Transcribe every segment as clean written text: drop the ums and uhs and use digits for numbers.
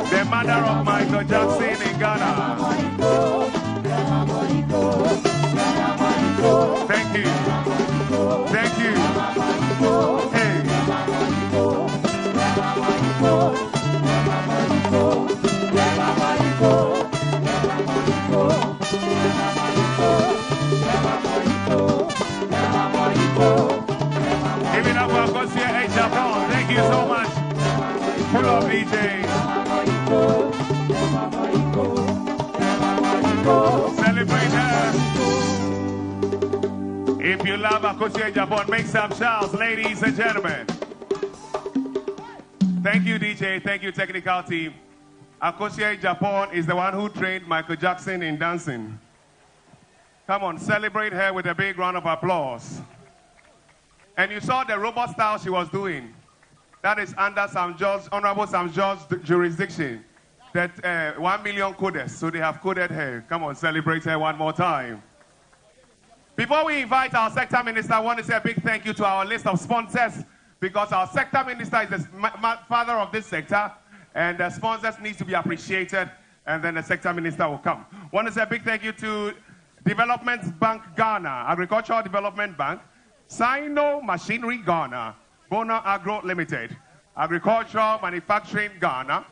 The mother of Michael Jackson in Ghana. Thank you. Thank you. Hey. Give it up for Kosia H. Japan. Thank you so much. Full of DJ. Celebrate her. If you love Akosia Japan, make some shouts, ladies and gentlemen. Thank you, DJ. Thank you, technical team. Akosia Japan is the one who trained Michael Jackson in dancing. Come on, celebrate her with a big round of applause. And you saw the robot style she was doing. That is under Honorable Sam George's jurisdiction. That 1 million coders, so they have coded her. Come on, celebrate her one more time. Before we invite our sector minister, I want to say a big thank you to our list of sponsors, because our sector minister is the father of this sector, and the sponsors need to be appreciated, and then the sector minister will come. I want to say a big thank you to Development Bank Ghana, Agricultural Development Bank, Sino Machinery Ghana, Bona Agro Limited, Agricultural Manufacturing Ghana,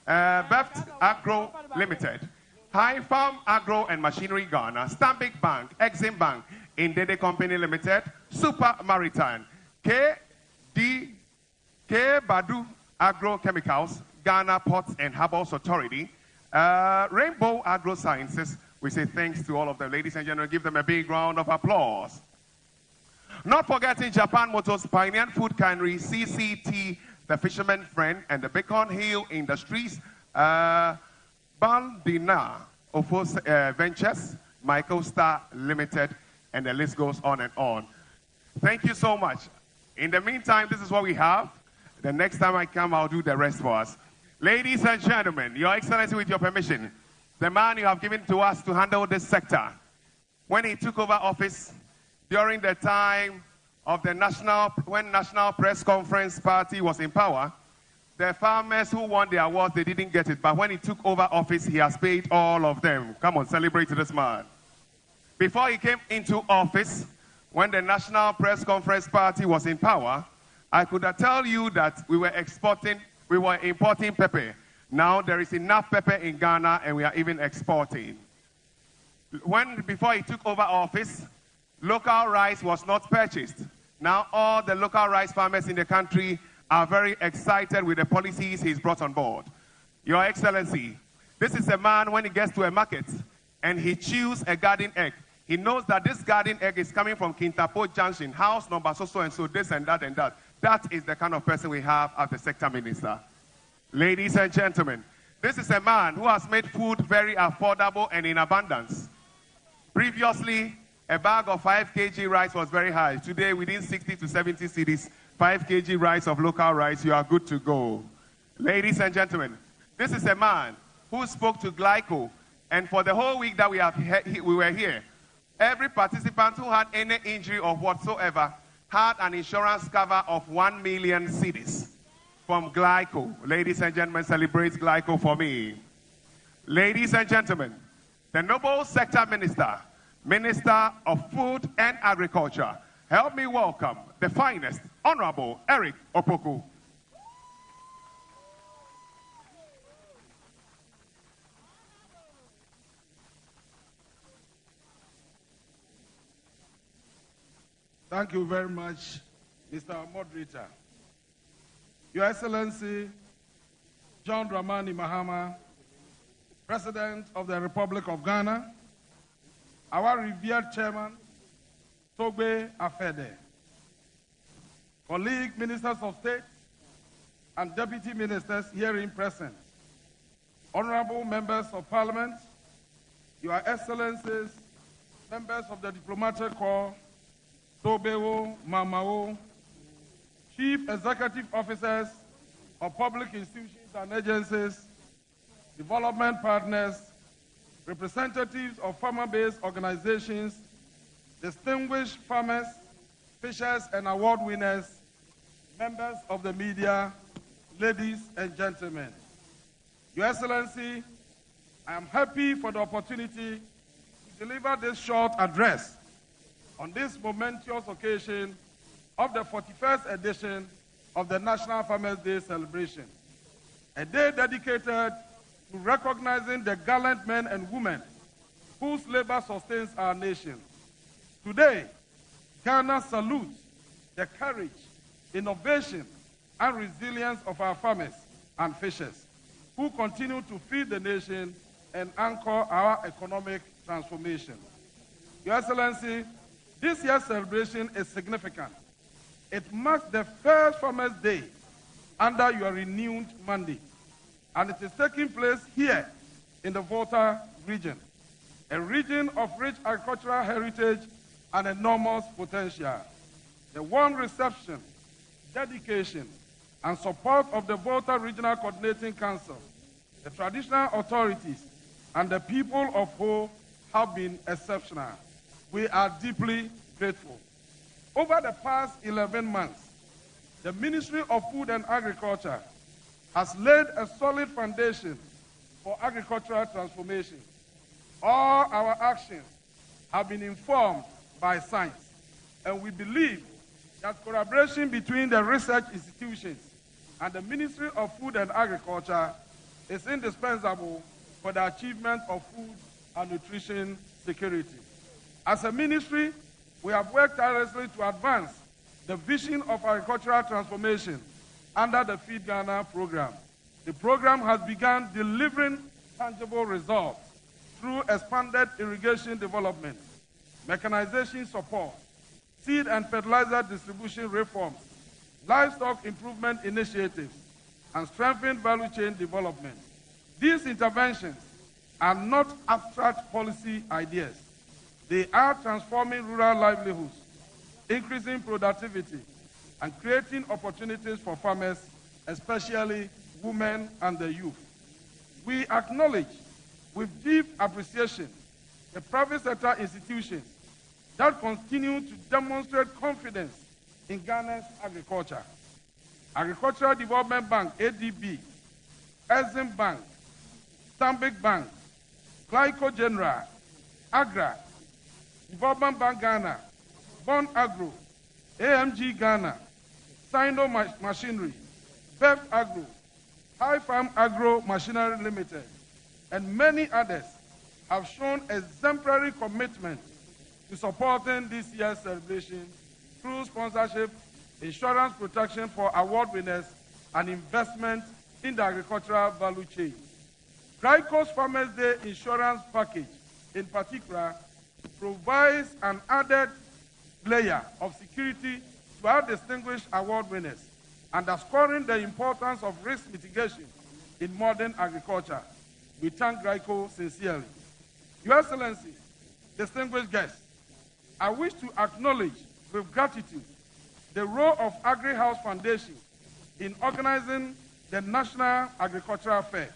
Beft Agro Limited, High Farm Agro and Machinery Ghana, Stanbic Bank, Exim Bank, Indede Company Limited, Super Maritime, K Badu Agro Chemicals, Ghana Ports and Harbours Authority, Rainbow Agro Sciences. We say thanks to all of them. Ladies and gentlemen, give them a big round of applause. Not forgetting Japan Motors, Pioneer Food Cannery, CCT, The Fisherman Friend, and the Beacon Hill Industries, Baldina, Ofo Ventures, Michael Star Limited, and the list goes on and on. Thank you so much. In the meantime, this is what we have. The next time I come, I'll do the rest for us. Ladies and gentlemen, Your Excellency, with your permission, the man you have given to us to handle this sector, when he took over office, during the time of the National Press Conference Party was in power, the farmers who won the awards, they didn't get it. But when he took over office, he has paid all of them. Come on, celebrate this man. Before he came into office, when the National Press Conference Party was in power, I could tell you that we were importing pepper. Now there is enough pepper in Ghana, and we are even exporting. Before he took over office, local rice was not purchased. Now all the local rice farmers in the country are very excited with the policies he's brought on board. Your Excellency, this is a man, when he gets to a market and he chews a garden egg, he knows that this garden egg is coming from Kintapo Junction, house number so and so, this and that and that. That is the kind of person we have as the sector minister. Ladies and gentlemen, this is a man who has made food very affordable and in abundance. Previously, a bag of 5 kg rice was very high. Today, within 60 to 70 cities, 5 kg rice of local rice, you are good to go. Ladies and gentlemen, this is a man who spoke to Glyco, and for the whole week that we were here, every participant who had any injury or whatsoever had an insurance cover of 1 million cedis from Glyco. Ladies and gentlemen, celebrate Glyco for me. Ladies and gentlemen, the noble sector minister, Minister of Food and Agriculture, help me welcome the finest, Honorable Eric Opoku. Thank you very much, Mr. Moderator. Your Excellency, John Dramani Mahama, President of the Republic of Ghana, our revered Chairman, Togbe Afede, colleague Ministers of State and Deputy Ministers herein present, Honorable Members of Parliament, Your Excellencies, Members of the Diplomatic Corps, Tobeo, Mamao, Chief Executive Officers of public institutions and agencies, development partners, representatives of farmer-based organizations, distinguished farmers, fishers, and award winners, members of the media, ladies and gentlemen. Your Excellency, I am happy for the opportunity to deliver this short address on this momentous occasion of the 41st edition of the National Farmers' Day celebration, a day dedicated to recognizing the gallant men and women whose labor sustains our nation. Today, Ghana salutes the courage, innovation, and resilience of our farmers and fishers who continue to feed the nation and anchor our economic transformation. Your Excellency, this year's celebration is significant. It marks the first Farmers' Day under your renewed mandate, and it is taking place here in the Volta region, a region of rich agricultural heritage and enormous potential. The warm reception, dedication, and support of the Volta Regional Coordinating Council, the traditional authorities, and the people of Ho have been exceptional. We are deeply grateful. Over the past 11 months, the Ministry of Food and Agriculture has laid a solid foundation for agricultural transformation. All our actions have been informed by science, and we believe that collaboration between the research institutions and the Ministry of Food and Agriculture is indispensable for the achievement of food and nutrition security. As a ministry, we have worked tirelessly to advance the vision of agricultural transformation under the Feed Ghana program. The program has begun delivering tangible results through expanded irrigation development, mechanization support, seed and fertilizer distribution reforms, livestock improvement initiatives, and strengthened value chain development. These interventions are not abstract policy ideas. They are transforming rural livelihoods, increasing productivity, and creating opportunities for farmers, especially women and the youth. We acknowledge with deep appreciation the private sector institutions that continue to demonstrate confidence in Ghana's agriculture. Agricultural Development Bank, ADB, Exim Bank, Stanbic Bank, Glyco General, Agra, Development Bank Ghana, Bond Agro, AMG Ghana, Sino Machinery, Beft Agro, High Farm Agro Machinery Limited, and many others have shown exemplary commitment to supporting this year's celebration through sponsorship, insurance protection for award winners, and investment in the agricultural value chain. Glyco's Farmers' Day insurance package, in particular, provides an added layer of security to our distinguished award winners, underscoring the importance of risk mitigation in modern agriculture. We thank Glyco sincerely. Your Excellency, distinguished guests, I wish to acknowledge with gratitude the role of Agri House Foundation in organizing the National Agricultural Fair.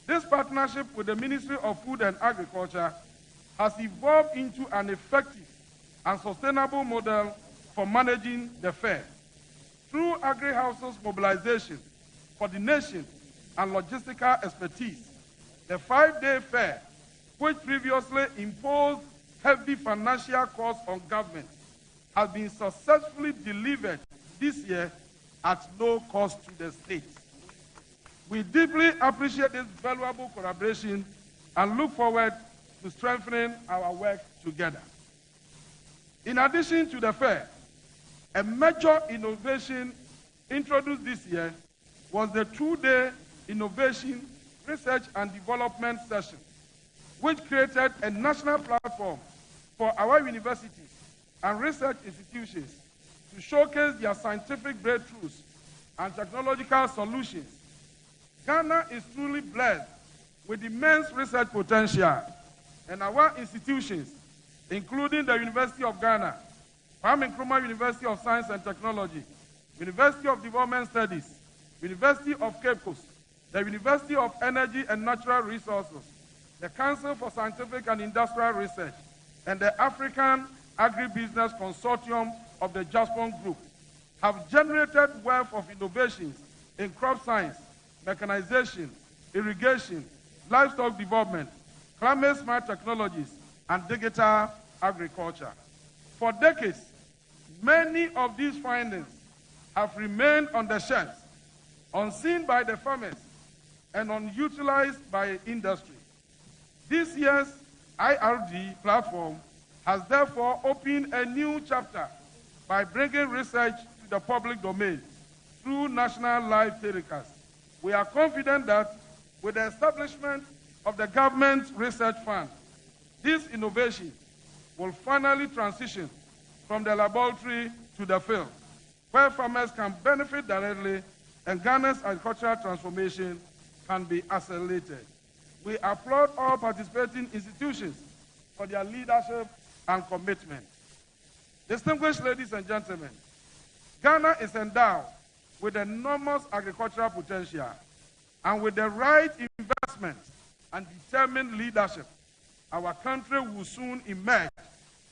This partnership with the Ministry of Food and Agriculture has evolved into an effective and sustainable model for managing the fair. Through Agri House's mobilization, coordination, and logistical expertise, the 5-day fair, which previously imposed heavy financial costs on government, has been successfully delivered this year at no cost to the state. We deeply appreciate this valuable collaboration and look forward to strengthening our work together. In addition to the fair, a major innovation introduced this year was the 2-day Innovation, Research and Development session, which created a national platform for our universities and research institutions to showcase their scientific breakthroughs and technological solutions. Ghana is truly blessed with immense research potential, and our institutions, including the University of Ghana, Kwame Nkrumah University of Science and Technology, University of Development Studies, University of Cape Coast, the University of Energy and Natural Resources, the Council for Scientific and Industrial Research, and the African Agribusiness Consortium of the JASPON Group have generated wealth of innovations in crop science, mechanization, irrigation, livestock development, climate-smart technologies, and digital agriculture. For decades, many of these findings have remained on the shelves, unseen by the farmers and unutilized by industry. This year's IRD platform has therefore opened a new chapter by bringing research to the public domain through national live telecast. We are confident that with the establishment of the government research fund, this innovation will finally transition from the laboratory to the field, where farmers can benefit directly and Ghana's agricultural transformation can be accelerated. We applaud all participating institutions for their leadership and commitment. Distinguished ladies and gentlemen, Ghana is endowed with enormous agricultural potential, and with the right investment and determined leadership, our country will soon emerge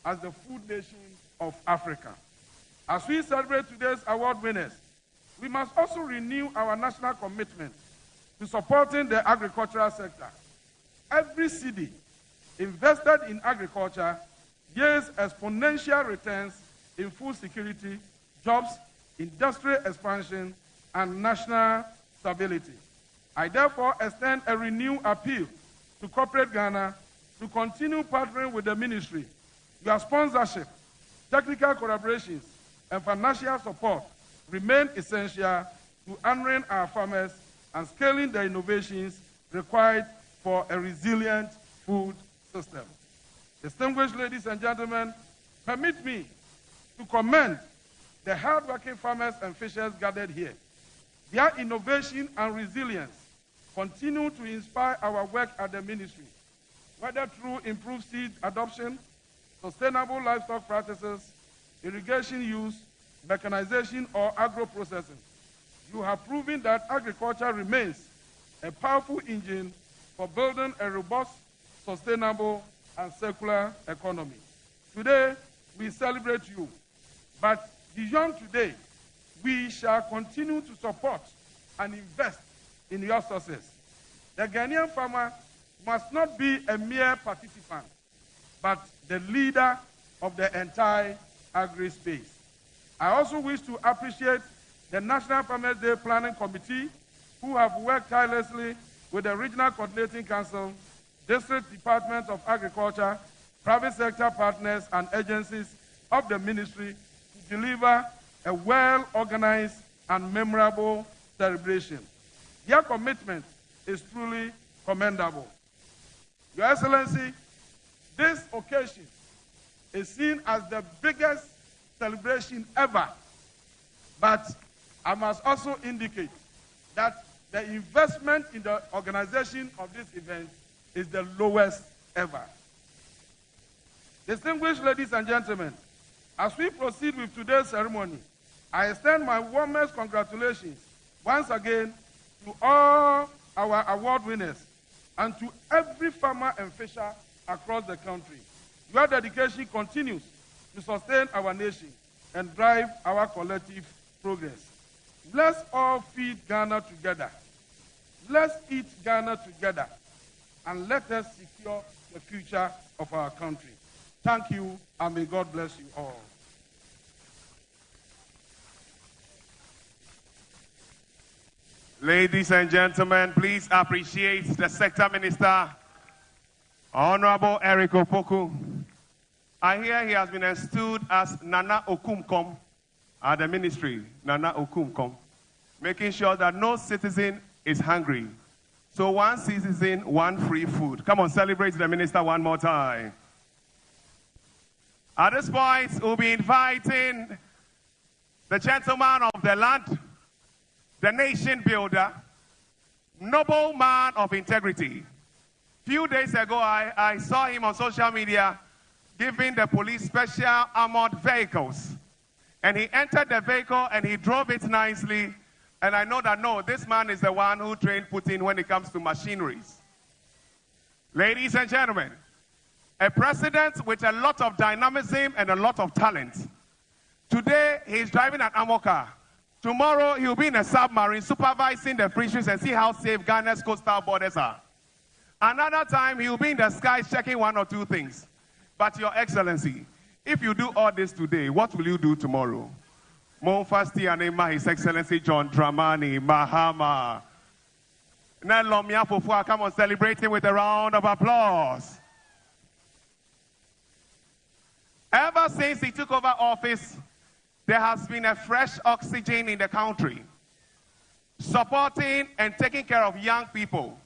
as the food nation of Africa. As we celebrate today's award winners, we must also renew our national commitment to supporting the agricultural sector. Every cedi invested in agriculture yields exponential returns in food security, jobs, industrial expansion, and national stability. I therefore extend a renewed appeal to corporate Ghana to continue partnering with the ministry. Your sponsorship, technical collaborations, and financial support remain essential to honoring our farmers and scaling the innovations required for a resilient food system. Distinguished ladies and gentlemen, permit me to commend the hardworking farmers and fishers gathered here. Their innovation and resilience continue to inspire our work at the ministry, whether through improved seed adoption, sustainable livestock practices, irrigation use, mechanization, or agro-processing. You have proven that agriculture remains a powerful engine for building a robust, sustainable, and circular economy. Today, we celebrate you, but beyond today, we shall continue to support and invest in your success. The Ghanaian farmer must not be a mere participant, but the leader of the entire agri-space. I also wish to appreciate the National Farmers Day Planning Committee, who have worked tirelessly with the Regional Coordinating Council, District Departments of Agriculture, private sector partners, and agencies of the ministry to deliver a well-organized and memorable celebration. Their commitment is truly commendable. Your Excellency, this occasion is seen as the biggest celebration ever, but I must also indicate that the investment in the organization of this event is the lowest ever. Distinguished ladies and gentlemen, as we proceed with today's ceremony, I extend my warmest congratulations once again to all our award winners and to every farmer and fisher across the country. Your dedication continues to sustain our nation and drive our collective progress. Let's all feed Ghana together. Let's eat Ghana together. And let us secure the future of our country. Thank you, and may God bless you all. Ladies and gentlemen, please appreciate the Sector Minister, Honorable Eric Opoku. I hear he has been installed as Nana Okumkom at the ministry, Nana Okumkom, making sure that no citizen is hungry. So one citizen, one free food. Come on, celebrate the minister one more time. At this point, we'll be inviting the gentleman of the land, the nation builder, noble man of integrity. Few days ago, I saw him on social media giving the police special armored vehicles. And he entered the vehicle and he drove it nicely. And I know that, no, this man is the one who trained Putin when it comes to machineries. Ladies and gentlemen, a president with a lot of dynamism and a lot of talent. Today, he's driving an armor car. Tomorrow, he'll be in a submarine supervising the fisheries and see how safe Ghana's coastal borders are. Another time, he'll be in the skies checking one or two things. But Your Excellency, if you do all this today, what will you do tomorrow? Monfasti Anema, His Excellency John Dramani Mahama. Nelomia Fufua, come on, celebrate him with a round of applause. Ever since he took over office, there has been a fresh oxygen in the country, supporting and taking care of young people.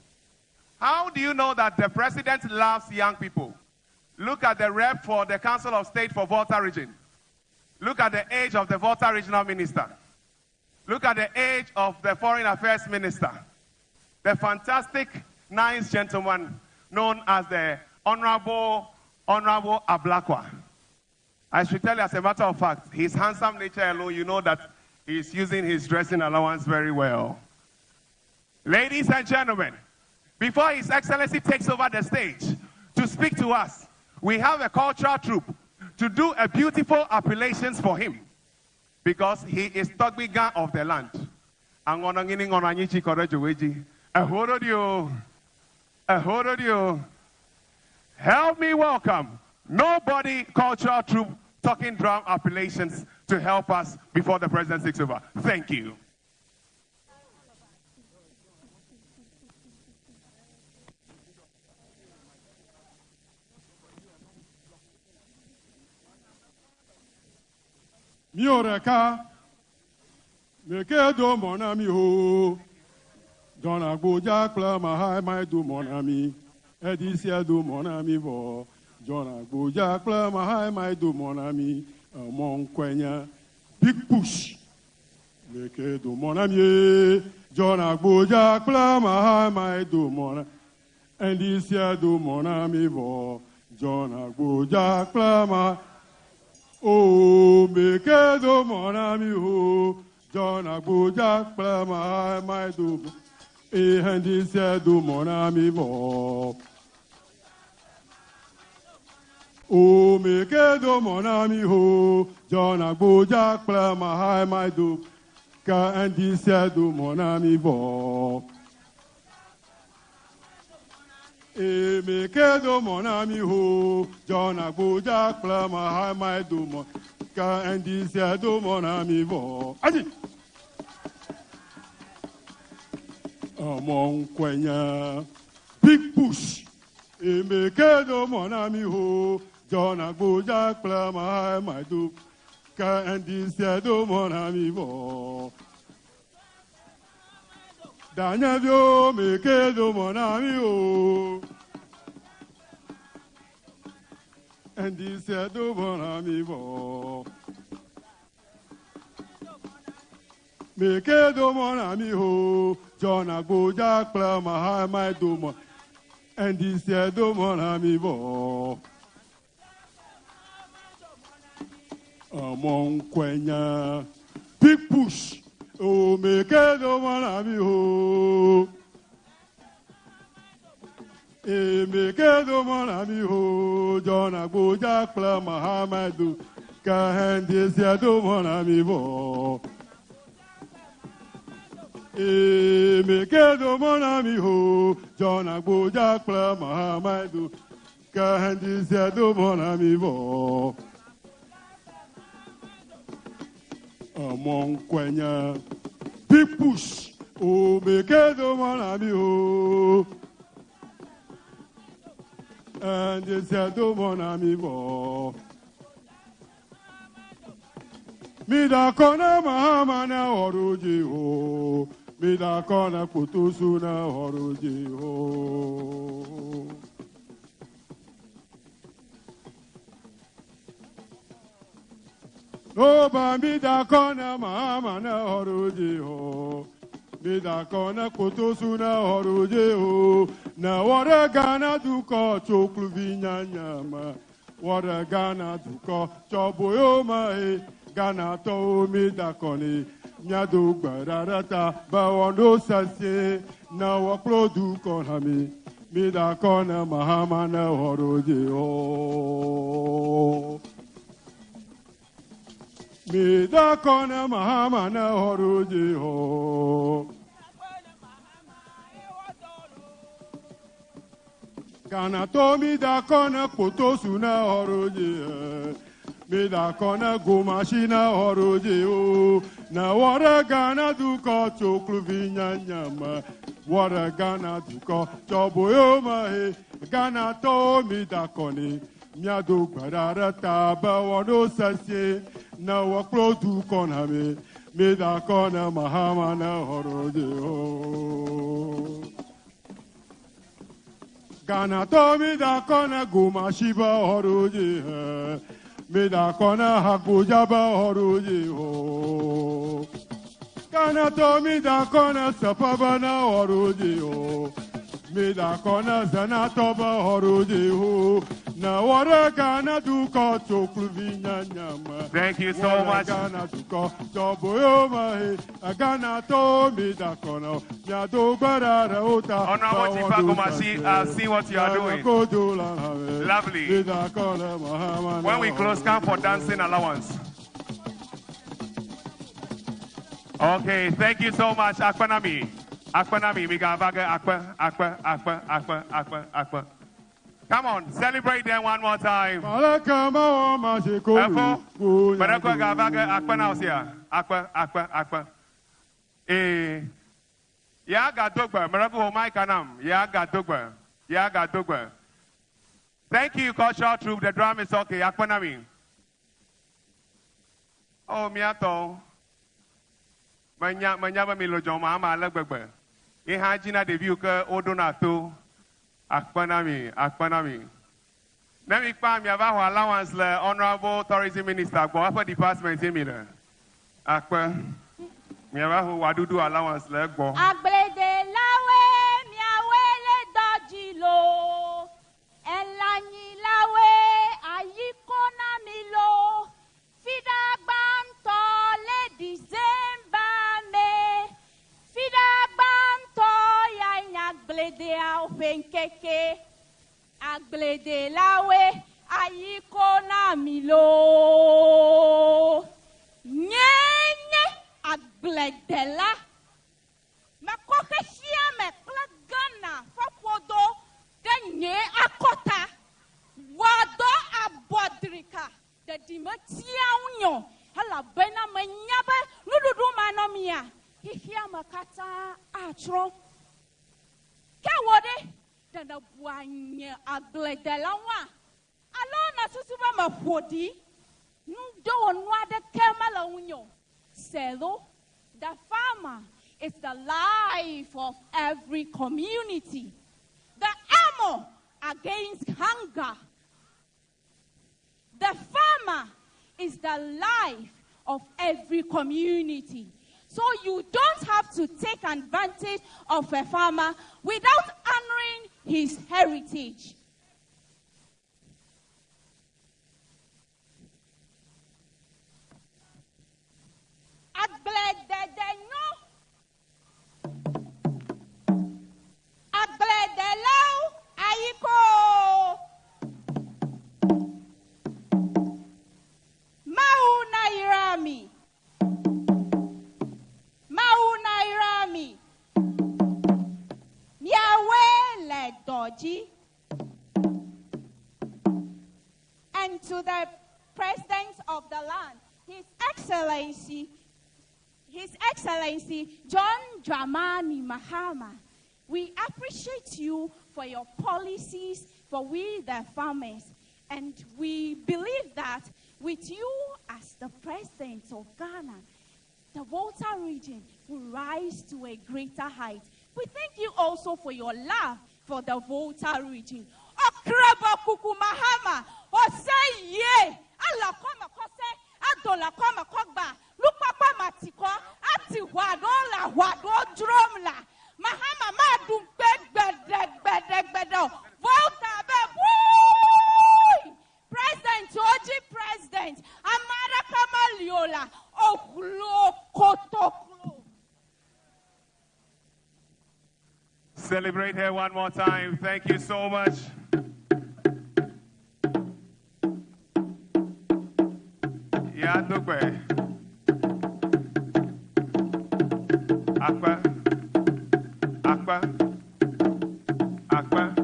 How do you know that the president loves young people? Look at the rep for the Council of State for Volta region. Look at the age of the Volta regional minister. Look at the age of the foreign affairs minister. The fantastic, nice gentleman known as the Honorable Ablakwa. I should tell you, as a matter of fact, his handsome nature alone, you know that he's using his dressing allowance very well. Ladies and gentlemen, before His Excellency takes over the stage to speak to us, we have a cultural troupe to do a beautiful appellations for him, because he is Togbigan of the land. Help me welcome Nobody Cultural Troupe Talking Drum Appellations to help us before the president takes over. Thank you. Mioreka, Mekedo Monami ho, Dona Boja Klama, my do Monami, Edisia do Monami vo. Jona Boja Klama, my do Monami, Among Quenya, Big Push. Make do Monami, Jona Boja Klama, my do Monami, and this year do Monami vo, Jona Boja Klama. Oh, make do Monami ho, Jona Boja Klama, my do, and this year do Monami vo. Oh, make do Monami ho, Jona Boja Klama, my do, and this year do Monami vo. E me quedo Monami ho, Jona Boja Klama, my do, and this year do Monami vo. Among Quenya, Big Push. E me quedo Monami ho, Jona Boja Klama, my do, and this year do Monami vo. Danyavio me quedo Monami ho, and this year do Monami vo. Me quedo Monami ho, Jona Boja Klama, my do, and this year do Monami vo. Among Quenya, Big Push. Oh, me quedo Monami ho. E me quedo Monami ho. Jona Boja Klama, my do, and this year do Monami vo. E me quedo Monami ho, Jona Boja Klama, my do, and this year do Monami vo. Among Quenya, Big Push, oh, me quedo Monami ho, and this year do Monami vo. Mi da kona Mahama na oruji ho, mida kona kutusuna horoji ho. Oba mida kona mama na horoji ho. Mida kona kutusuna horoji ho. Na wara gana duko choklu vinyanyama. Wara gana duko choboyo mae. Gana to mida koni. Nyado gbararata bawondo sase na waklo du konami mida kona mahama na horoje o mida kona mahama na horoje o kana to mida kona potosu na horoje mida kona gumashina horoje o na wara gana duko choklu vinyanyama wara gana duko choboyo mahe gana to mida koni miado gbarara taba wano sasye na waklo duko name mida kona mahama na horoje o gana to mida kona gumashiba horoje mida kona hakujaba horoje ho kana to mida kona sapabana horoje ho mida kona zana toba horoje ho na wara gana duko choklu vinyanyama. Thank you so much. Gana duko choboyo mahe gana to mida kona nyado barara uta. Honorable Chief Agumasi, see what you are doing. Lovely. When we close, come for dancing allowance. Okay, thank you so much, Akpanami. Akpanami, Akpa. Come on, celebrate them one more time. Akpa. Ya gadogba, miracle my kanam. Ya gadogba. Thank you, cultural troupe. The drum is okay. Akpanami. Oh, miato. Manya ba milo joma ama lagbegbe. Iha jina debut ke odonato. Akpanami. Let me pam ya ba allowance le Honorable Tourism Minister go for department in me. Akpa. Mi ba ho wadudu allowance le go. Agbede lawe mi awele dojilo. Elanyi lawe ayikona milo. Fida banto le December me. Fida banto ya nyagbede au penkeke. Agbede lawe ayikona milo. Nyenye agbledela. Makoke shiame klagana fapodo genye akota. Wado abodrika. The dimatia unyo. Hala bena menyabe nududu manomia. Hihia makata atro. Kewode. Dana buanye agbledela wa. Alona susuba mapodi. Ndo onwade kemala unyo. Selo, the farmer is the life of every community. The armor against hunger. The farmer is the life of every community. So you don't have to take advantage of a farmer without honoring his heritage. And to the President of the land, His Excellency John Dramani Mahama, we appreciate you for your policies for we the farmers, and we believe that with you as the President of Ghana, the Volta region will rise to a greater height. We thank you also for your love for the Volta region. Okraba kuku mahama, ose ye, ala koma kose, adola koma kogba, lupapa matiko, ati wadola wado drumla, mahama madum bedo, Volta be woo! President, Oji President, Amara Kamaliola, Oklo Kotoklo. Celebrate her one more time. Thank you so much. Yeah, Dukwe. Akwa. Akwa. Akwa.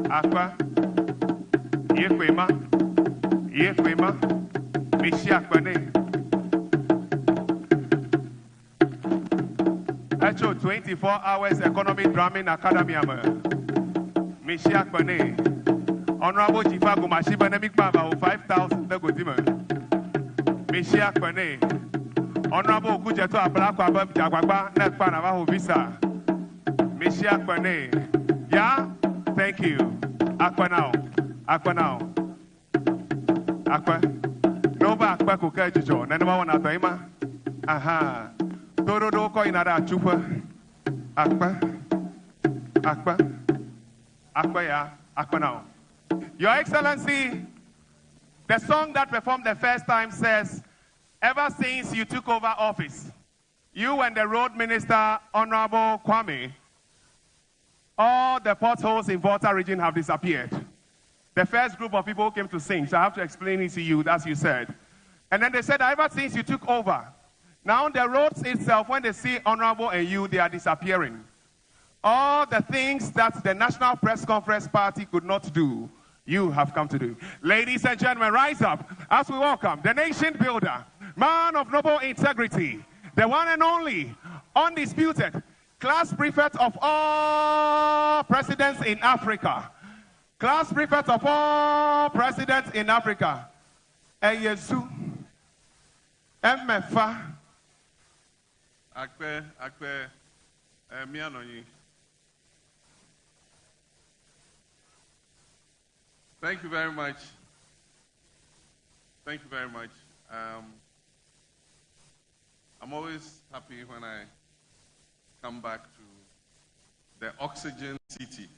Akwa. Yekwema. Yekwema. Mishi Akwane. Echo 24 hours economy drumming academy. Mishi Akwane. Honorable Jifa Gumashiba Nemikbaba 5,000 Negodima. Mishi Akwane. Honorable Kujeto Ablakwa Bab Jagwagba Nekpanavaho Visa. Mishi Akwane. Yeah? Thank you. Akwa now. Akwa now. Akwa. Nova Akwa Kuka Jijo. Nenema wana toima. Aha. Todo do ko inada chupa. Akwa. Akwa. Akwa ya. Akwa now. Your Excellency, the song that performed the first time says, ever since you took over office, you and the road minister, Honorable Kwame, all the potholes in Volta region have disappeared. The first group of people came to sing, so I have to explain it to you, as you said. And then they said, ever since you took over, now the roads itself, when they see Honorable and you, they are disappearing. All the things that the National Press Conference Party could not do, you have come to do. Ladies and gentlemen, rise up as we welcome the nation builder, man of noble integrity, the one and only, undisputed, class prefect of all presidents in Africa. Class prefect of all presidents in Africa. Eyesu. Emefa. Akpe, mianoyi. Thank you very much. Thank you very much. I'm always happy when I come back to the oxygen city.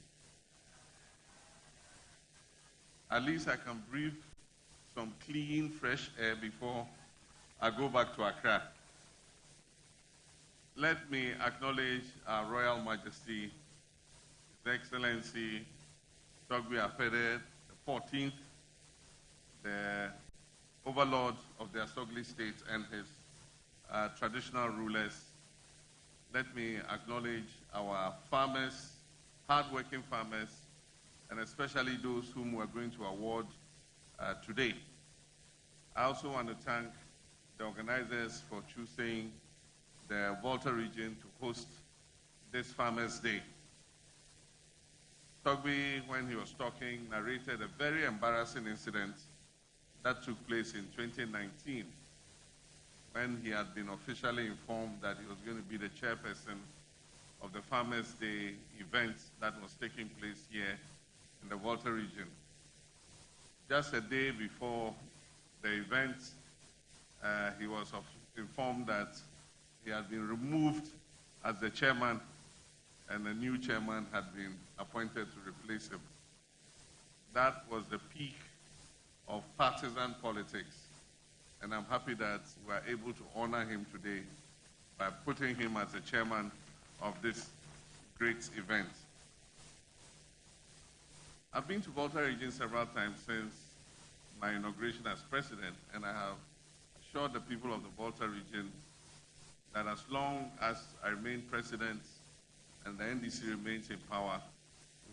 At least I can breathe some clean, fresh air before I go back to Accra. Let me acknowledge our Royal Majesty, His Excellency, Togbe Afede, 14th, the overlord of the Asogli state and his traditional rulers. Let me acknowledge our farmers, hardworking farmers, and especially those whom we're going to award today. I also want to thank the organizers for choosing the Volta region to host this Farmers' Day. Togbe, when he was talking, narrated a very embarrassing incident that took place in 2019 when he had been officially informed that he was going to be the chairperson of the Farmers' Day event that was taking place here in the Volta region. Just a day before the event, he was informed that he had been removed as the chairman and a new chairman had been appointed to replace him. That was the peak of partisan politics. And I'm happy that we are able to honor him today by putting him as the chairman of this great event. I've been to Volta region several times since my inauguration as president, and I have assured the people of the Volta region that as long as I remain president and the NDC remains in power,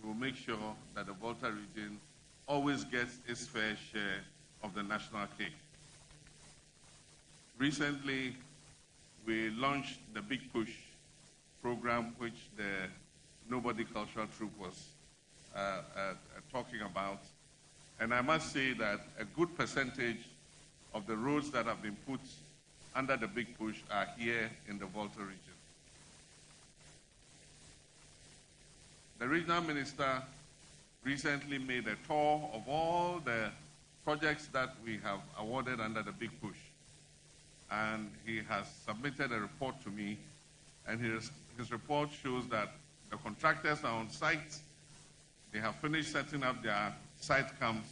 we will make sure that the Volta region always gets its fair share of the national cake. Recently, we launched the Big Push program, which the Nobody Cultural Troupe was talking about. And I must say that a good percentage of the roads that have been put under the big push are here in the Volta region. The regional minister recently made a tour of all the projects that we have awarded under the big push. And he has submitted a report to me, and his report shows that the contractors are on site. They have finished setting up their site camps,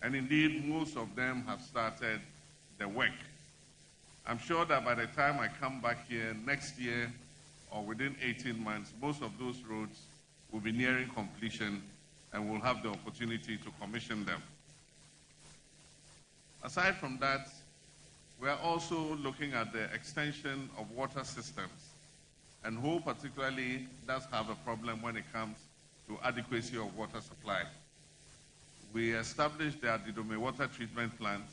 and indeed most of them have started the work. I'm sure that by the time I come back here next year or within 18 months, most of those roads will be nearing completion and we'll have the opportunity to commission them. Aside from that, we are also looking at the extension of water systems. And Ho particularly does have a problem when it comes to adequacy of water supply. We established the Adidome water treatment plant,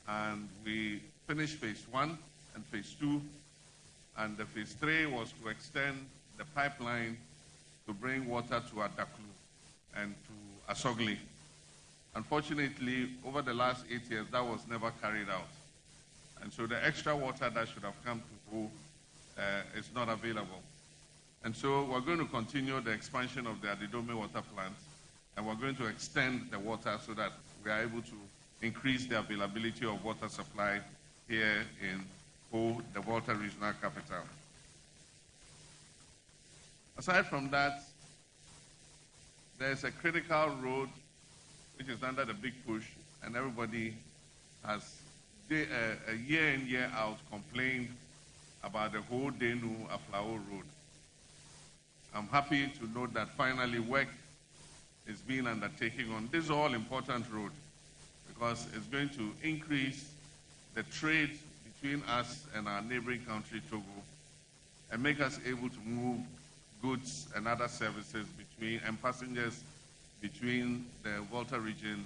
and we finished phase 1 and phase 2, and the phase 3 was to extend the pipeline to bring water to Adaklu and to Asogli. Unfortunately, over the last 8 years, that was never carried out. And so the extra water that should have come to Ho is not available. And so we're going to continue the expansion of the Adidome water plant, and we're going to extend the water so that we are able to increase the availability of water supply here in Ho, the Volta regional capital. Aside from that, there's a critical road which is under the big push, and everybody has a year in, year out complained about the whole Denu Aflao road. I'm happy to note that finally work is being undertaken on this all-important road, because it's going to increase the trade between us and our neighboring country, Togo, and make us able to move goods and other services and passengers between the Volta region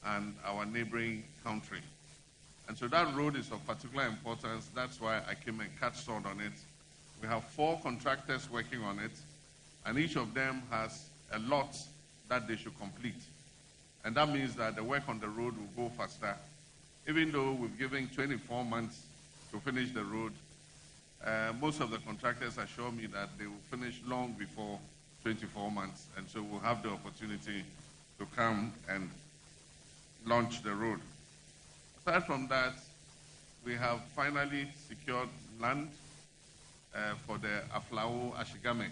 and our neighboring country. And so that road is of particular importance. That's why I came and cut sword on it. We have 4 contractors working on it, and each of them has a lot that they should complete. And that means that the work on the road will go faster. Even though we've given 24 months to finish the road, most of the contractors assure me that they will finish long before 24 months. And so we'll have the opportunity to come and launch the road. Aside from that, we have finally secured land for the Aflao Ashigame.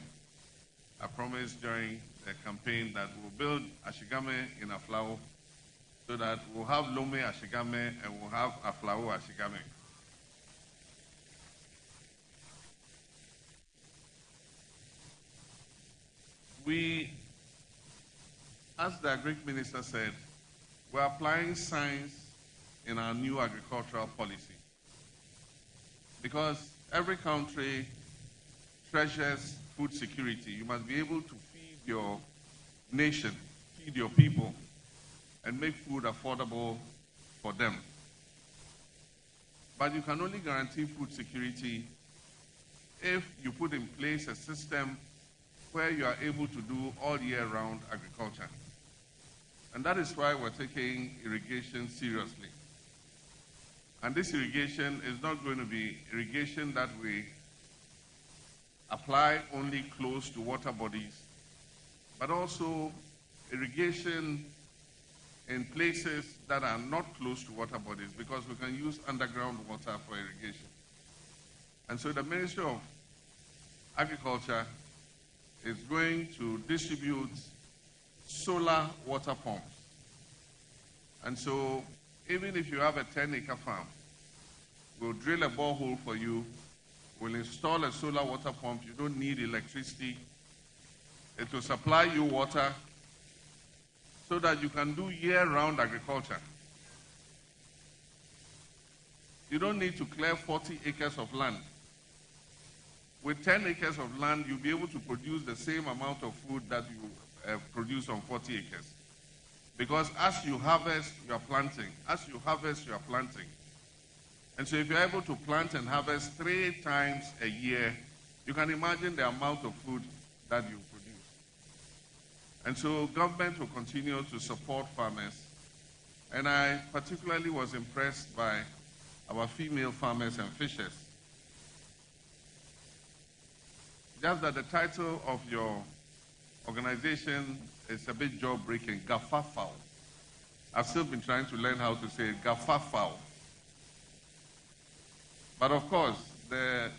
I promised during the campaign that we'll build Ashigame in Aflao so that we'll have Lome Ashigame and we'll have Aflao Ashigame. We, as the Agric Minister said, we're applying science in our new agricultural policy, because every country treasures food security. You must be able to feed your nation, feed your people, and make food affordable for them. But you can only guarantee food security if you put in place a system where you are able to do all year round agriculture. And that is why we're taking irrigation seriously. And this irrigation is not going to be irrigation that we apply only close to water bodies, but also irrigation in places that are not close to water bodies, because we can use underground water for irrigation. And so the Ministry of Agriculture is going to distribute solar water pumps. And so even if you have a 10-acre farm, we'll drill a borehole for you, we'll install a solar water pump. You don't need electricity. It will supply you water so that you can do year-round agriculture. You don't need to clear 40 acres of land. With 10 acres of land, you'll be able to produce the same amount of food that you produce on 40 acres. Because as you harvest, you are planting. As you harvest, you are planting. And so if you're able to plant and harvest 3 times a year, you can imagine the amount of food that you produce. And so government will continue to support farmers. And I particularly was impressed by our female farmers and fishers. Just that the title of your organization is a bit jaw-breaking, Gafafao. I've still been trying to learn how to say Gafafao. But of course, the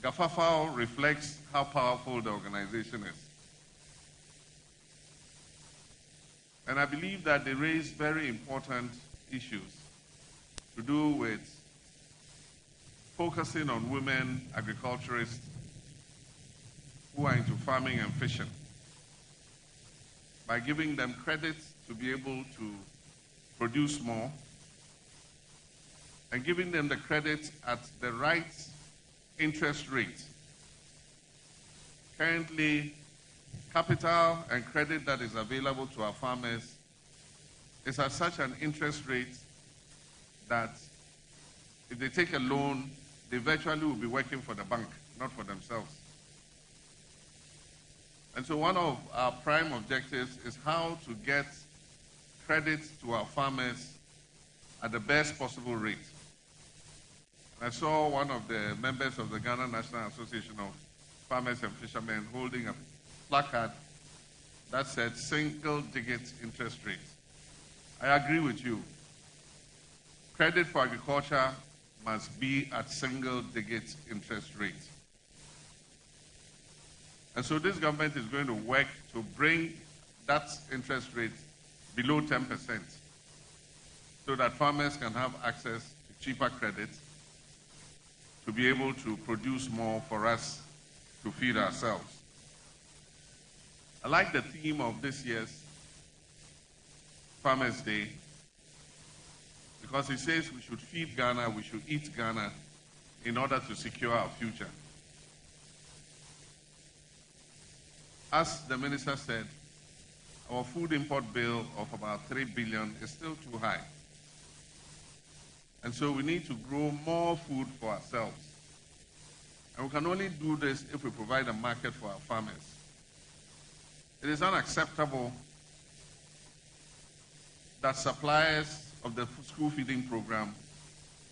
Gafafao reflects how powerful the organization is. And I believe that they raise very important issues to do with focusing on women agriculturists who are into farming and fishing, by giving them credit to be able to produce more and giving them the credit at the right interest rate. Currently, capital and credit that is available to our farmers is at such an interest rate that if they take a loan, they virtually will be working for the bank, not for themselves. And so one of our prime objectives is how to get credit to our farmers at the best possible rate. I saw one of the members of the Ghana National Association of Farmers and Fishermen holding a placard that said single-digit interest rate. I agree with you. Credit for agriculture must be at single-digit interest rate. And so this government is going to work to bring that interest rate below 10% so that farmers can have access to cheaper credit to be able to produce more for us to feed ourselves. I like the theme of this year's Farmers' Day because it says we should feed Ghana, we should eat Ghana in order to secure our future. As the minister said, our food import bill of about 3 billion is still too high. And so we need to grow more food for ourselves. And we can only do this if we provide a market for our farmers. It is unacceptable that suppliers of the school feeding program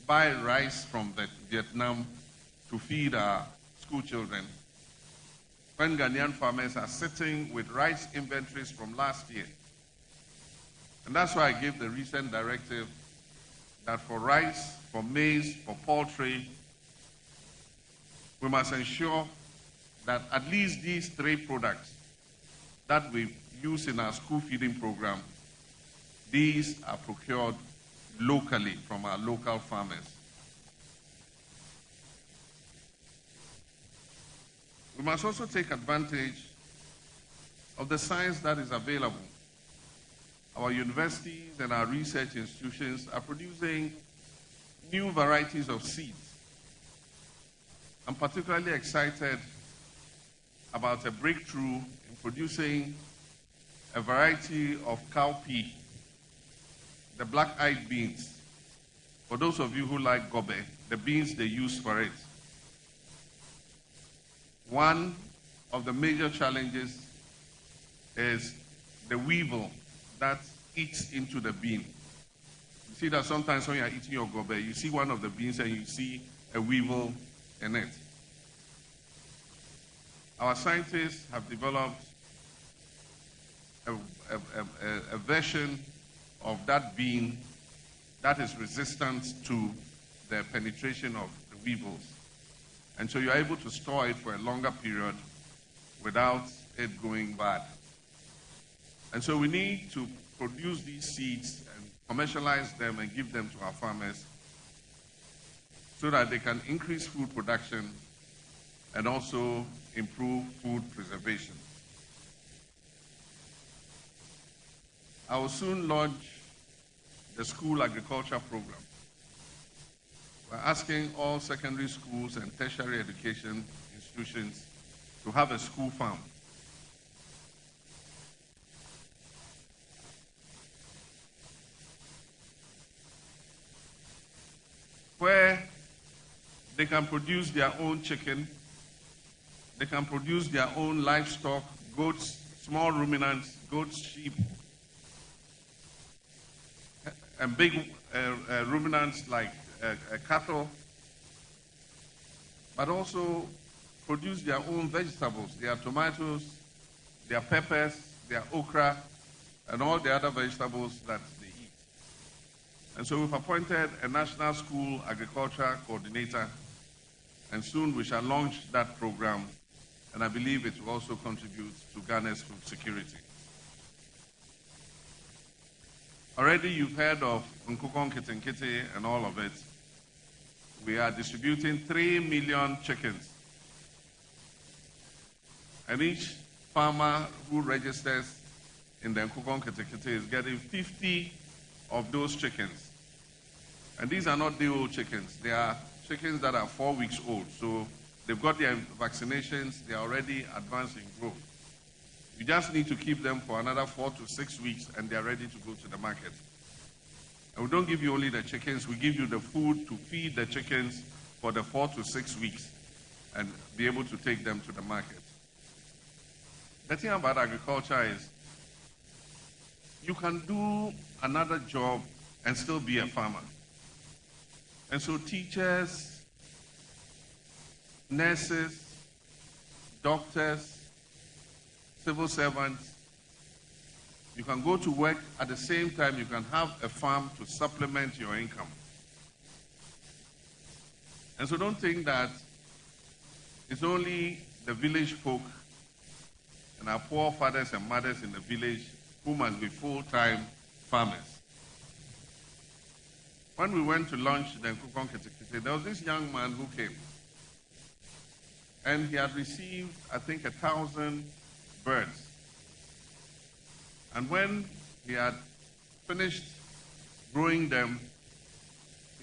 buy rice from Vietnam to feed our school children, when Ghanaian farmers are sitting with rice inventories from last year. And that's why I gave the recent directive that for rice, for maize, for poultry, we must ensure that at least these 3 products that we use in our school feeding program, these are procured locally from our local farmers. We must also take advantage of the science that is available. Our universities and our research institutions are producing new varieties of seeds. I'm particularly excited about a breakthrough in producing a variety of cowpea, the black-eyed beans. For those of you who like gobe, the beans they use for it. One of the major challenges is the weevil that eats into the bean. You see that sometimes when you are eating your gobe, you see one of the beans and you see a weevil in it. Our scientists have developed a version of that bean that is resistant to the penetration of the weevils. And so you're able to store it for a longer period without it going bad. And so we need to produce these seeds and commercialize them and give them to our farmers so that they can increase food production and also improve food preservation. I will soon launch the school agriculture program. We're asking all secondary schools and tertiary education institutions to have a school farm. Where they can produce their own chicken, they can produce their own livestock, goats, small ruminants, goats, sheep, and big ruminants like cattle, but also produce their own vegetables, their tomatoes, their peppers, their okra, and all the other vegetables that they eat. And so we've appointed a National School Agriculture Coordinator, and soon we shall launch that program, and I believe it will also contribute to Ghana's food security. Already you've heard of Nkukon Kitinkiti and all of it. We are distributing 3 million chickens. And each farmer who registers in the Nkukon Kitinkiti is getting 50 of those chickens. And these are not day-old chickens. They are chickens that are 4 weeks old. So they've got their vaccinations. They are already advanced in growth. You just need to keep them for another 4 to 6 weeks, and they're ready to go to the market. And we don't give you only the chickens. We give you the food to feed the chickens for the 4 to 6 weeks and be able to take them to the market. The thing about agriculture is you can do another job and still be a farmer. And so teachers, nurses, doctors, civil servants, you can go to work at the same time you can have a farm to supplement your income. And so don't think that it's only the village folk and our poor fathers and mothers in the village who must be full-time farmers. When we went to launch the Nkukon Kitinkiti, there was this young man who came. And he had received, I think, 1,000 birds. And when he had finished growing them,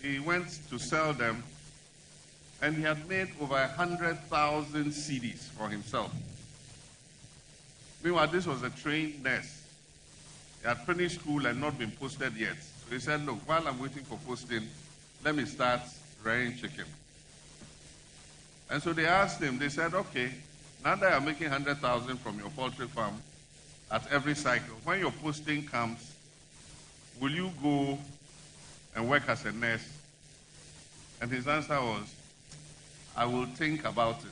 he went to sell them, and he had made over 100,000 cedis for himself. Meanwhile, this was a trained nurse. He had finished school and not been posted yet. So he said, look, while I'm waiting for posting, let me start rearing chicken. And so they asked him, they said, okay, now that you're making 100,000 from your poultry farm at every cycle, when your posting comes, will you go and work as a nurse? And his answer was, I will think about it.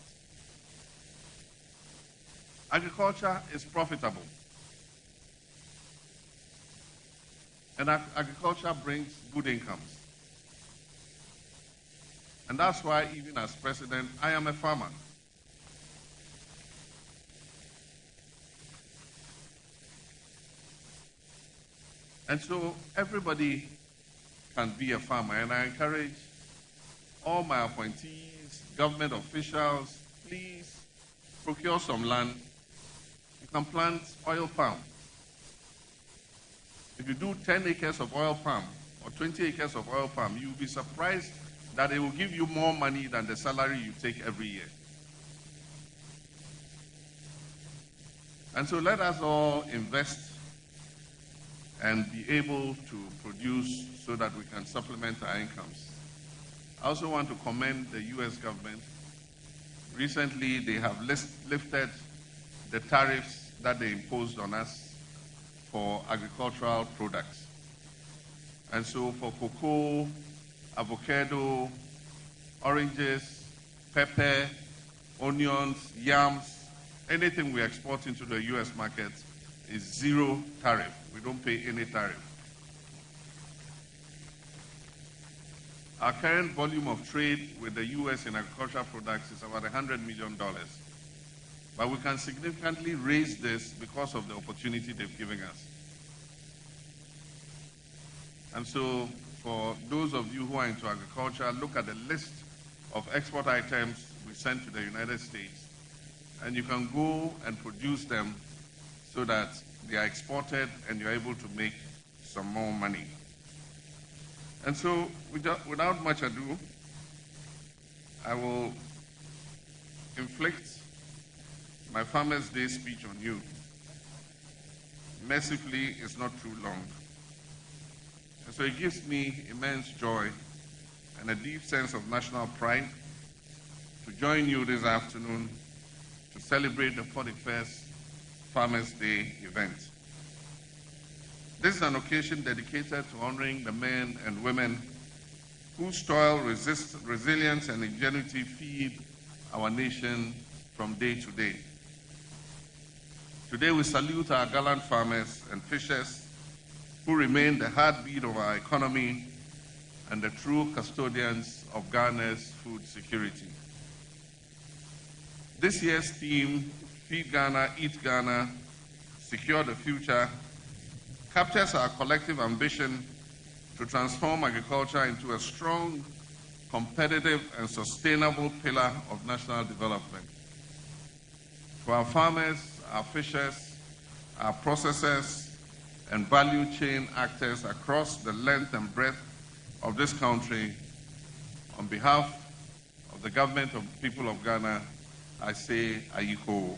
Agriculture is profitable. And agriculture brings good incomes. And that's why, even as president, I am a farmer. And so everybody can be a farmer. And I encourage all my appointees, government officials, please procure some land. You can plant oil palm. If you do 10 acres of oil palm or 20 acres of oil palm, you'll be surprised that it will give you more money than the salary you take every year. And so let us all invest and be able to produce so that we can supplement our incomes. I also want to commend the U.S. government. Recently, they have lifted the tariffs that they imposed on us for agricultural products. And so for cocoa, avocado, oranges, pepper, onions, yams, anything we export into the U.S. market is zero tariff. We don't pay any tariff. Our current volume of trade with the U.S. in agricultural products is about $100 million. But we can significantly raise this because of the opportunity they've given us. And so for those of you who are into agriculture, look at the list of export items we send to the United States, and you can go and produce them so that they are exported and you're able to make some more money. And so without much ado, I will inflict my Farmers' Day speech on you. Mercifully, it's not too long. And so it gives me immense joy and a deep sense of national pride to join you this afternoon to celebrate the 41st Farmers' Day event. This is an occasion dedicated to honoring the men and women whose toil, resilience, and ingenuity feed our nation from day to day. Today we salute our gallant farmers and fishers who remain the heartbeat of our economy and the true custodians of Ghana's food security. This year's theme, Feed Ghana, Eat Ghana, Secure the Future, captures our collective ambition to transform agriculture into a strong, competitive, and sustainable pillar of national development. For our farmers, our fishers, our processors, and value chain actors across the length and breadth of this country, on behalf of the government of the people of Ghana, I say Ayiko.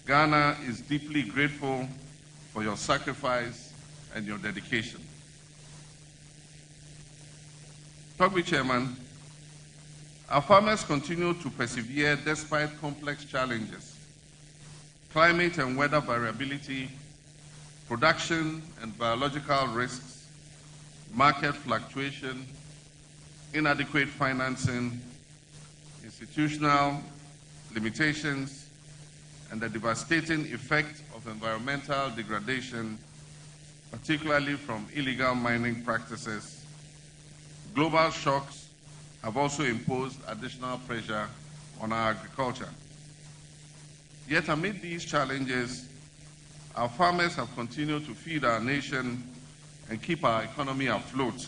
Ghana is deeply grateful for your sacrifice and your dedication. Togbi Chairman, our farmers continue to persevere despite complex challenges. Climate and weather variability, production and biological risks, market fluctuation, inadequate financing, institutional limitations, and the devastating effect of environmental degradation, particularly from illegal mining practices. Global shocks have also imposed additional pressure on our agriculture. Yet amid these challenges, our farmers have continued to feed our nation and keep our economy afloat.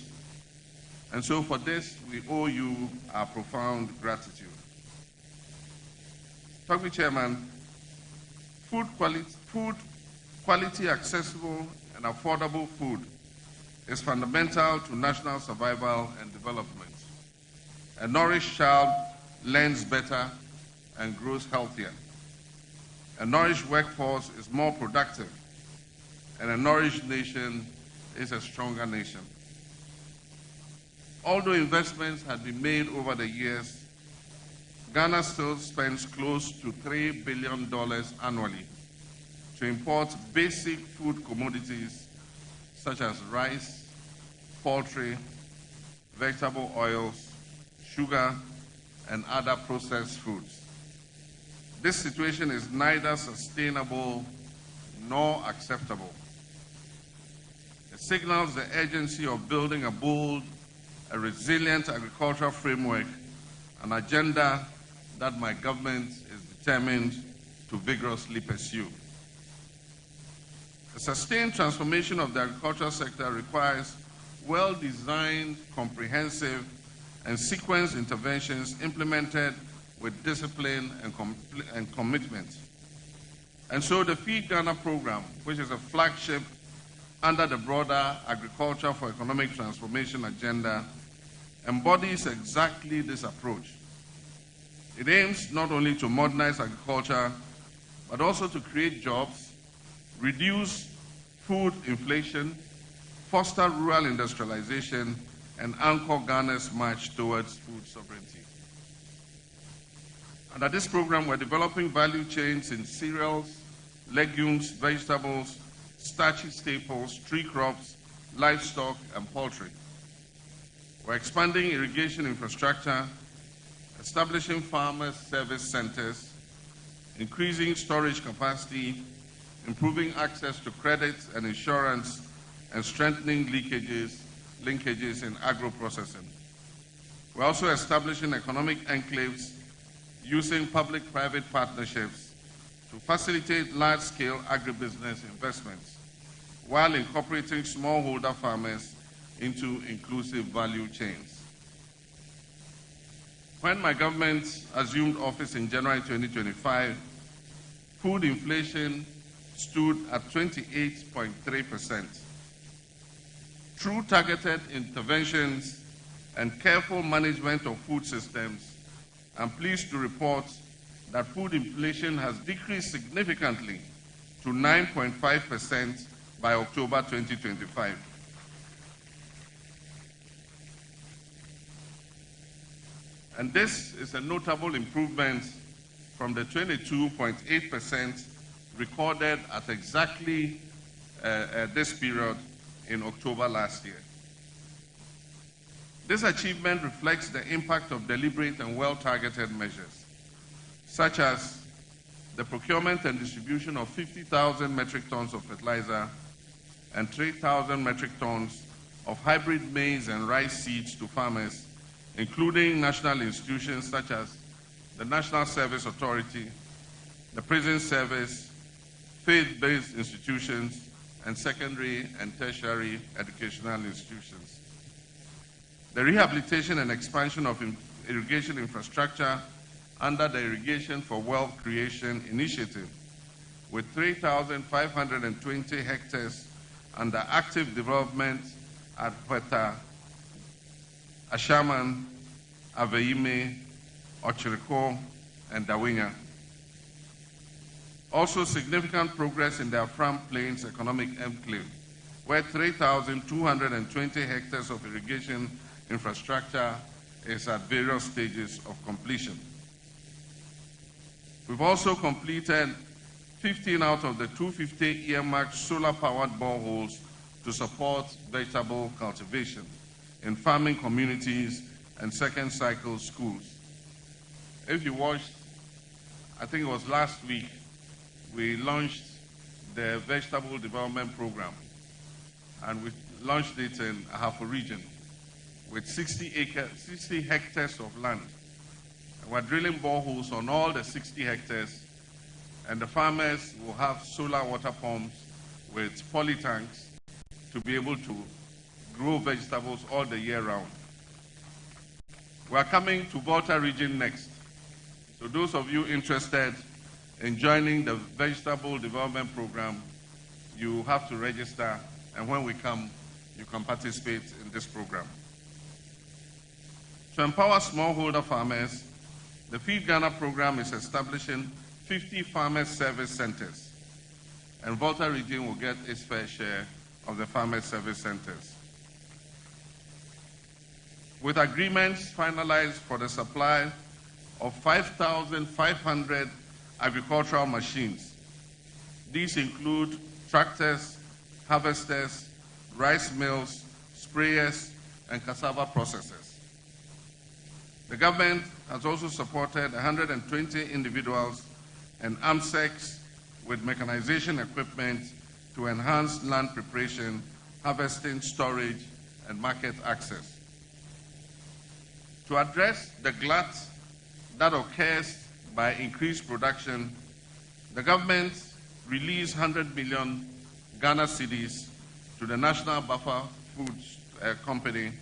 And so for this, we owe you our profound gratitude. Togbi Chairman, food quality, accessible, and affordable food is fundamental to national survival and development. A nourished child learns better and grows healthier. A nourished workforce is more productive, and a nourished nation is a stronger nation. Although investments had been made over the years, Ghana still spends close to $3 billion annually to import basic food commodities such as rice, poultry, vegetable oils, sugar, and other processed foods. This situation is neither sustainable nor acceptable. It signals the urgency of building a bold, a resilient agricultural framework, an agenda that my government is determined to vigorously pursue. A sustained transformation of the agricultural sector requires well-designed, comprehensive, and sequenced interventions implemented with discipline and commitment. And so the Feed Ghana program, which is a flagship under the broader Agriculture for Economic Transformation agenda, embodies exactly this approach. It aims not only to modernize agriculture, but also to create jobs, reduce food inflation, foster rural industrialization, and anchor Ghana's march towards food sovereignty. Under this program, we're developing value chains in cereals, legumes, vegetables, starchy staples, tree crops, livestock, and poultry. We're expanding irrigation infrastructure, establishing farmers' service centers, increasing storage capacity, improving access to credit and insurance, and strengthening linkages in agro-processing. We're also establishing economic enclaves using public-private partnerships to facilitate large-scale agribusiness investments while incorporating smallholder farmers into inclusive value chains. When my government assumed office in January 2025, food inflation stood at 28.3%. Through targeted interventions and careful management of food systems, I'm pleased to report that food inflation has decreased significantly to 9.5% by October 2025. And this is a notable improvement from the 22.8% recorded at exactly this period in October last year. This achievement reflects the impact of deliberate and well-targeted measures, such as the procurement and distribution of 50,000 metric tons of fertilizer and 3,000 metric tons of hybrid maize and rice seeds to farmers, including national institutions such as the National Service Authority, the Prison Service, faith-based institutions, and secondary and tertiary educational institutions. The rehabilitation and expansion of irrigation infrastructure under the Irrigation for Wealth Creation initiative, with 3,520 hectares under active development at Huerta, Ashaman, Aveime, Ochiriko, and Dawinya. Also significant progress in the Afram Plains Economic Enclave, where 3,220 hectares of irrigation infrastructure is at various stages of completion. We've also completed 15 out of the 250 earmarked solar-powered boreholes to support vegetable cultivation in farming communities and second-cycle schools. If you watched, I think it was last week, we launched the Vegetable Development Program, and we launched it in Ahafo region with 60 hectares of land. And we're drilling boreholes on all the 60 hectares, and the farmers will have solar water pumps with poly tanks to be able to grow vegetables all the year round. We're coming to Volta region next. So those of you interested in joining the Vegetable Development Program, you have to register, and when we come, you can participate in this program. To empower smallholder farmers, the Feed Ghana program is establishing 50 farmers service centers, and Volta region will get its fair share of the farmers service centers. With agreements finalized for the supply of 5,500 agricultural machines. These include tractors, harvesters, rice mills, sprayers, and cassava processors. The government has also supported 120 individuals and AMSECs with mechanization equipment to enhance land preparation, harvesting, storage, and market access. To address the glut that occurs by increased production, the government released 100 million Ghana cedis to the National Buffer Foods Company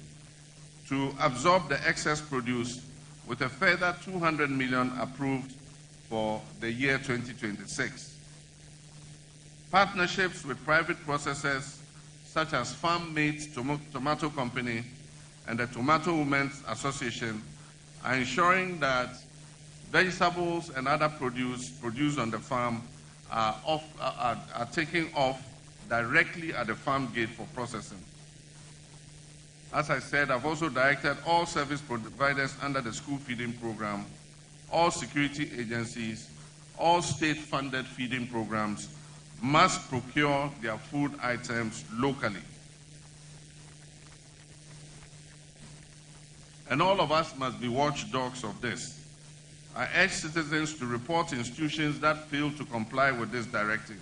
to absorb the excess produce, with a further 200 million approved for the year 2026. Partnerships with private processors such as Farm Mates Tomato Company and the Tomato Women's Association are ensuring that vegetables and other produce produced on the farm are taken off directly at the farm gate for processing. As I said, I've also directed all service providers under the school feeding program, all security agencies, all state-funded feeding programs must procure their food items locally. And all of us must be watchdogs of this. I urge citizens to report institutions that fail to comply with this directive.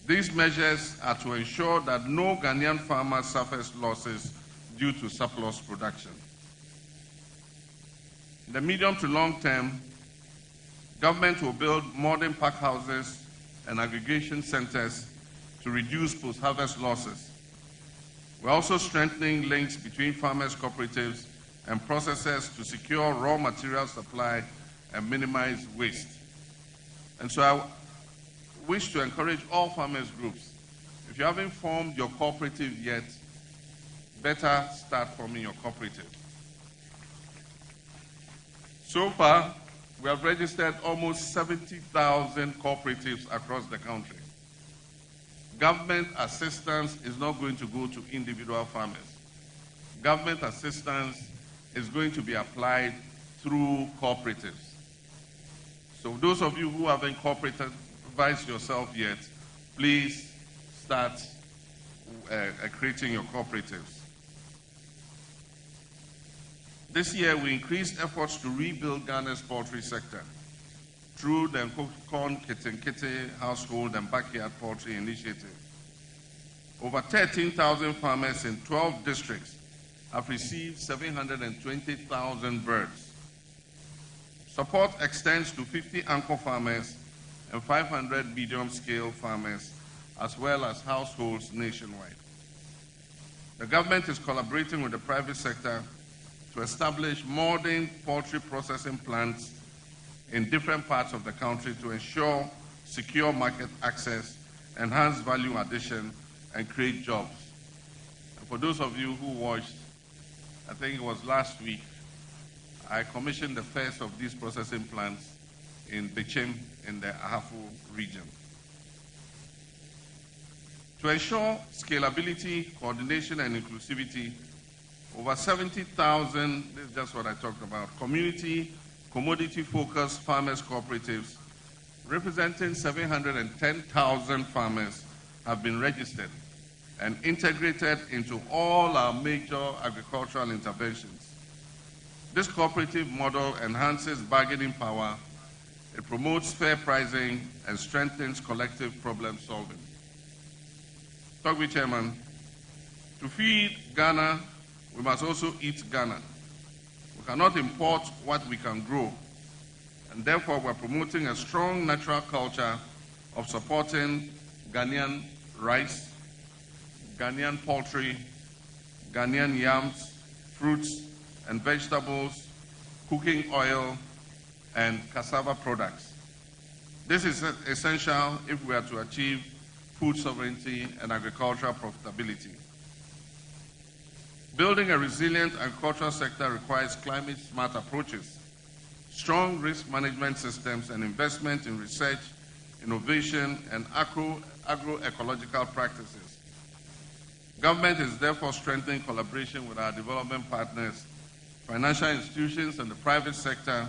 These measures are to ensure that no Ghanaian farmer suffers losses due to surplus production. In the medium to long term, government will build modern pack houses and aggregation centers to reduce post-harvest losses. We're also strengthening links between farmers' cooperatives and processors to secure raw material supply and minimize waste. And so I wish to encourage all farmers groups, if you haven't formed your cooperative yet, better start forming your cooperative. So far, we have registered almost 70,000 cooperatives across the country. Government assistance is not going to go to individual farmers. Government assistance is going to be applied through cooperatives. So those of you who haven't cooperativized yourself yet, please start creating your cooperatives. This year, we increased efforts to rebuild Ghana's poultry sector through the Corn Kitten Household and Backyard Poultry Initiative. Over 13,000 farmers in 12 districts have received 720,000 birds. Support extends to 50 anchor farmers and 500 medium-scale farmers, as well as households nationwide. The government is collaborating with the private sector to establish modern poultry processing plants in different parts of the country to ensure secure market access, enhance value addition, and create jobs. And for those of you who watched, I think it was last week, I commissioned the first of these processing plants in Bichim in the Ahafo region. To ensure scalability, coordination, and inclusivity, over 70,000, this is just what I talked about, community, commodity-focused farmers cooperatives representing 710,000 farmers have been registered and integrated into all our major agricultural interventions. This cooperative model enhances bargaining power, it promotes fair pricing, and strengthens collective problem solving. Togbi Chairman, to feed Ghana, we must also eat Ghana. We cannot import what we can grow, and therefore we're promoting a strong natural culture of supporting Ghanaian rice, Ghanaian poultry, Ghanaian yams, fruits and vegetables, cooking oil, and cassava products. This is essential if we are to achieve food sovereignty and agricultural profitability. Building a resilient agricultural sector requires climate-smart approaches, strong risk management systems, and investment in research, innovation, and agroecological practices. Government is therefore strengthening collaboration with our development partners, financial institutions, and the private sector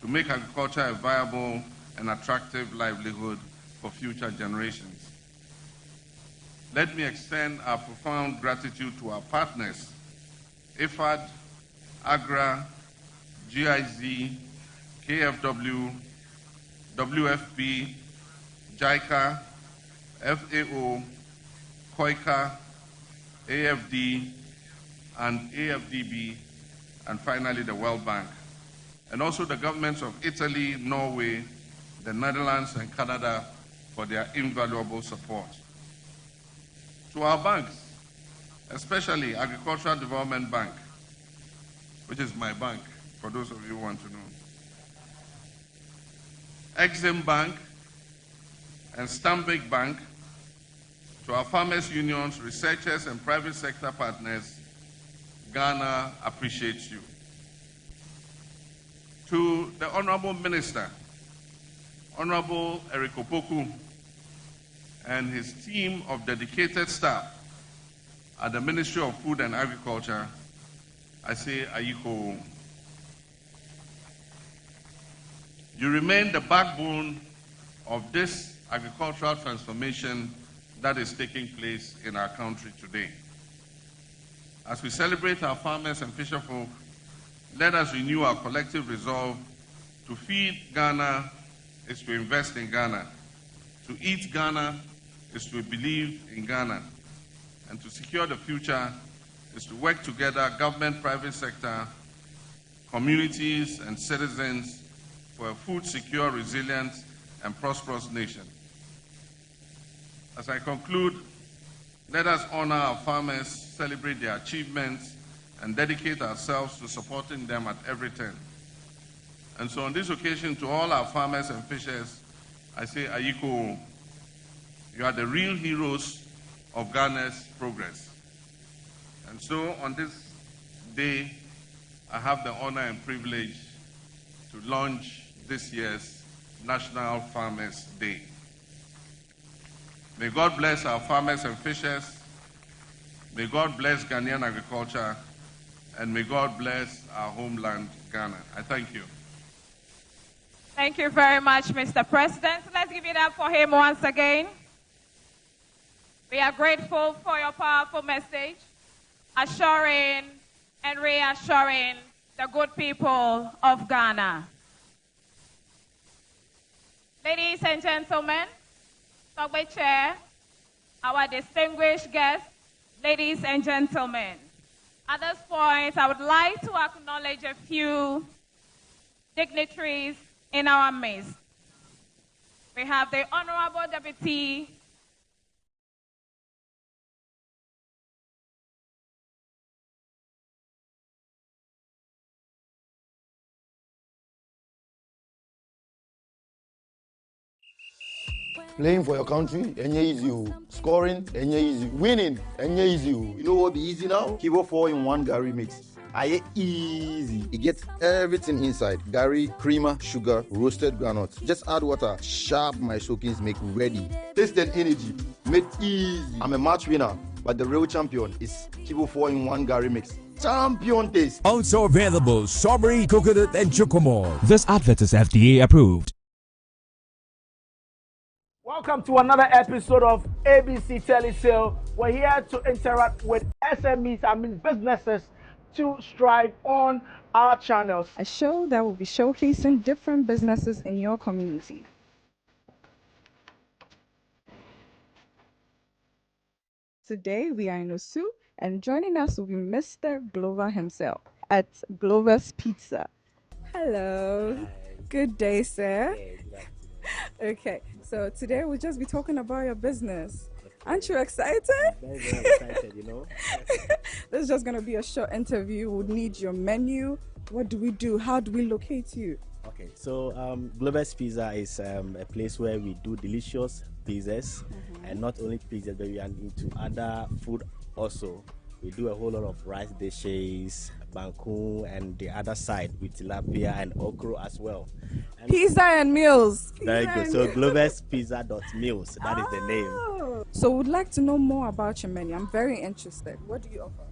to make agriculture a viable and attractive livelihood for future generations. Let me extend our profound gratitude to our partners, IFAD, AGRA, GIZ, KFW, WFP, JICA, FAO, KOICA, AFD, and AFDB, and finally the World Bank, and also the governments of Italy, Norway, the Netherlands, and Canada for their invaluable support. To our banks, especially Agricultural Development Bank, which is my bank, for those of you who want to know, Exim Bank, and Stanbic Bank, to our farmers' unions, researchers, and private sector partners, Ghana appreciates you. To the Honorable Minister, Honorable Eric Opoku, and his team of dedicated staff at the Ministry of Food and Agriculture, I say Ayiko. You remain the backbone of this agricultural transformation that is taking place in our country today. As we celebrate our farmers and fisherfolk, let us renew our collective resolve to feed Ghana is to invest in Ghana, to eat Ghana is to believe in Ghana, and to secure the future is to work together, government, private sector, communities, and citizens for a food secure, resilient, and prosperous nation. As I conclude, let us honor our farmers, celebrate their achievements, and dedicate ourselves to supporting them at every turn. And so on this occasion, to all our farmers and fishers, I say, Ayiko, you are the real heroes of Ghana's progress. And so on this day, I have the honor and privilege to launch this year's National Farmers Day. May God bless our farmers and fishers. May God bless Ghanaian agriculture. And may God bless our homeland, Ghana. I thank you. Thank you very much, Mr. President. Let's give it up for him once again. We are grateful for your powerful message, assuring and reassuring the good people of Ghana. Ladies and gentlemen, Togbe Chair, our distinguished guests, ladies and gentlemen, at this point, I would like to acknowledge a few dignitaries in our midst. We have the Honorable Deputy Playing for your country, any easy. Scoring, any easy. Winning, any easy. You know what be easy now? Kivo 4-in-1 Gary mix. Aye easy. It gets everything inside. Gary, creamer, sugar, roasted groundnuts. Just add water. Sharp my soakings make ready. Taste and energy. Made easy. I'm a match winner, but the real champion is Kivo 4-in-1 Gary mix. Champion taste. Also available strawberry, coconut, and chocomore. This advert is FDA approved. Welcome to another episode of ABC Telesale. We're here to interact with SMEs, businesses, to strive on our channels. A show that will be showcasing different businesses in your community. Today we are in Osu, and joining us will be Mr. Glover himself at Glover's Pizza. Hello. Hi. Good day, sir. Okay, so today we'll just be talking about your business. Aren't you excited? Very, very excited, you know. This is just going to be a short interview. We'll need your menu. What do we do? How do we locate you? Okay, so Glover's Pizza is a place where we do delicious pizzas, and not only pizzas, but we are into other food also. We do a whole lot of rice dishes, banku, and the other side with tilapia and okra as well. And pizza and meals. Very good. So gloverspizza.meals, that is the name. So we'd like to know more about your menu. I'm very interested. What do you offer?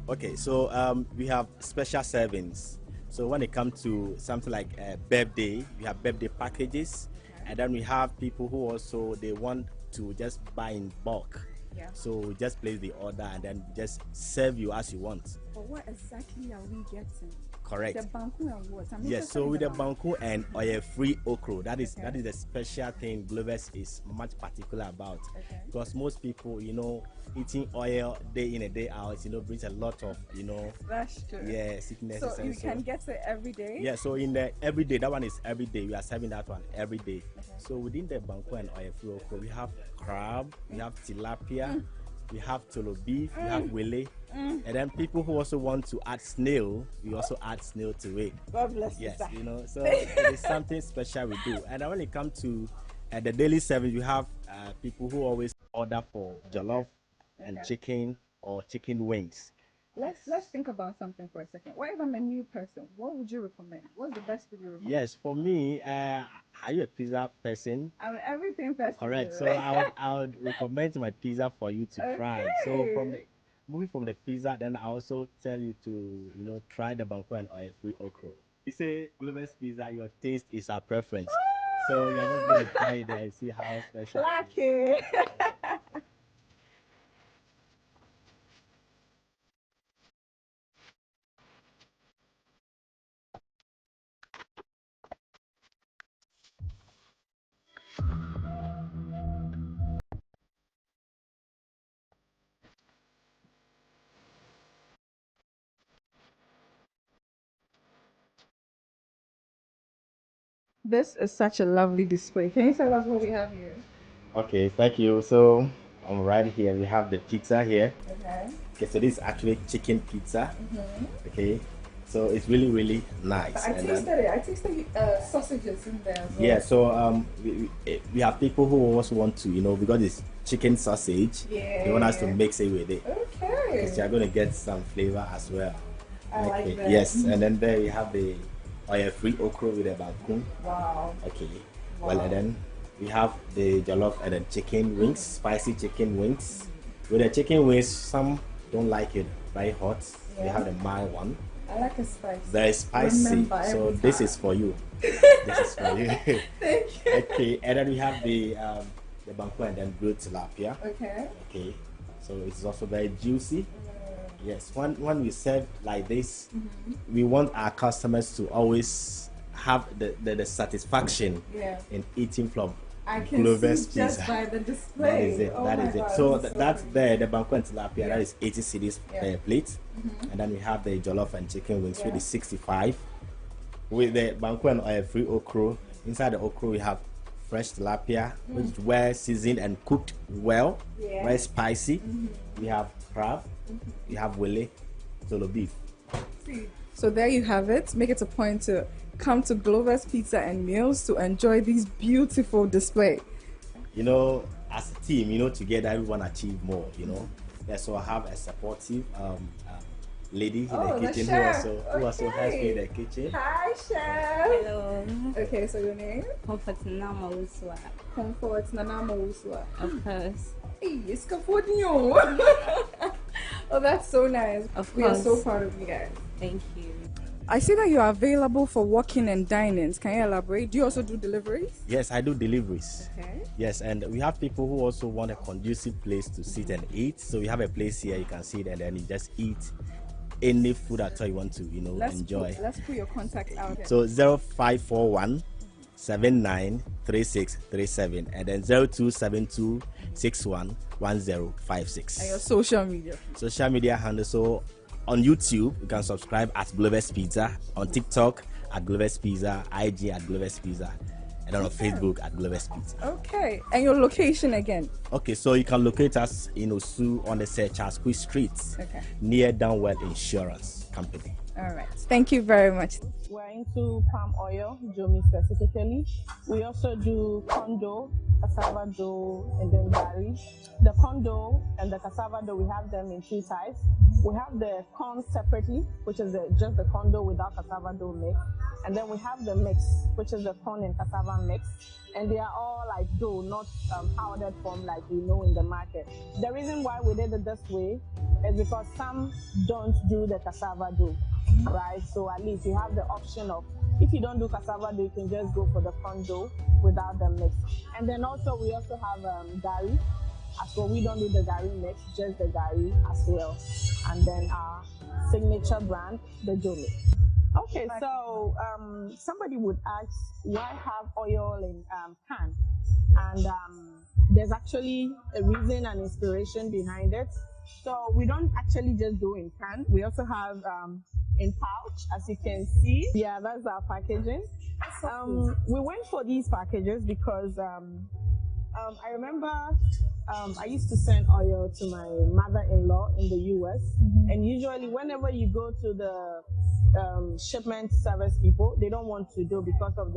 Okay, so we have special servings. So when it comes to something like a birthday, we have birthday packages, and then we have people who also they want to just buy in bulk. Yeah. So we just place the order and then just serve you as you want. But what exactly are we getting? Correct. The banku and what? Yes, so with the banku and oil-free okra, that is the special thing Glover's is much particular about. Okay. Because most people, you know, eating oil day in and day out, you know, brings a lot of, you know, that's true. Yeah, sickness. So you can get it every day? Yeah, so in the every day, that one is every day. We are serving that one every day. Okay. So within the banku and oil-free okra, we have crab, we have tilapia, we have tolo beef, we have wele, and then people who also want to add snail, we also add snail to it. God bless you. Yes, you, you know, so it is something special we do. And when it comes to the daily service, we have people who always order for jollof and chicken or chicken wings. Let's think about something for a second. What if I'm a new person? What would you recommend? What's the best food you recommend? Yes, for me, are you a pizza person? I'm an everything person. Correct. So I would recommend my pizza for you to try. So moving from the pizza, then I also tell you to try the banku and oil-free okra. You say Glover's Pizza, your taste is our preference. So you're not going to try it there and see how special. Lucky. This is such a lovely display. Can you tell us what we have here? Okay, thank you. So right here we have the pizza here. Okay. Okay, so this is actually chicken pizza. Okay, so it's really, really nice. But I tasted sausages in there as well. Yeah, so we have people who also want to, because it's chicken sausage, they want us to mix it with it. Okay. Because you're going to get some flavor as well. I like that. Yes, and then there we have the oil-free okra with the banku. Wow. Okay. Wow. Well, and then we have the jollof and then chicken wings, spicy chicken wings. With the chicken wings, some don't like it very hot. Yeah. We have the mild one. I like it spicy. Very spicy. So this is for you. This is for you. Thank you. Okay, and then we have the the banku and then grilled tilapia. Okay. Okay. So it's also very juicy. Yes. When we serve like this, we want our customers to always have the satisfaction in eating from Glover's see just Pizza. by the display. That is it. Oh that my is it. God, So this is that's so there. The banku and tilapia. That is 80 cedis per plate, and then we have the jollof and chicken wings with the 65. With the banku and oil-free okra. Inside the okra we have fresh tilapia, which is well seasoned and cooked well, very spicy. We have crab. We have wele, solo beef. So there you have it. Make it a point to come to Glover's Pizza and Meals to enjoy this beautiful display. You know, as a team, together everyone achieve more, Yeah, so I have a supportive lady in the kitchen chef. who also helps me in the kitchen. Hi, chef. Hello. Okay, so your name? Comfort Nana Uswa. Comfort Nana Uswa. Of course. Hey, it's Cafonio. Oh, that's so nice. Of We are course. so proud of you guys. Thank you. I see that you are available for walk-in and dine-ins. Can you elaborate? Do you also do deliveries? Yes, I do deliveries. Okay. Yes, and we have people who also want a conducive place to sit and eat. So we have a place here you can sit and then you just eat any food at all you want to, enjoy. Let's put your contact out here. So 0541 793637 and then 0272 611056. And your social media. Social media handle. So on YouTube, you can subscribe at Glover's Pizza, on TikTok at Glover's Pizza, IG at Glover's Pizza, and on Facebook at Glover's Pizza. Okay, and your location again? Okay, so you can locate us in Osu on the Charles Quick Street, near Downwell Insurance Company. All right, thank you very much. We're into palm oil, Jomi specifically. We also do condo, cassava dough, and then gari. The condo and the cassava dough, we have them in two types. We have the corn separately, which is just the condo without cassava dough mix. And then we have the mix, which is the corn and cassava mix. And they are all like dough, not powdered form like we know in the market. The reason why we did it this way is because some don't do the cassava dough, right? So at least you have the option of, if you don't do cassava dough, you can just go for the corn dough without the mix. And then also we also have gari. As well, we don't do the gari mix, just the gari as well. And then our signature brand, the Jomi. Okay, so somebody would ask, why have oil in can? And there's actually a reason and inspiration behind it. So we don't actually just do in can. We also have in pouch, as you can see. Yeah, that's our packaging. We went for these packages because I remember I used to send oil to my mother-in-law in the US, and usually whenever you go to the shipment service people, they don't want to do because of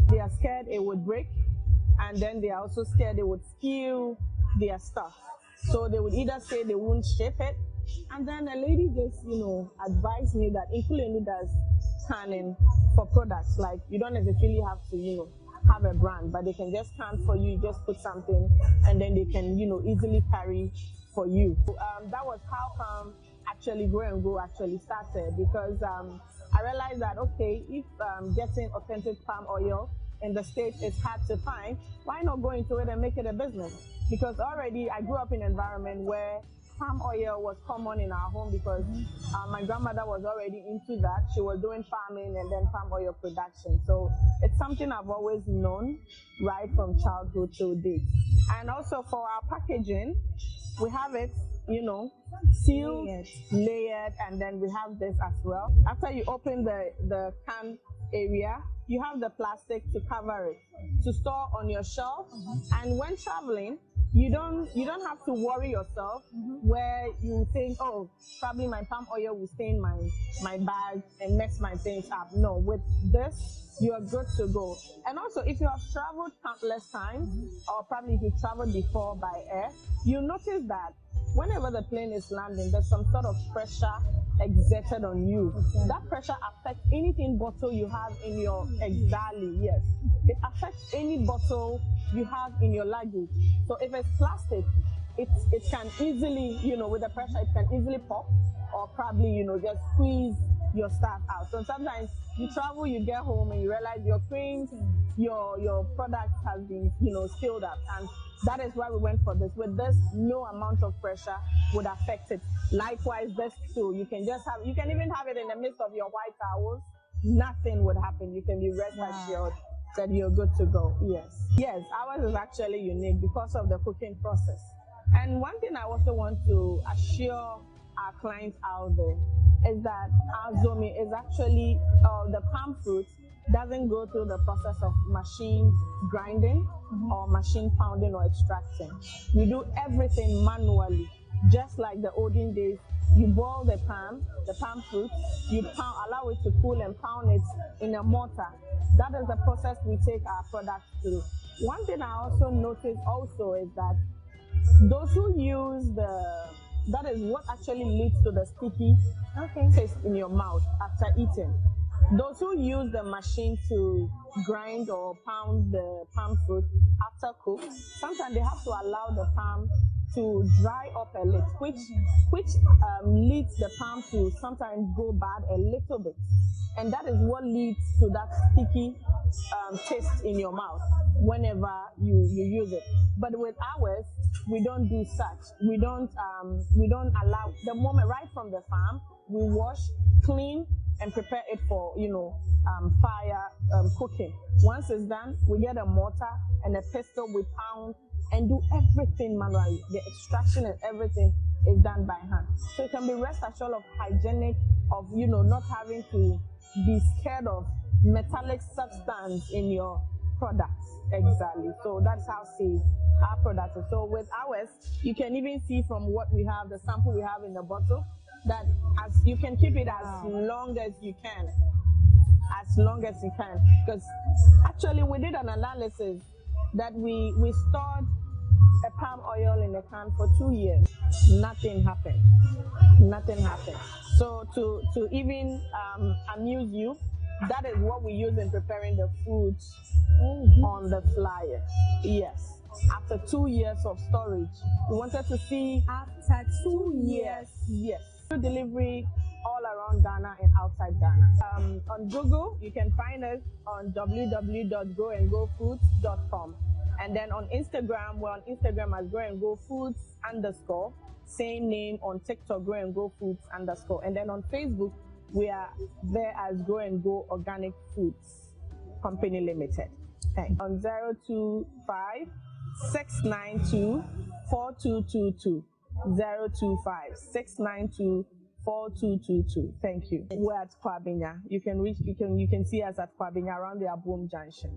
they are scared it would break, and then they are also scared it would spill their stuff. So they would either say they won't ship it, and then a lady just, advised me that Inkulenu does canning for products. Like, you don't necessarily have to, have a brand, but they can just can for you, just put something, and then they can, easily carry for you. That was how actually Grow and Go actually started, because I realized that, okay, if getting authentic palm oil in the States is hard to find, why not go into it and make it a business? Because already I grew up in an environment where palm oil was common in our home, because my grandmother was already into that. She was doing farming and then palm oil production. So it's something I've always known right from childhood till date. And also for our packaging, we have it, sealed, layered, and then we have this as well. After you open the can area, you have the plastic to cover it, to store on your shelf. And when traveling, you don't have to worry yourself where you think, oh, probably my palm oil will stain my bag and mess my things up. No, with this, you are good to go. And also, if you have traveled countless times, or probably if you've traveled before by air, you notice that whenever the plane is landing, there's some sort of pressure exerted on you. That pressure affects anything bottle you have in your, exactly, yes. It affects any bottle you have in your luggage. So if it's plastic, it can easily, with the pressure, it can easily pop, or probably, just squeeze your stuff out. So sometimes you travel, you get home, and you realize your creams your product has been, scaled up. And that is why we went for this. With this, no amount of pressure would affect it. Likewise, this too, you can even have it in the midst of your white towels. Nothing would happen. You can be rest assured that you're good to go. Yes, ours is actually unique because of the cooking process. And one thing I also want to assure our clients out there is that our Zomi is actually, the palm fruit doesn't go through the process of machine grinding or machine pounding or extracting. We do everything manually, just like the olden days. You boil the palm fruit, you allow it to cool and pound it in a mortar. That is the process we take our products through. One thing I also noticed also is that those who use that is what actually leads to the sticky taste in your mouth after eating. Those who use the machine to grind or pound the palm fruit after cook, sometimes they have to allow the palm to dry up a little, which leads the palm to sometimes go bad a little bit. And that is what leads to that sticky taste in your mouth whenever you use it. But with ours, we don't do such. We don't allow, the moment right from the farm, we wash, clean, and prepare it for, fire cooking. Once it's done, we get a mortar and a pestle, we pound and do everything manually. The extraction and everything is done by hand. So you can be rest assured of hygienic, of, not having to be scared of metallic substance in your products. Exactly. So that's how safe our product is. So with ours, you can even see from what we have, the sample we have in the bottle, that as you can keep it as long as you can. As long as you can. Because actually we did an analysis that we stored a palm oil in a can for 2 years. Nothing happened. Nothing happened. So to even amuse you, that is what we use in preparing the foods on the flyer. Yes. After 2 years of storage, we wanted to see after 2 years. Yes. Delivery all around Ghana and outside Ghana. On Google, you can find us on www.growandgofoods.com. And then on Instagram, we're on Instagram as growandgofoods_. Same name on TikTok, growandgofoods_. And then on Facebook, we are there as Grow and Go Organic Foods Company Limited. Okay. On 025 692 4222. 025 692 4222. Thank you. We're at Kwabenya. You can see us at Kwabenya around the Aboom Junction.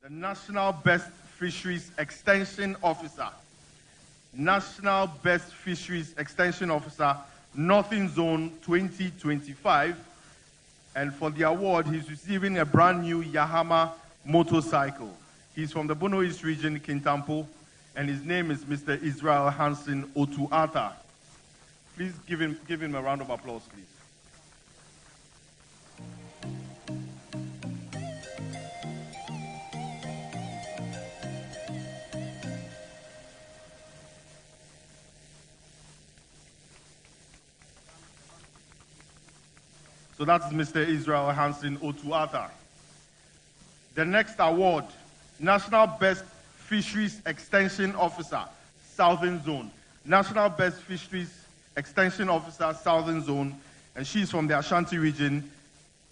The National Best Fisheries Extension Officer. National Best Fisheries Extension Officer, Northern Zone 2025. And for the award, he's receiving a brand new Yahama motorcycle. He's from the Bono East region, Kintampo, and his name is Mr. Israel Hansen Otuata. Please give him a round of applause, please. So that's Mr. Israel Hansen Otuata. The next award, National Best Fisheries Extension Officer, Southern Zone. National Best Fisheries Extension Officer, Southern Zone, and she's from the Ashanti region,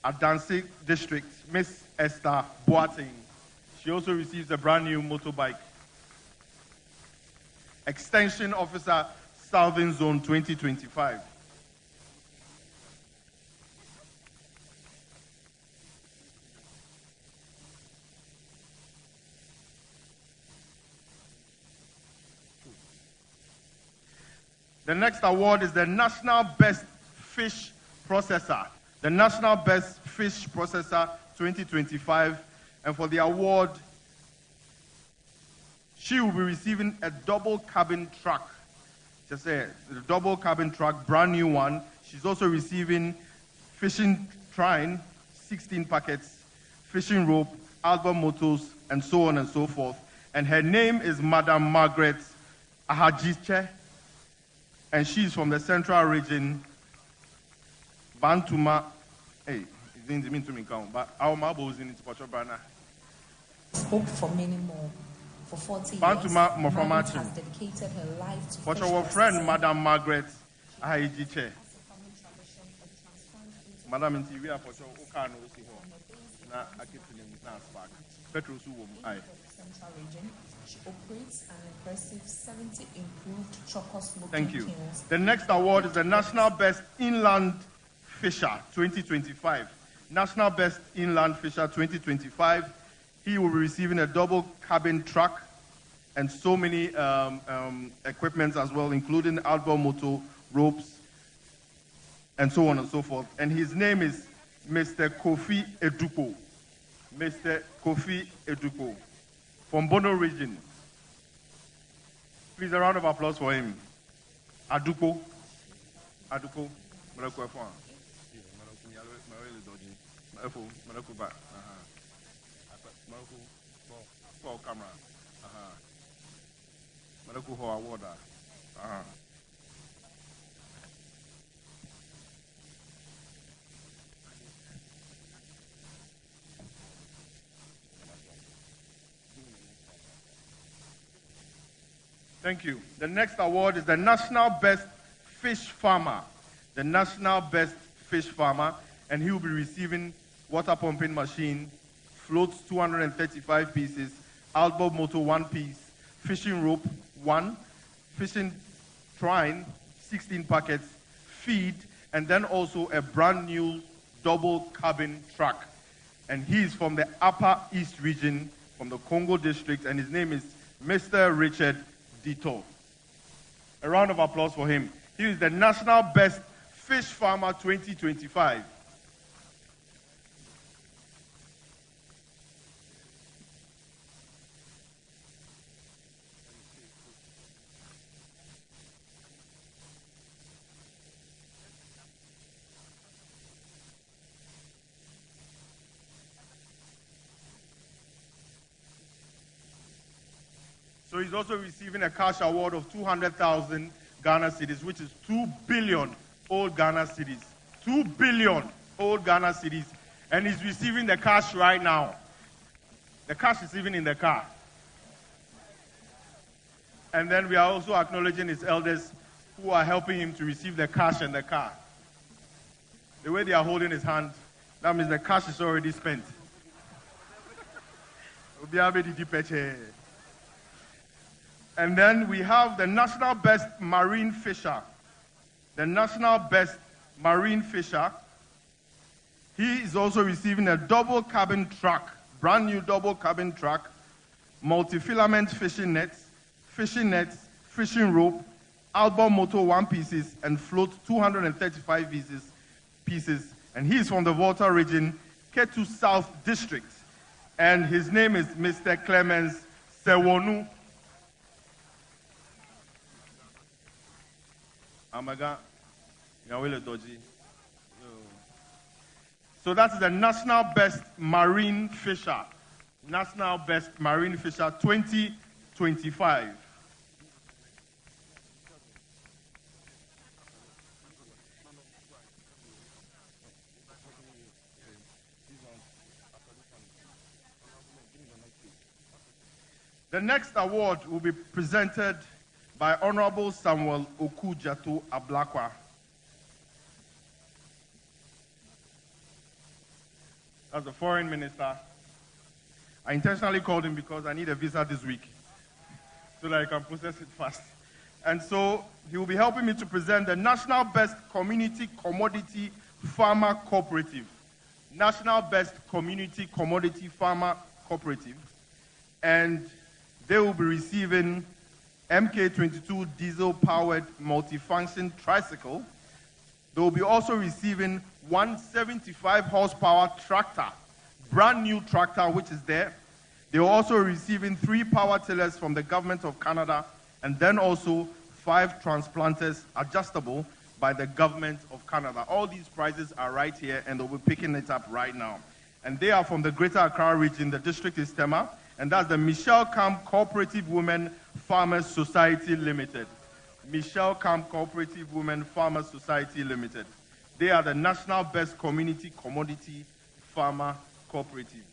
Adansi District, Miss Esther Boateng. She also receives a brand new motorbike. Extension Officer, Southern Zone 2025. The next award is the National Best Fish Processor. The National Best Fish Processor 2025. And for the award, she will be receiving a double cabin truck. Just a double cabin truck, brand new one. She's also receiving fishing trine, 16 packets, fishing rope, album motors, and so on and so forth. And her name is Madam Margaret Ahajiche, and she's from the Central Region, Bantuma. Hey, it didn't mean to me count, but our marble is in its Pochobana. Spoke for many more. For 40 years, Bantuma Margaret Mofamachi. has dedicated her life to But fish our friend, processing. Madam Margaret Ahajiche. Madam Interior for sure, Okano, na akitini na spark. Petrol su wom ai. Central Region, she operates an impressive 70 improved chocker smoking Thank you. kilns. The next award is the National Best Inland Fisher 2025. National Best Inland Fisher 2025. He will be receiving a double cabin truck and so many equipments as well, including outboard motor, ropes, and so on and so forth. And his name is Mr. Kofi Eduko. Mr. Kofi Eduko from Bono region. Please, a round of applause for him. Aduko. Aduko. Thank you. The next award is the National Best Fish Farmer. The National Best Fish Farmer, and he will be receiving water pumping machine, floats 235 pieces, outboard motor 1 piece, fishing rope 1, fishing trine 16 packets, feed, and then also a brand new double cabin truck. And he's from the Upper East region, from the Congo district, and his name is Mr. Richard Dito. A round of applause for him. He is the National Best Fish Farmer 2025. So he's also receiving a cash award of 200,000 Ghana cedis, which is 2 billion old Ghana cedis. 2 billion old Ghana cedis. And he's receiving the cash right now. The cash is even in the car. And then we are also acknowledging his elders who are helping him to receive the cash and the car. The way they are holding his hand, that means the cash is already spent. And then we have the National Best Marine Fisher. The National Best Marine Fisher. He is also receiving a double cabin truck, brand new double cabin truck, multi-filament fishing nets, fishing rope, outboard motor 1 pieces, and float 235 pieces. And he is from the Volta region, Ketu South District. And his name is Mr. Clemens Sewonu. Amaga, Yawele Doji. So that's the National Best Marine Fisher. National Best Marine Fisher 2025. The next award will be presented by Honorable Samuel Okujato Ablakwa. That's the foreign minister. I intentionally called him because I need a visa this week so that I can process it fast. And so he will be helping me to present the National Best Community Commodity Farmer Cooperative. National Best Community Commodity Farmer Cooperative. And they will be receiving MK22 diesel-powered multifunction tricycle. They will be also receiving 175 horsepower tractor, brand new tractor which is there. They are also receiving 3 power tillers from the government of Canada, and then also 5 transplanters, adjustable, by the government of Canada. All these prizes are right here, and they'll be picking it up right now. And they are from the Greater Accra region. The district is Tema, and that's the Michelle Camp Cooperative Women Farmers Society Limited. Michelle Camp Cooperative Women Farmers Society Limited. They are the national best community commodity farmer cooperative.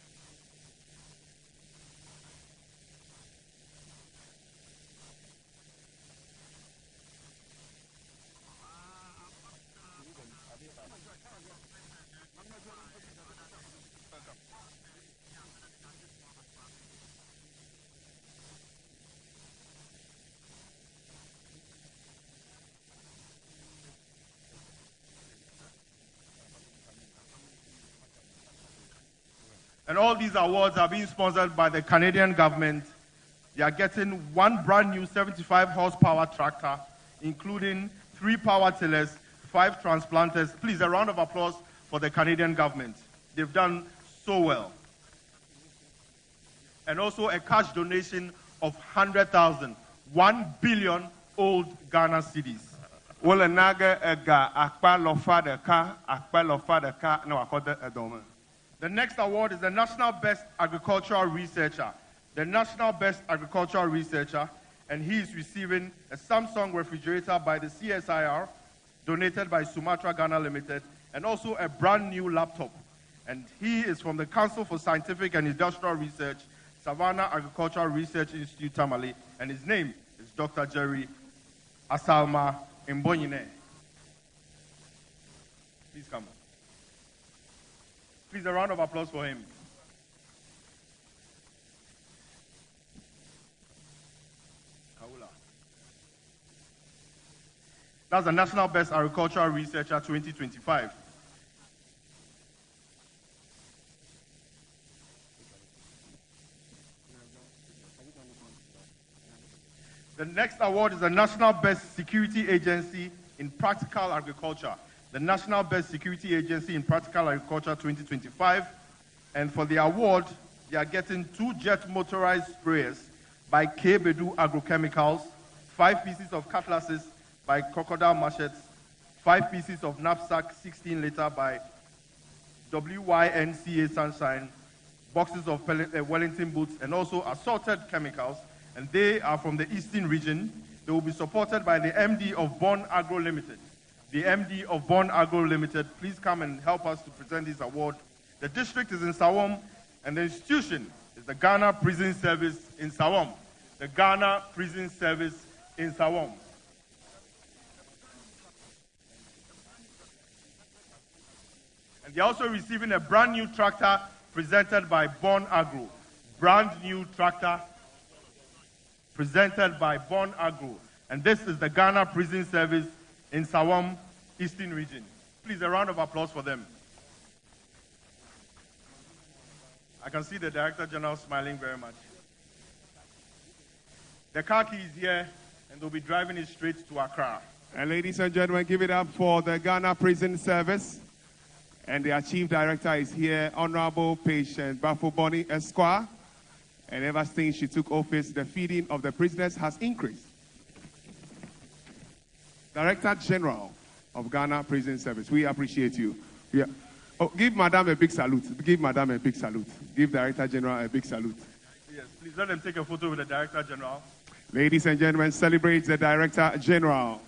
And all these awards are being sponsored by the Canadian government. They are getting one brand new 75 horsepower tractor, including 3 power tillers, 5 transplanters. Please, a round of applause for the Canadian government. They've done so well. And also a cash donation of 100,000, 1 billion old Ghana cedis. The next award is the National Best Agricultural Researcher. The National Best Agricultural Researcher, and he is receiving a Samsung refrigerator by the CSIR, donated by Sumatra Ghana Limited, and also a brand new laptop. And he is from the Council for Scientific and Industrial Research, Savannah Agricultural Research Institute, Tamale, and his name is Dr. Jerry Asalma Mbonyine. Please come. Please, a round of applause for him. That's the National Best Agricultural Researcher 2025. The next award is the National Best Security Agency in Practical Agriculture. The National Best Security Agency in Practical Agriculture 2025. And for the award, they are getting 2 jet motorized sprayers by K. Bedu Agrochemicals, 5 pieces of cutlasses by Crocodile Machetes, 5 pieces of knapsack 16-liter by WYNCA Sunshine, boxes of Wellington boots, and also assorted chemicals. And they are from the Eastern region. They will be supported by the MD of Bond Agro Limited. The MD of Bond Agro Limited, please come and help us to present this award. The district is in Sawam, and the institution is the Ghana Prison Service in Sawam. The Ghana Prison Service in Sawam. And they're also receiving a brand new tractor presented by Bond Agro. Brand new tractor presented by Bond Agro. And this is the Ghana Prison Service in Sawam, Eastern region. Please, a round of applause for them. I can see the Director General smiling very much. The car key is here, and they'll be driving it straight to Accra. And ladies and gentlemen, give it up for the Ghana Prison Service. And their Chief Director is here, Honorable Patient Bafo-Boni Esquire. And ever since she took office, the feeding of the prisoners has increased. Director General of Ghana Prison Service, we appreciate you. Yeah. Oh, give Madam a big salute. Give Madam a big salute. Give Director General a big salute. Yes, please let them take a photo with the Director General. Ladies and gentlemen, celebrate the Director General.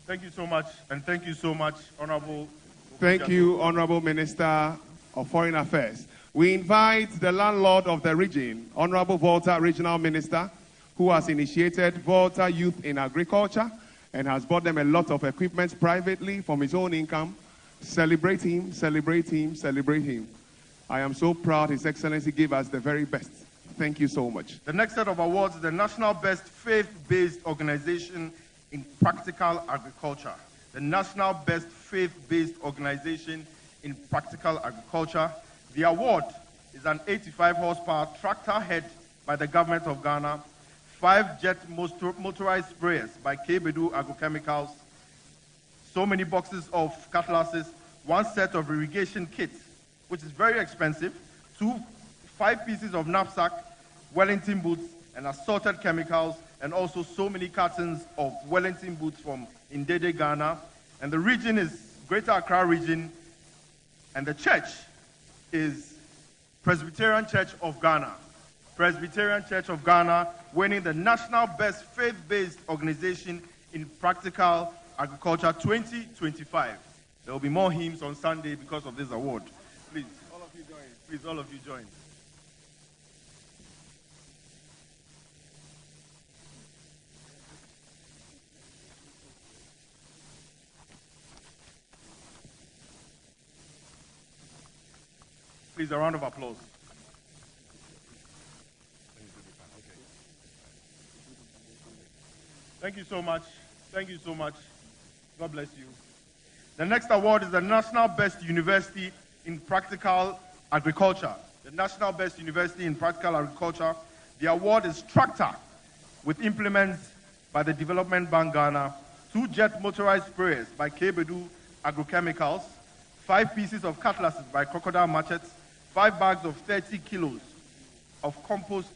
Thank you so much, and thank you so much, Honorable. Thank you, Honorable Minister of Foreign Affairs. We invite the landlord of the region, Honorable Volta Regional Minister, who has initiated Volta Youth in Agriculture and has bought them a lot of equipment privately from his own income. Celebrate him, celebrate him, celebrate him. I am so proud His Excellency gave us the very best. Thank you so much. The next set of awards is the National Best Faith-Based Organization in Practical Agriculture. The National Best Faith-Based Organization in Practical Agriculture. The award is an 85 horsepower tractor head by the government of Ghana, 5 jet motorized sprayers by Kebedu Agrochemicals, so many boxes of cutlasses, 1 set of irrigation kits, which is very expensive, 5 pieces of knapsack, Wellington boots, and assorted chemicals, and also so many cartons of Wellington boots from Indede, Ghana. And the region is Greater Accra region, and the church is Presbyterian Church of Ghana. Presbyterian Church of Ghana winning the National Best Faith-Based Organization in Practical Agriculture 2025. There will be more hymns on Sunday because of this award. Please, all of you join. Please, all of you join. Please, a round of applause. Thank you so much. Thank you so much. God bless you. The next award is the National Best University in Practical Agriculture. The National Best University in Practical Agriculture. The award is tractor with implements by the Development Bank Ghana, 2 jet motorized sprayers by Kebedu Agrochemicals, 5 pieces of cutlasses by Crocodile Machetes, 5 bags of 30 kilos of compost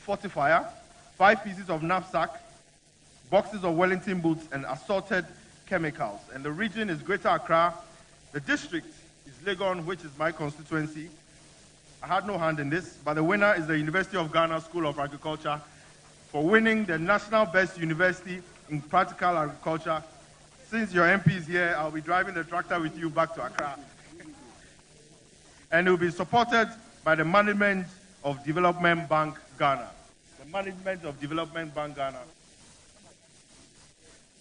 fortifier, 5 pieces of knapsack, boxes of Wellington boots, and assorted chemicals. And the region is Greater Accra. The district is Legon, which is my constituency. I had no hand in this, but the winner is the University of Ghana School of Agriculture for winning the National Best University in Practical Agriculture. Since your MP is here, I'll be driving the tractor with you back to Accra. And it will be supported by the management of Development Bank Ghana. The management of Development Bank Ghana.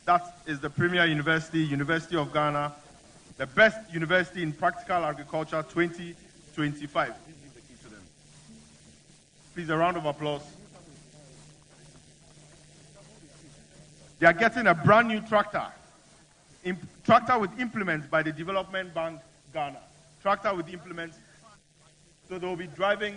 That is the premier university, University of Ghana, the best university in practical agriculture 2025. Please give the key to them. Please, a round of applause. They are getting a brand new tractor. Tractor with implements by the Development Bank Ghana. Tractor with implements. So they will be driving.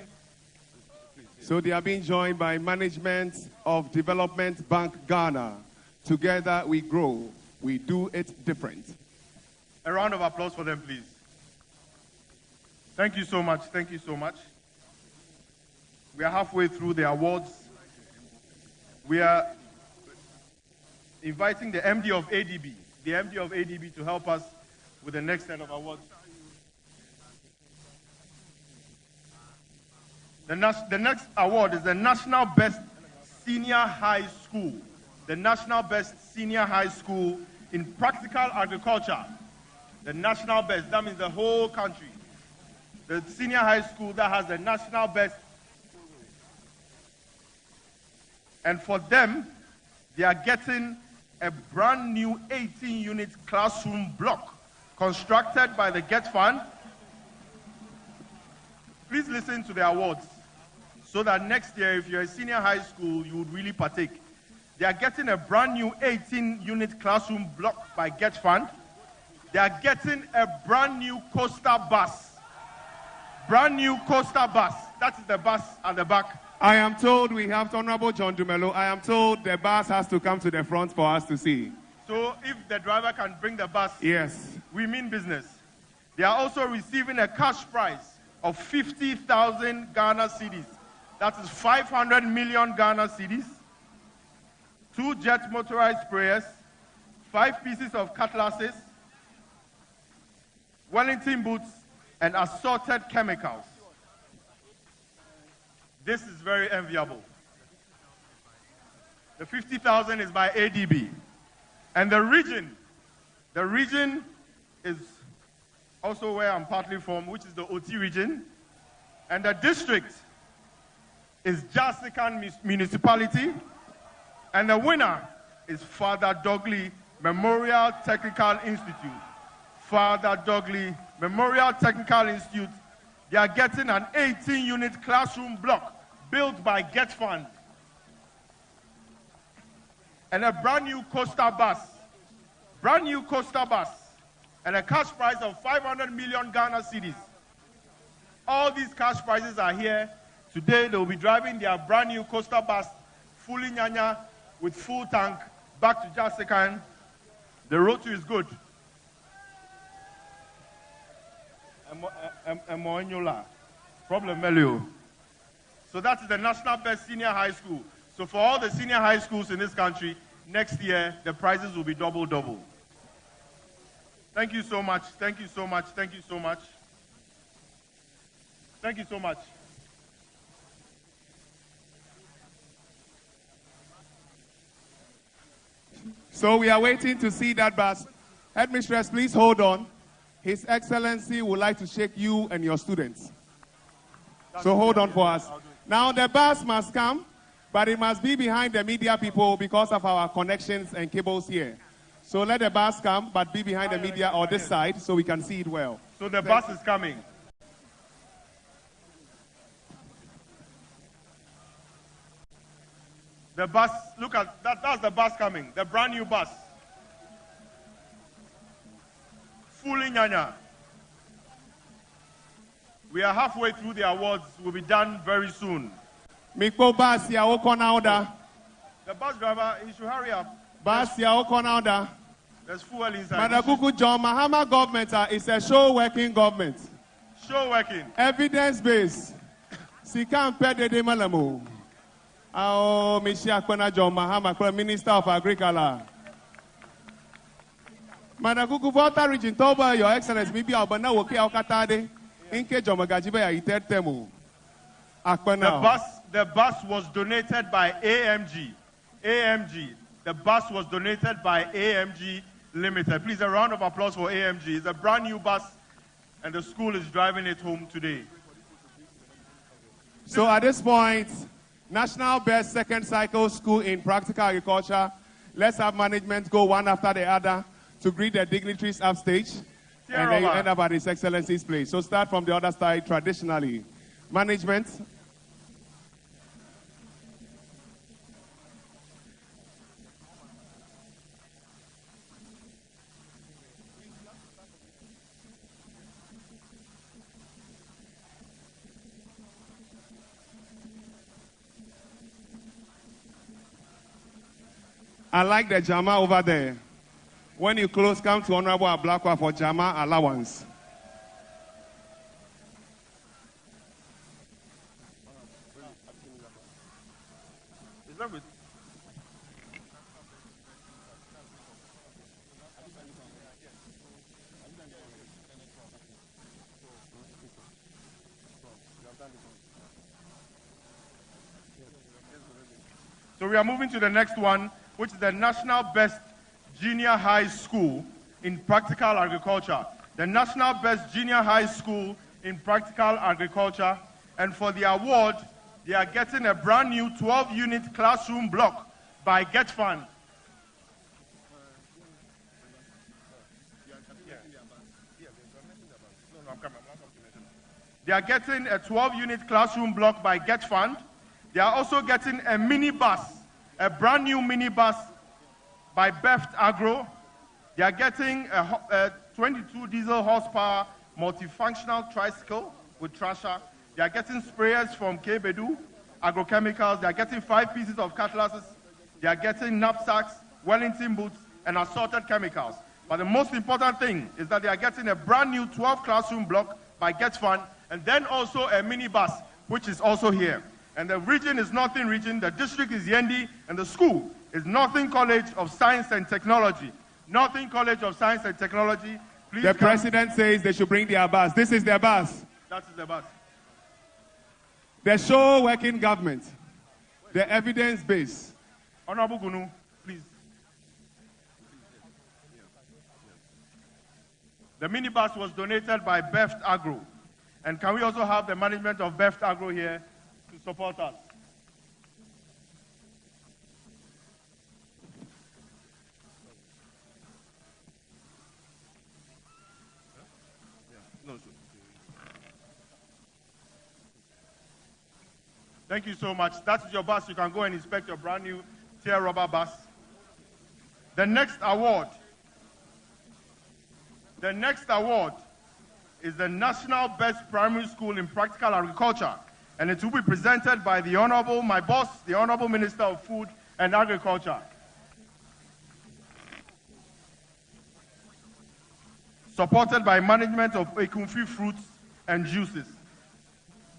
So they are being joined by management of Development Bank Ghana. Together we grow. We do it different. A round of applause for them, please. Thank you so much. Thank you so much. We are halfway through the awards. We are inviting the MD of ADB, to help us with the next set of awards. The next award is the National Best Senior High School. The National Best Senior High School in Practical Agriculture. The national best, that means the whole country. The senior high school that has the national best. And for them, they are getting a brand new 18-unit classroom block constructed by the Get Fund. Please listen to the awards so that next year, if you're a senior high school, you would really partake. They are getting a brand new 18-unit classroom block by Get Fund. They are getting a brand new coaster bus. Brand new coaster bus. That is the bus at the back. I am told we have Honorable John Dumelo. I am told the bus has to come to the front for us to see. So if the driver can bring the bus, yes, we mean business. They are also receiving a cash prize of 50,000 Ghana cedis. That is 500 million Ghana cedis. 2 jet motorized sprayers, 5 pieces of cutlasses, Wellington boots, and assorted chemicals. This is very enviable. The 50,000 is by ADB. And the region is also where I'm partly from, which is the OT region. And the district is Jasikan Municipality. And the winner is Father Dogley Memorial Technical Institute. Father Dogley Memorial Technical Institute. They are getting an 18-unit classroom block built by Get Fund. And a brand new coaster bus. Brand new coaster bus. And a cash prize of 500 million Ghana cedis. All these cash prizes are here. Today, they will be driving their brand new coaster bus, fully nyanya, with full tank, back to Jasikan. The road to is good. Emoenyola. Problem Melio. So that is the national best senior high school. So for all the senior high schools in this country, next year, the prizes will be double. Thank you so much. Thank you so much. Thank you so much. Thank you so much. So we are waiting to see that bus. Headmistress, please hold on. His Excellency would like to shake you and your students. So hold on for us. Now the bus must come, but it must be behind the media people because of our connections and cables here. So let the bus come, but be behind the media or this side so we can see it well. So the bus is coming. The bus, look at that, that's the bus coming, the brand new bus. Fully nyanya. We are halfway through the awards, we'll be done very soon. Mikpo bus ya okona order. The bus driver, he should hurry up. Bus ya okona order. There's fuel inside. Madakuku John Mahama government is a show working government. Show working. Evidence based. Sikam pede de malamu. Oh, Mishia Kwana John Mahama, Prime Minister of Agriculture. Madakuku Volta region Toba, Your Excellency, maybe Albana Woki Alcatade, Inke Jomagajiba, Ited Temu. The bus was donated by AMG. The bus was donated by AMG Limited. Please, a round of applause for AMG. It's a brand new bus, and the school is driving it home today. So at this point, National Best Second Cycle School in Practical Agriculture. Let's have management go one after the other to greet the dignitaries upstage. And then you end up at His Excellency's place. So start from the other side traditionally. Management. I like the Jama over there. When you close, come to Honorable Ablakwa for Jama allowance. Is that with? So we are moving to the next one, which is the National Best Junior High School in Practical Agriculture. The National Best Junior High School in Practical Agriculture. And for the award, they are getting a brand new 12-unit classroom block by Get Fund. They are getting a 12-unit classroom block by Get Fund. They are also getting a minibus, a brand new minibus by Beft Agro. They are getting a 22 diesel horsepower multifunctional tricycle with Trasher. They are getting sprayers from Kebedu Agrochemicals. They are getting 5 pieces of cutlasses. They are getting knapsacks, Wellington boots, and assorted chemicals. But the most important thing is that they are getting a brand new 12 classroom block by Get Fund, and then also a minibus, which is also here. And the region is Northern Region, the district is Yendi, and the school is Northern College of Science and Technology. Northern College of Science and Technology. Please the president says they should bring their bus. This is their bus. That is the bus. The show working government. The evidence base. Honorable Gunu, please. The minibus was donated by Beft Agro. And can we also have the management of Beft Agro here to support us? Thank you so much. That is your bus. You can go and inspect your brand new tear rubber bus. The next award is the National Best Primary School in Practical Agriculture, and it will be presented by the Honorable, my boss, the Honorable Minister of Food and Agriculture. Supported by management of Ekumfi Fruits and Juices.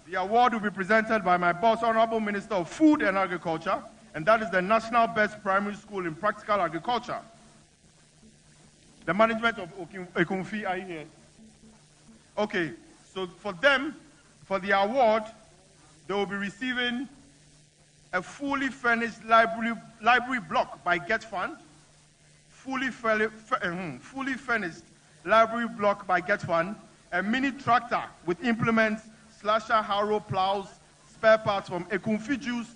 The award will be presented by my boss, Honorable Minister of Food and Agriculture, and that is the National Best Primary School in Practical Agriculture. The management of Ekumfi, are you here? Okay, so for them, for the award, they will be receiving a fully furnished library block by Get Fund, fully furnished library block by Get Fund, a mini tractor with implements, slasher, harrow, plows, spare parts from Ekumfi Juice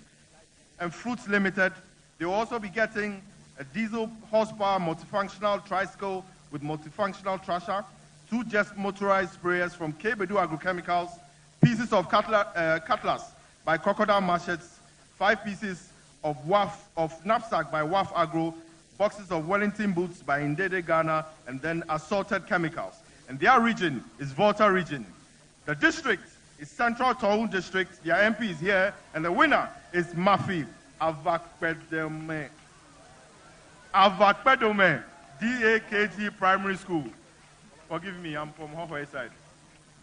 and Fruits Limited. They will also be getting a diesel horsepower multifunctional tricycle with multifunctional trasher, 2 just motorized sprayers from K-Bedu Agrochemicals, pieces of cutlass by Crocodile Machetes, 5 pieces of knapsack by WAF Agro, boxes of Wellington boots by Indede Ghana, and then assorted chemicals. And their region is Volta region. The district is Central Tohoun District. Their MP is here, and the winner is Mafi Avakpedome. Avakpedome, DAKG Primary School. Forgive me, I'm from Hohoe side.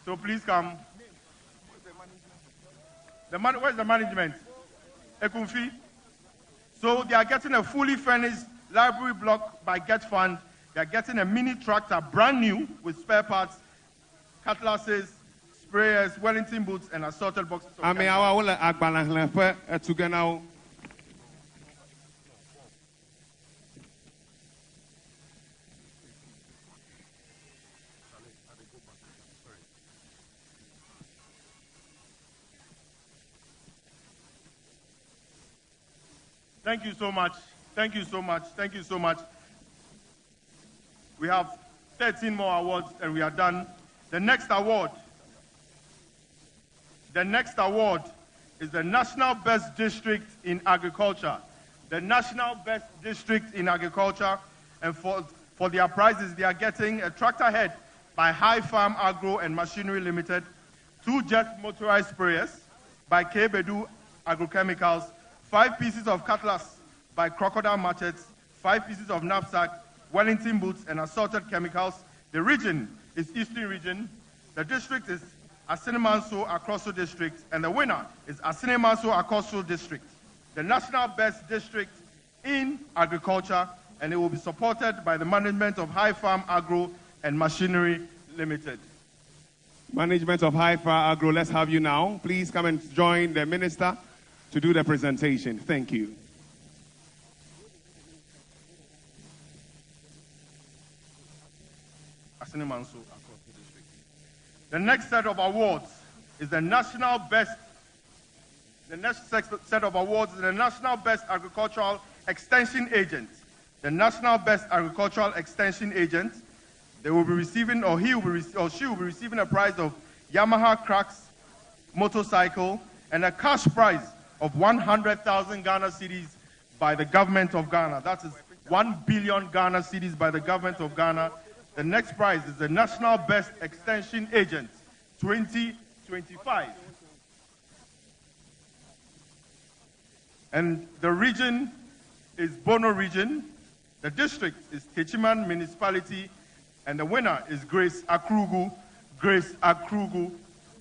So please come. Where's the management? Ekumfi. So they are getting a fully furnished library block by Get Fund. They are getting a mini tractor, brand new, with spare parts, cutlasses, sprayers, Wellington boots, and assorted boxes. Thank you so much. Thank you so much. Thank you so much. We have 13 more awards and we are done. The next award is the National Best District in Agriculture. The National Best District in Agriculture, and for their prizes, they are getting a tractor head by High Farm Agro and Machinery Limited, 2 jet motorized sprayers by K-Bedu Agrochemicals, 5 pieces of cutlass by Crocodile Machetes, 5 pieces of knapsack, Wellington boots, and assorted chemicals. The region is Eastern Region. The district is Asinimanso Akoso District, and the winner is Asinimanso Akoso District. The National Best District in Agriculture, and it will be supported by the management of High Farm Agro and Machinery Limited. Management of High Farm Agro, let's have you now. Please come and join the minister to do the presentation. Thank you. The next set of awards is the National Best. The next set of awards is the National Best Agricultural Extension Agent. The National Best Agricultural Extension Agent. They will be receiving, or she will be receiving a prize of Yamaha Cracks motorcycle and a cash prize of 100,000 Ghana cedis by the government of Ghana. That is 1 billion Ghana cedis by the government of Ghana. The next prize is the National Best Extension Agent 2025. And the region is Bono region. The district is Techiman Municipality. And the winner is Grace Akrugu. Grace Akrugu.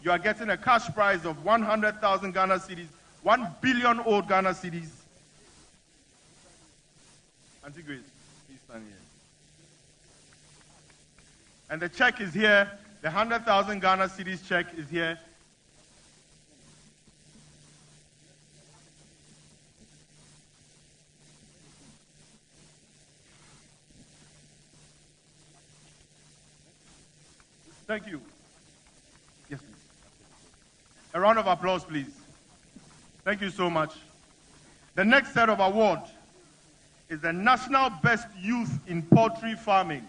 You are getting a cash prize of 100,000 Ghana cedis, 1 billion old Ghana cedis. Auntie Grace, please stand here. And the check is here. The 100,000 Ghana cedis check is here. Thank you. Yes, please. A round of applause, please. Thank you so much. The next set of awards is the National Best Youth in Poultry Farming.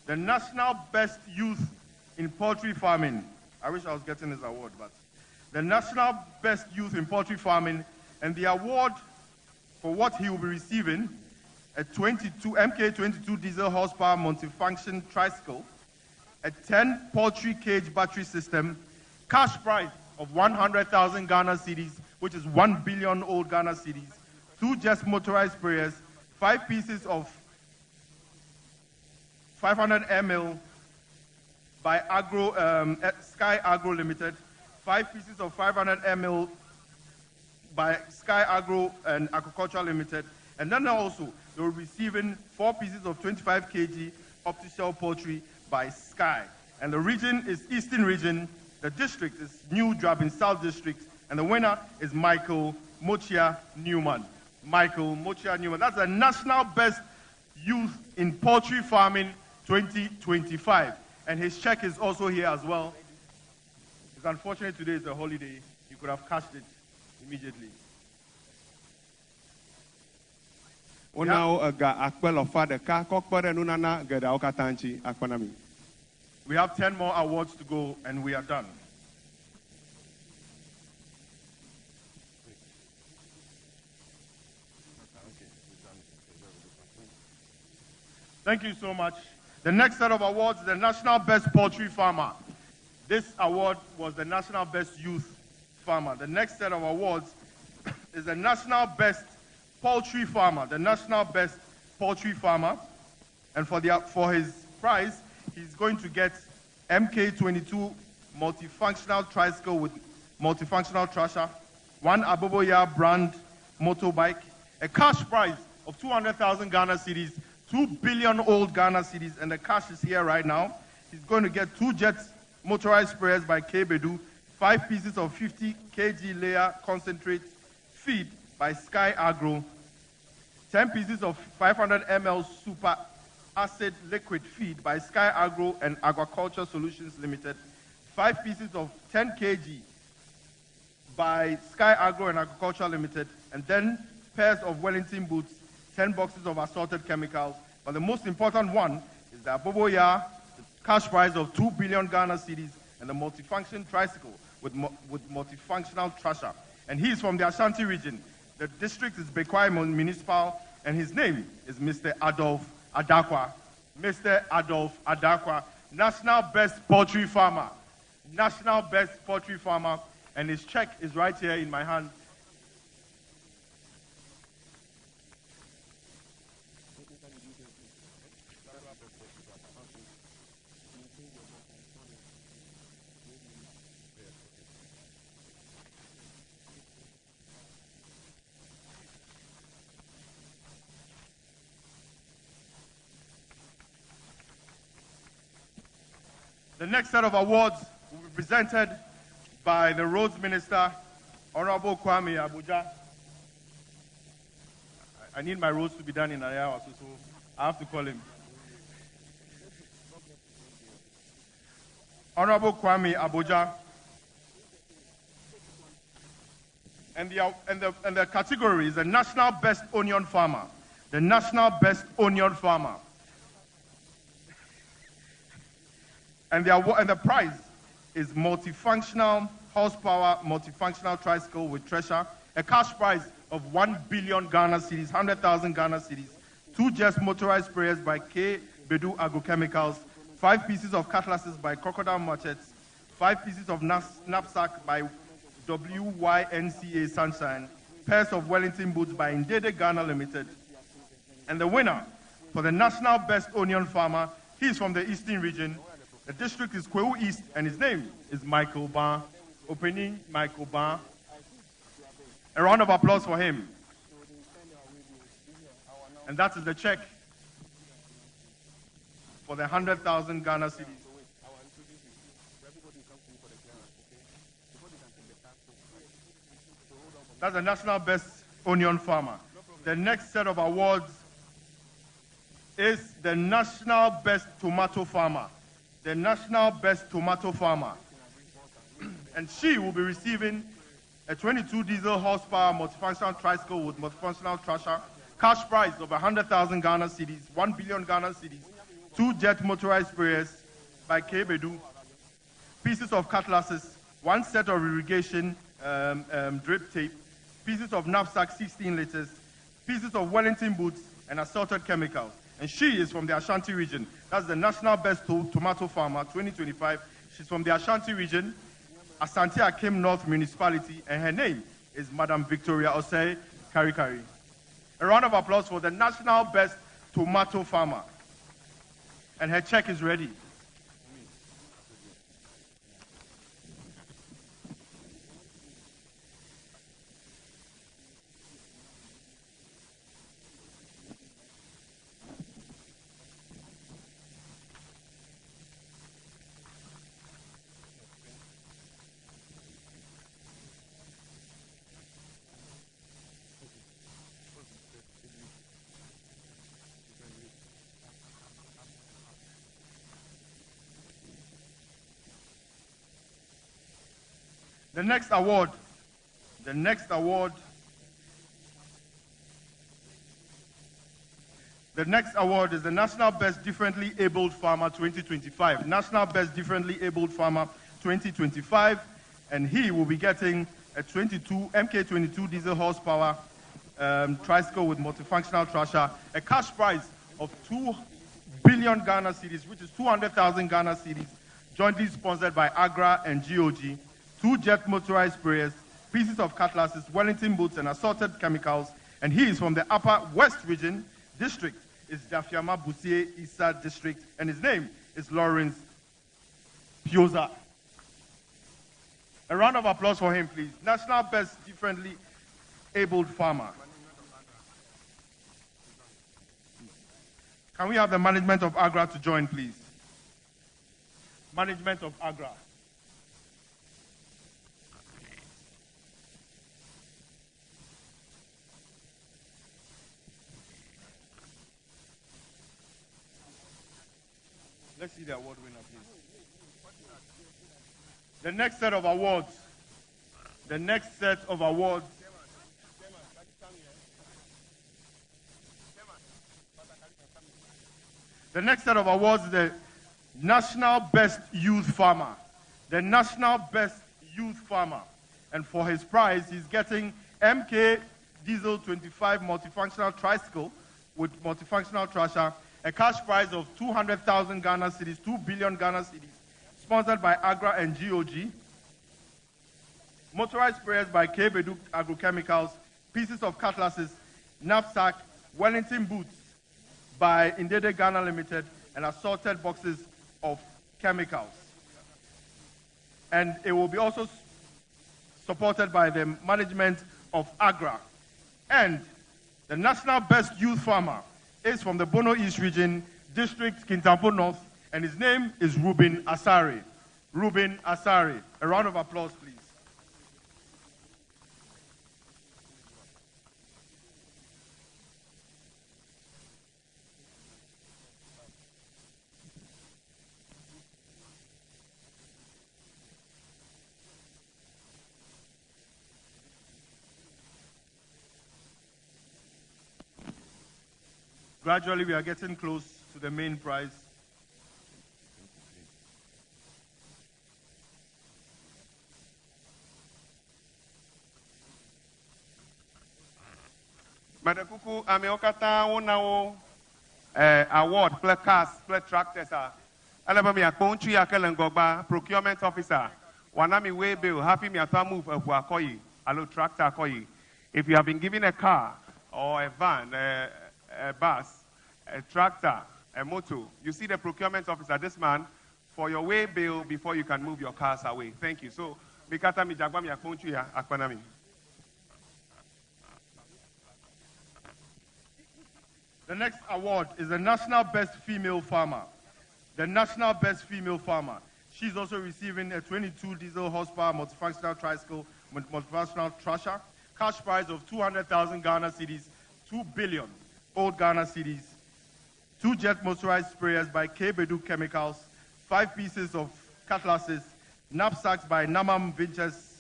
The National Best Youth in Poultry Farming. I wish I was getting this award, but the National Best Youth in Poultry Farming, and the award for what he will be receiving, a MK22 diesel horsepower multifunction tricycle, a 10 poultry cage battery system, cash prize of 100,000 Ghana cedis, which is 1 billion old Ghana cedis, 2 Just motorized sprayers, 5 pieces of 500 ml by Sky Agro Limited, 5 pieces of 500 ml by Sky Agro and Agriculture Limited, and then also they were receiving 4 pieces of 25 kg optical poultry by Sky. And the region is Eastern Region, the district is New Drabin South District, and the winner is Michael Mochia Newman. Michael Mochia Newman. That's the National Best Youth in Poultry Farming 2025. And his check is also here as well. It's unfortunate today is a holiday. You could have cashed it immediately. We have 10 more awards to go and we are done. Thank you so much. The next set of awards is the National Best Poultry Farmer. This award was the National Best Youth Farmer. The next set of awards is the National Best Poultry Farmer. The National Best Poultry Farmer. And for his prize, he's going to get MK22 multifunctional tricycle with multifunctional trasher, 1 Aboboya brand motorbike, a cash prize of 200,000 Ghana cedis, 2 billion old Ghana cedis, and the cash is here right now. He's going to get 2 Jet motorized sprayers by K-Bedu, 5 pieces of 50 kg layer concentrate feed by Sky Agro, 10 pieces of 500 ml super acid liquid feed by Sky Agro and Agriculture Solutions Limited, 5 pieces of 10 kg by Sky Agro and Agriculture Limited, and then pairs of Wellington boots, 10 boxes of assorted chemicals. But the most important one is the Aboboya, the cash prize of 2 billion Ghana cedis, and the multifunction tricycle with multifunctional trasher. And he's from the Ashanti region. The district is Bekwai Municipal, and his name is Mr. Adolf Adakwa. Mr. Adolf Adakwa, National Best Poultry Farmer. National Best Poultry Farmer, and his check is right here in my hand. The next set of awards will be presented by the Roads Minister, Honorable Kwame Abuja. I need my roads to be done in an hour, so I have to call him. Honorable Kwame Abuja. And the category is the National Best Onion Farmer. The National Best Onion Farmer. And the prize is multifunctional horsepower, multifunctional tricycle with treasure, a cash prize of 1 billion Ghana cedis, 100,000 Ghana cedis, 2 Just motorized sprayers by K. Bedu Agrochemicals, 5 pieces of cutlasses by Crocodile Machetes, 5 pieces of knapsack by WYNCA Sunshine, pairs of Wellington boots by Indede Ghana Limited. And the winner for the National Best Onion Farmer, he is from the Eastern Region. The district is Kwewu East, and his name is Michael Ban. Opening Michael Ban. A round of applause for him. And that is the check for the 100,000 Ghana cedis. That's the National Best Onion Farmer. The next set of awards is the National Best Tomato Farmer. The National Best Tomato Farmer. And she will be receiving a 22 diesel horsepower multifunctional tricycle with multifunctional trasher, cash prize of 100,000 Ghana cedis, 1 billion Ghana cedis, 2 Jet motorized sprayers by K-Bedu, pieces of cutlasses, 1 set of irrigation drip tape, pieces of knapsack 16 liters, pieces of Wellington boots, and assorted chemicals. And she is from the Ashanti region. That's That's the National Best Tomato Farmer 2025. She's from the Ashanti region, Asante Akim North Municipality, and her name is Madam Victoria Osei Karikari. A round of applause for the National Best Tomato Farmer. And her check is ready. The next award is the National Best Differently Abled Farmer 2025. National Best Differently Abled Farmer 2025. And he will be getting a MK22 diesel horsepower tricycle with multifunctional thrasher, a cash prize of 2 billion Ghana cedis, which is 200,000 Ghana cedis, jointly sponsored by AGRA and GOG. 2 jet motorized sprayers, pieces of cutlasses, Wellington boots, and assorted chemicals. And he is from the Upper West Region District. It's Dafiama Busie Issa District, and his name is Lawrence Pioza. A round of applause for him, please. National Best Differently Abled Farmer. Can we have the management of AGRA to join, please? Management of AGRA. Let's see the award winner, please. The next set of awards. The next set of awards. The next set of awards is the National Best Youth Farmer. The National Best Youth Farmer. And for his prize, he's getting MK Diesel 25 multifunctional tricycle with multifunctional thrasher, a cash prize of 200,000 Ghana cedis, 2 billion Ghana cedis, sponsored by AGRA and GOG. Motorized sprayers by K-Bedu Agrochemicals, pieces of cutlasses, knapsack, Wellington boots by Indede Ghana Limited, and assorted boxes of chemicals. And it will be also supported by the management of AGRA. And the National Best Youth Farmer is from the Bono East Region, District, Kintampo North, and his name is Ruben Asari. Ruben Asari. A round of applause, please. Gradually, we are getting close to the main prize. Madakuku ameokata wonao award play cars play tractors alaba mi akponchu ya kelengogba procurement officer wanami way bill happy mi ata move akoyi alo tractor akoyi. If you have been given a car or a van, a bus, a tractor, a motor, you see the procurement officer, this man, for your way bill before you can move your cars away. Thank you. So, mikata mi jagba mi akponchu ya akpanami. The next award is the National Best Female Farmer. The National Best Female Farmer. She's also receiving a 22 diesel horsepower multifunctional tricycle with multifunctional thrasher, cash prize of 200,000 Ghana cedis, 2 billion old Ghana cedis, 2 jet motorized sprayers by K-Bedu Chemicals, 5 pieces of cutlasses, knapsacks by Namam Ventures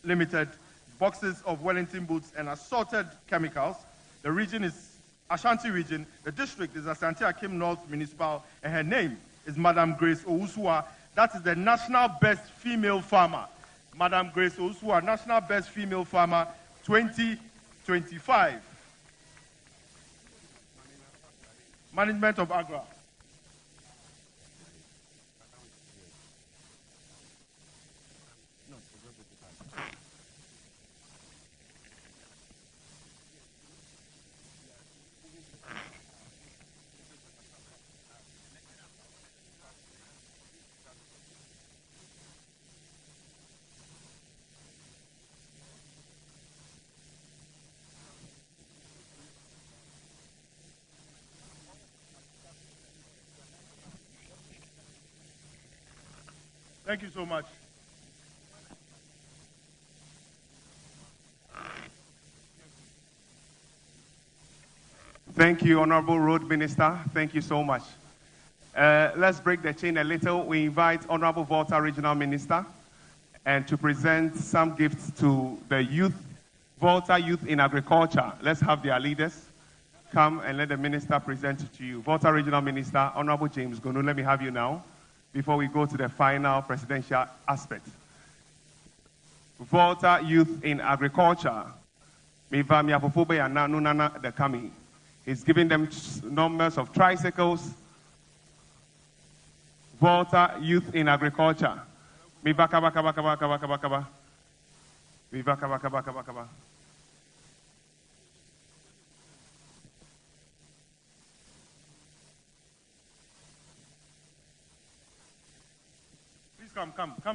Limited, boxes of Wellington boots, and assorted chemicals. The region is Ashanti region. The district is Asante Akim North Municipal, and her name is Madam Grace Owusua. That is the National Best Female Farmer. Madam Grace Owusua, National Best Female Farmer 2025. Management of AGRA. Thank you so much. Thank you, Honorable Road Minister. Thank you so much. Let's break the chain a little. We invite Honorable Volta Regional Minister and to present some gifts to the youth, Volta Youth in Agriculture. Let's have their leaders come and let the minister present it to you. Volta Regional Minister, Honorable James Gonu, let me have you now before we go to the final presidential aspect. Volta Youth in Agriculture. He's giving them numbers of tricycles. Volta Youth in Agriculture. Please come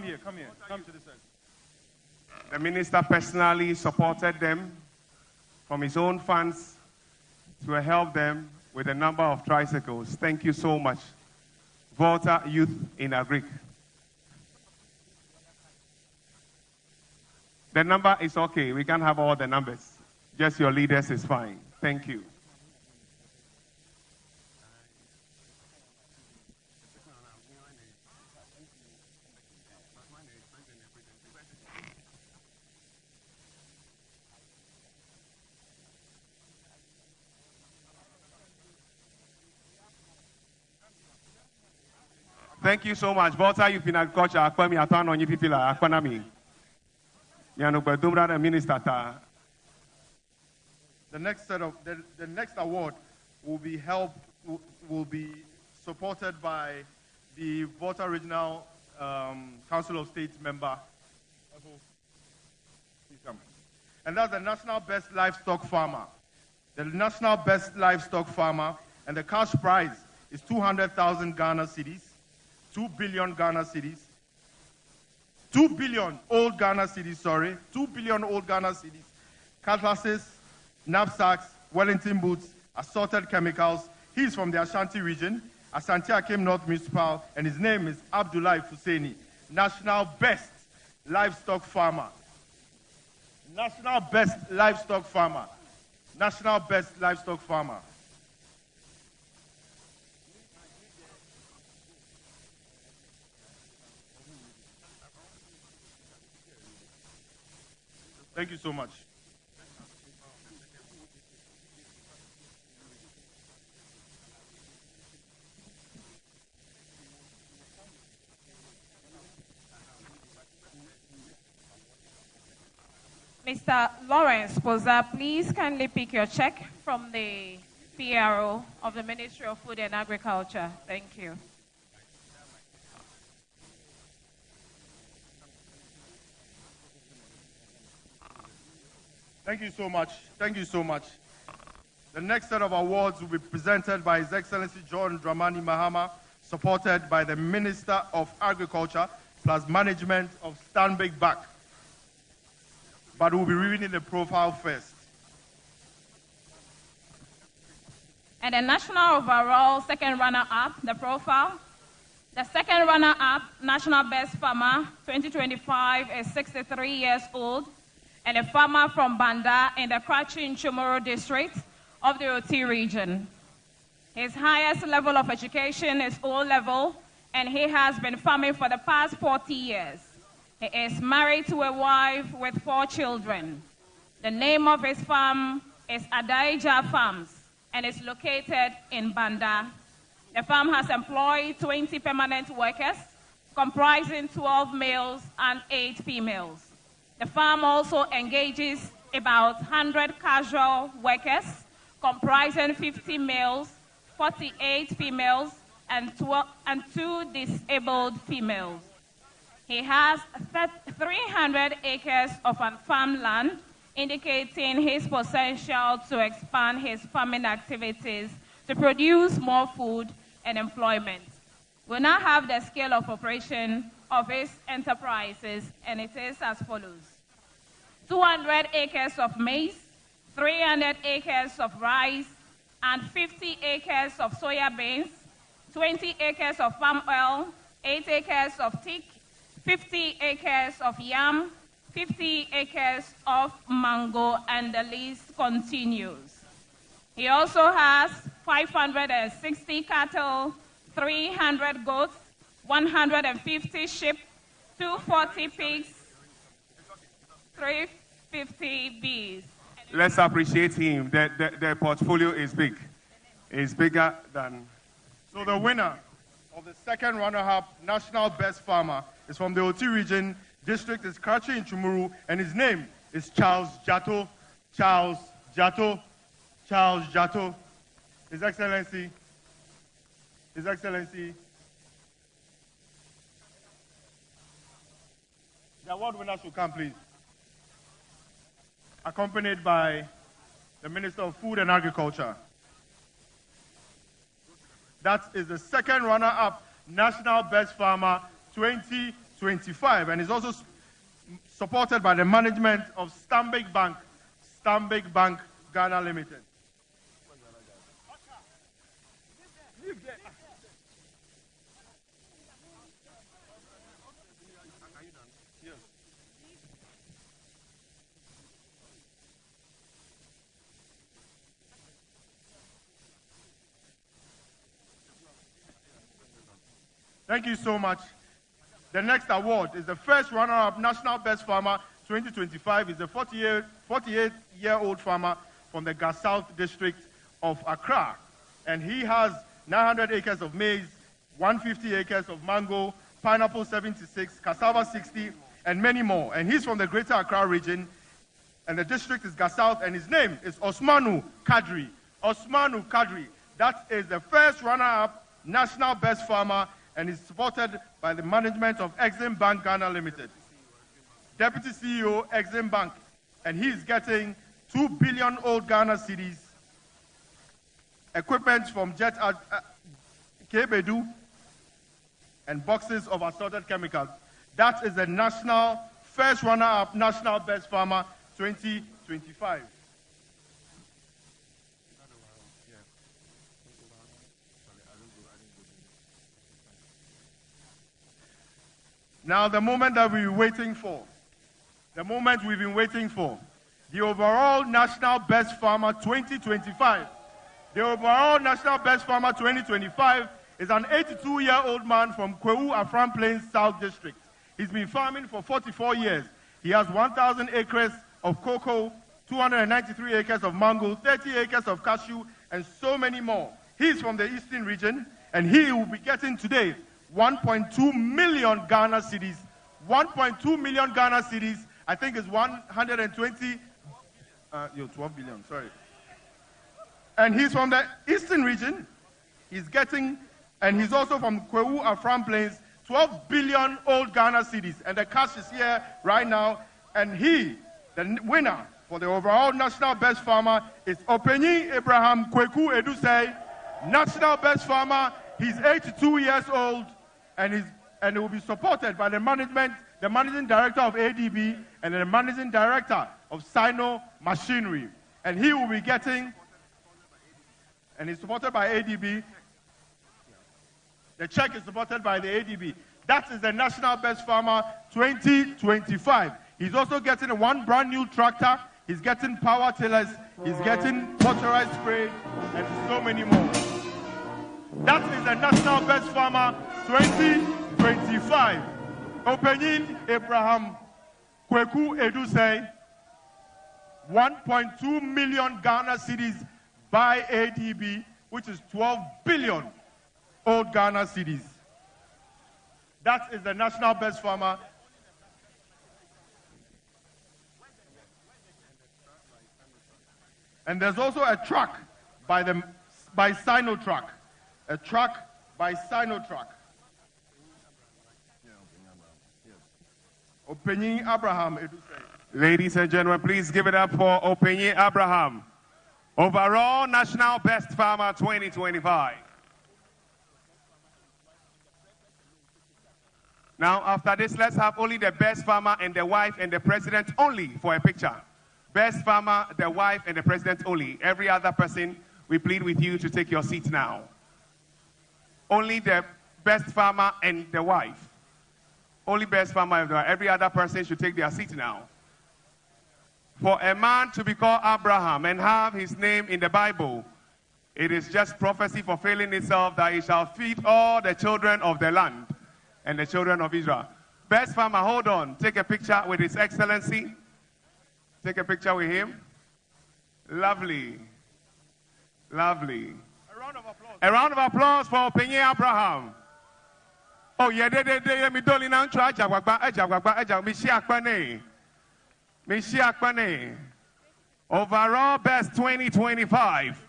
here, come to this side. The minister personally supported them from his own funds to help them with a number of tricycles. Thank you so much. Volta Youth in Agric. The number is okay. We can't have all the numbers. Just your leaders is fine. Thank you. Thank you so much. Volta Youth in Agriculture. Akwami atan onyi pipila akwanami. Yanu bedumra the minister ta. The next award will be supported by the Volta Regional Council of State member. And that's the National Best Livestock Farmer. The National Best Livestock Farmer, and the cash prize is 200,000 Ghana cedis, 2 billion Ghana cedis, 2 billion old Ghana cedis, 2 billion old Ghana cedis, cutlasses, knapsacks, Wellington boots, assorted chemicals. He's from the Ashanti region, Asante Akim North Municipal, and his name is Abdullah Fuseni, National Best Livestock Farmer. National Best Livestock Farmer. National Best Livestock Farmer. Thank you so much. Mr. Lawrence Poza, please kindly pick your check from the PRO of the Ministry of Food and Agriculture. Thank you. Thank you so much. Thank you so much. The next set of awards will be presented by His Excellency John Dramani Mahama, supported by the Minister of Agriculture, plus management of Stanbic Bank. But we'll be reading the profile first. And the national overall second runner-up, the profile. The second runner-up, National Best Farmer, 2025, is 63 years old, and a farmer from Banda in the Krachin Chumoro district of the Oti region. His highest level of education is O-level, and he has been farming for the past 40 years. He is married to a wife with 4 children. The name of his farm is Adaija Farms and is located in Banda. The farm has employed 20 permanent workers, comprising 12 males and 8 females. The farm also engages about 100 casual workers, comprising 50 males, 48 females, and 2 disabled females. He has 300 acres of farmland, indicating his potential to expand his farming activities to produce more food and employment. We now have the scale of operation of his enterprises, and it is as follows. 200 acres of maize, 300 acres of rice, and 50 acres of soya beans, 20 acres of palm oil, 8 acres of teak, 50 acres of yam, 50 acres of mango, and the list continues. He also has 560 cattle, 300 goats, 150 sheep, 240 pigs, 350 bees. Let's appreciate him. The portfolio is big. It's bigger than... So the winner of the second runner-up National Best Farmer is from the Oti region. District is Karachi in Chumuru, and his name is Charles Jato. Charles Jato. Charles Jato. His Excellency. His Excellency. The award winner should come, please. Accompanied by the Minister of Food and Agriculture. That is the second runner-up National Best Farmer 2025, and is also supported by the management of Stanbic Bank Ghana Limited. Thank you so much. The next award is the first runner-up National Best Farmer 2025. Is a 48-year-old farmer from the Gas South district of Accra. And he has 900 acres of maize, 150 acres of mango, pineapple 76, cassava 60, and many more. And he's from the Greater Accra region, and the district is Gas South, and his name is Osmanu Kadri. Osmanu Kadri. That is the first runner-up National Best Farmer, and is supported by the management of Exim Bank Ghana Limited. Deputy CEO, Exim Bank, and he is getting 2 billion old Ghana cedis, equipment from Jet Kebedu, and boxes of assorted chemicals. That is the national first runner-up National Best Farmer 2025. Now, the moment that we've been waiting for, the overall National Best Farmer 2025. The overall National Best Farmer 2025 is an 82-year-old man from Kwewu Afram Plains South District. He's been farming for 44 years. He has 1,000 acres of cocoa, 293 acres of mango, 30 acres of cashew, and so many more. He's from the Eastern region, and he will be getting today 1.2 million Ghana cedis. 1.2 million Ghana cedis, I think is 120, 12 billion, sorry. And he's from the Eastern region. He's getting, and he's also from Kwewu Afram Plains, 12 billion old Ghana cedis. And the cash is here right now. And he, the winner for the overall National Best Farmer, is Openyi Abraham Kweku Edusei, National Best Farmer. He's 82 years old. And it will be supported by the management, the managing director of ADB, and the managing director of Sino Machinery. And he will be getting, and he's supported by ADB. The check is supported by the ADB. That is the National Best Farmer 2025. He's also getting one brand new tractor. He's getting power tillers. He's getting motorized spray, and so many more. That is the National Best Farmer 2025. Openyin Abraham Kweku Edusei, 1.2 million Ghana cedis by ADB, which is 12 billion old Ghana cedis. That is the National Best Farmer. And there's also a truck by Sinotruck. A truck by Sinotruck. Openyi Abraham Edusei. Ladies and gentlemen, please give it up for Openyi Abraham, overall National Best Farmer 2025. Now, after this, let's have only the best farmer and the wife and the president only for a picture. Best farmer, the wife, and the president only. Every other person, we plead with you to take your seat now. Only the best farmer and the wife. Only best farmer. Every other person should take their seat now. For a man to be called Abraham and have his name in the Bible, it is just prophecy fulfilling itself that he shall feed all the children of the land and the children of Israel. Best farmer, hold on. Take a picture with His Excellency. Take a picture with him. Lovely. Lovely. A round of applause for Penye Abraham. Oh, yeah, me doli na ncho ajagwagba, Mishi Akpane. Overall best 2025.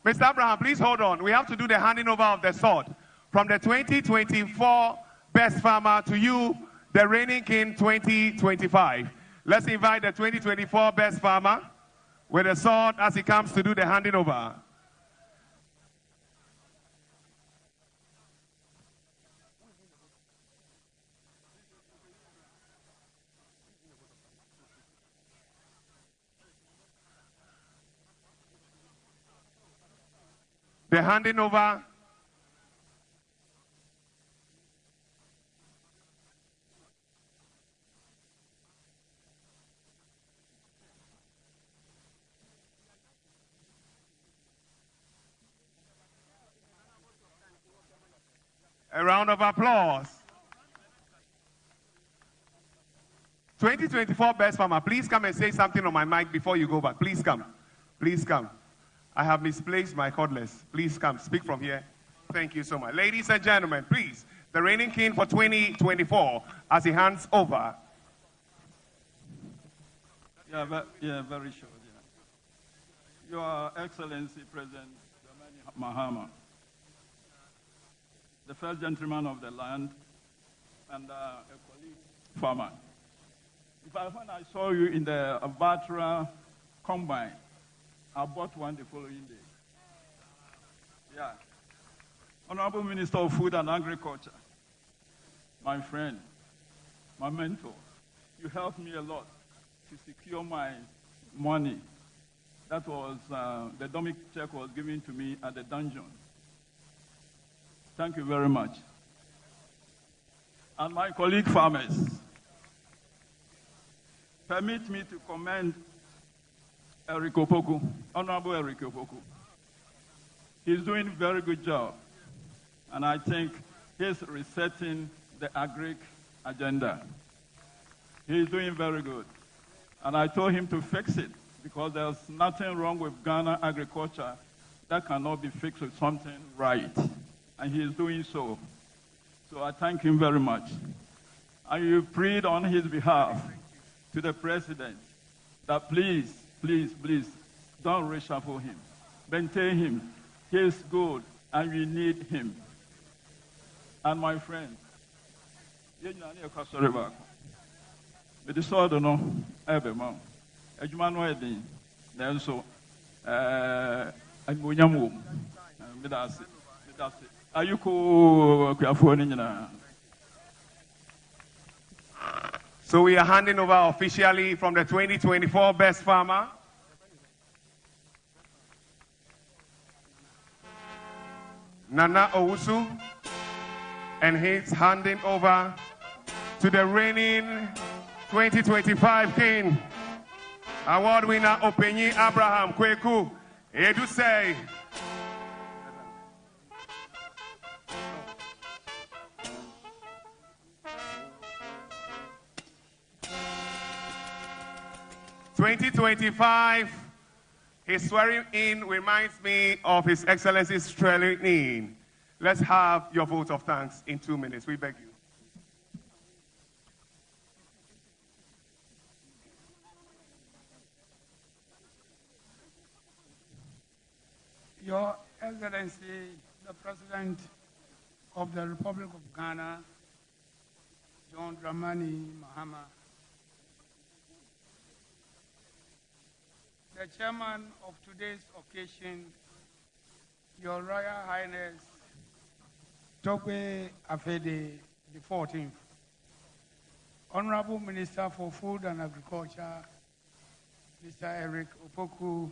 Mr. Abraham, please hold on. We have to do the handing over of the sword from the 2024 best farmer to you, the reigning king 2025. Let's invite the 2024 best farmer with the sword as he comes to do the handing over. The handing over. A round of applause. 2024 best farmer, please come and say something on my mic before you go back. Please come. Please come. I have misplaced my cordless. Please come, speak from here. Thank you so much. Ladies and gentlemen, please, the reigning king for 2024 as he hands over. Yeah, very short. Yeah. Your Excellency, President Dramani Mahama, the first gentleman of the land and a colleague farmer. When I saw you in the Batra combine, I bought one the following day. Yeah. Honorable Minister of Food and Agriculture, my friend, my mentor, you helped me a lot to secure my money. That was, the dummy check was given to me at the dungeon. Thank you very much. And my colleague farmers, permit me to commend Eric Opoku, Honorable Eric Opoku. He's doing a very good job. And I think he's resetting the agric agenda. He's doing very good. And I told him to fix it because there's nothing wrong with Ghana agriculture that cannot be fixed with something right. And he is doing so. So I thank him very much. And you prayed on his behalf to the president that please, please, please, don't reshuffle him. Maintain him. He is good, and we need him. And my friend, with the sword, no, every month. Ejumano Edin, then so, and Munyamu, Midasi. Are you cool? So we are handing over officially from the 2024 best farmer. Nana Owusu, and he's handing over to the reigning 2025 king, award winner Openyi Abraham Kweku Edusei. "2025, his swearing in reminds me of His Excellency's swearing in. Let's have your vote of thanks in 2 minutes. We beg you. Your Excellency, the President of the Republic of Ghana, John Dramani Mahama, the chairman of today's occasion, Your Royal Highness Togbe Afede the 14th, Honorable Minister for Food and Agriculture, Mr. Eric Opoku,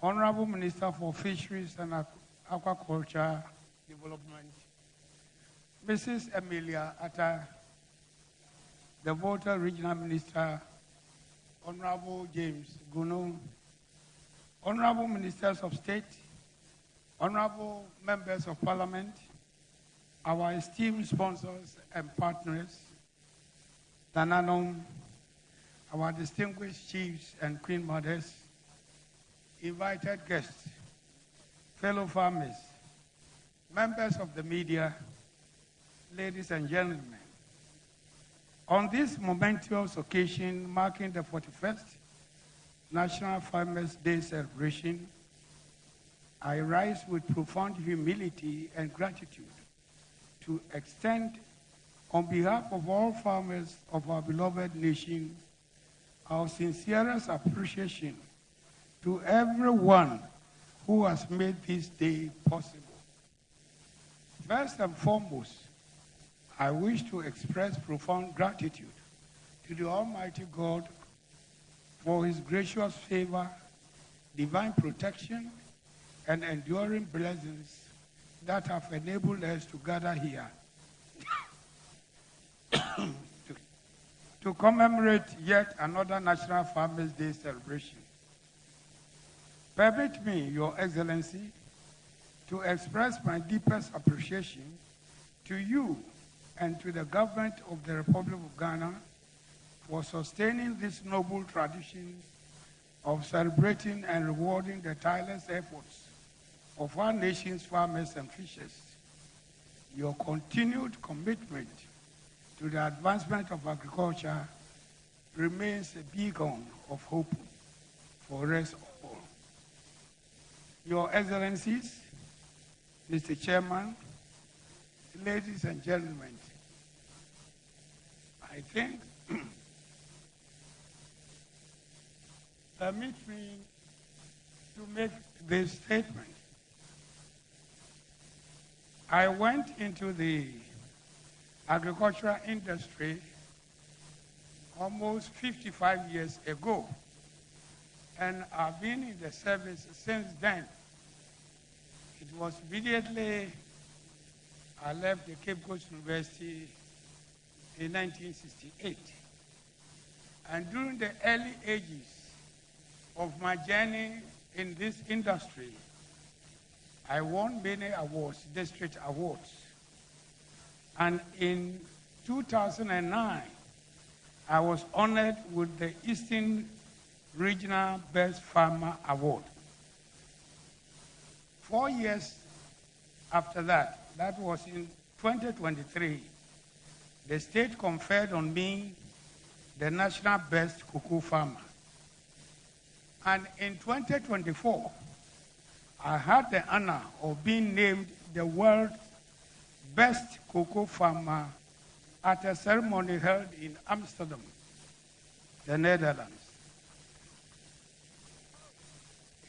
Honorable Minister for Fisheries and Aquaculture Development, Mrs. Emilia Atta, the Volta Regional Minister, Honorable James Guno, Honorable Ministers of State, Honorable Members of Parliament, our esteemed sponsors and partners, Tananom, our distinguished chiefs and queen mothers, invited guests, fellow farmers, members of the media, ladies and gentlemen. On this momentous occasion marking the 41st National Farmers' Day celebration, I rise with profound humility and gratitude to extend, on behalf of all farmers of our beloved nation, our sincerest appreciation to everyone who has made this day possible. First and foremost, I wish to express profound gratitude to the Almighty God for his gracious favor, divine protection, and enduring blessings that have enabled us to gather here to commemorate yet another National Farmers' Day celebration. Permit me, Your Excellency, to express my deepest appreciation to you and to the government of the Republic of Ghana for sustaining this noble tradition of celebrating and rewarding the tireless efforts of our nation's farmers and fishers. Your continued commitment to the advancement of agriculture remains a beacon of hope for us all. Your Excellencies, Mr. Chairman, ladies and gentlemen, I think, permit me to make this statement. I went into the agricultural industry almost 55 years ago, and I've been in the service since then. It was immediately I left the Cape Coast University in 1968. And during the early ages of my journey in this industry, I won many awards, district awards. And in 2009, I was honored with the Eastern Regional Best Farmer Award. 4 years after that, that was in 2023, the state conferred on me the National Best Cocoa Farmer. And in 2024, I had the honor of being named the world best cocoa farmer at a ceremony held in Amsterdam, the Netherlands.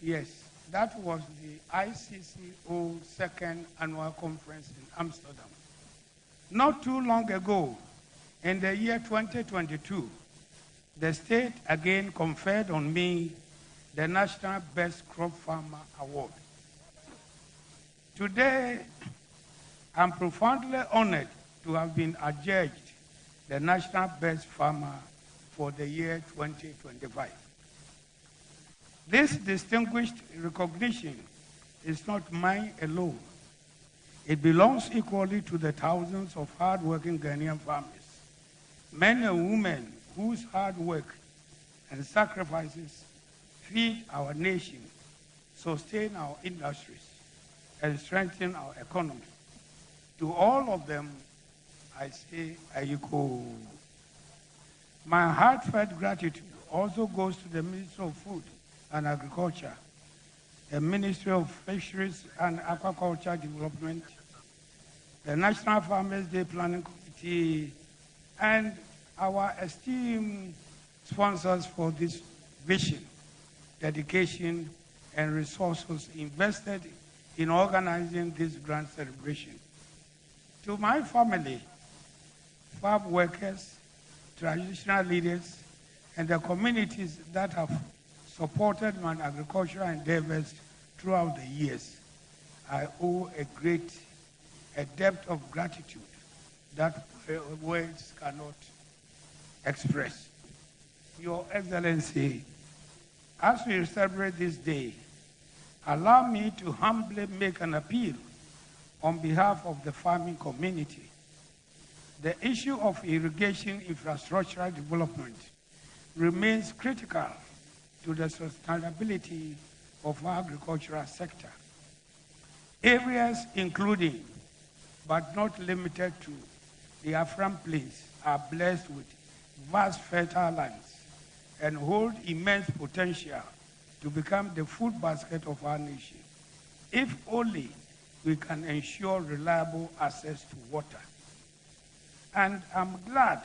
Yes, that was the ICCO second annual conference in Amsterdam. Not too long ago, in the year 2022, the state again conferred on me the National Best Crop Farmer Award. Today, I'm profoundly honored to have been adjudged the National Best Farmer for the year 2025. This distinguished recognition is not mine alone. It belongs equally to the thousands of hard-working Ghanaian farmers, men and women whose hard work and sacrifices feed our nation, sustain our industries, and strengthen our economy. To all of them, I say, Ayiko. My heartfelt gratitude also goes to the Ministry of Food and Agriculture, the Ministry of Fisheries and Aquaculture Development, the National Farmers' Day Planning Committee, and our esteemed sponsors for this vision, dedication, and resources invested in organizing this grand celebration. To my family, farm workers, traditional leaders, and the communities that have supported my agricultural endeavors throughout the years. I owe a depth of gratitude that words cannot express. Your Excellency, as we celebrate this day, allow me to humbly make an appeal on behalf of the farming community. The issue of irrigation infrastructural development remains critical to the sustainability of our agricultural sector. Areas including, but not limited to, the Afram Plains are blessed with vast fertile lands and hold immense potential to become the food basket of our nation, if only we can ensure reliable access to water. And I'm glad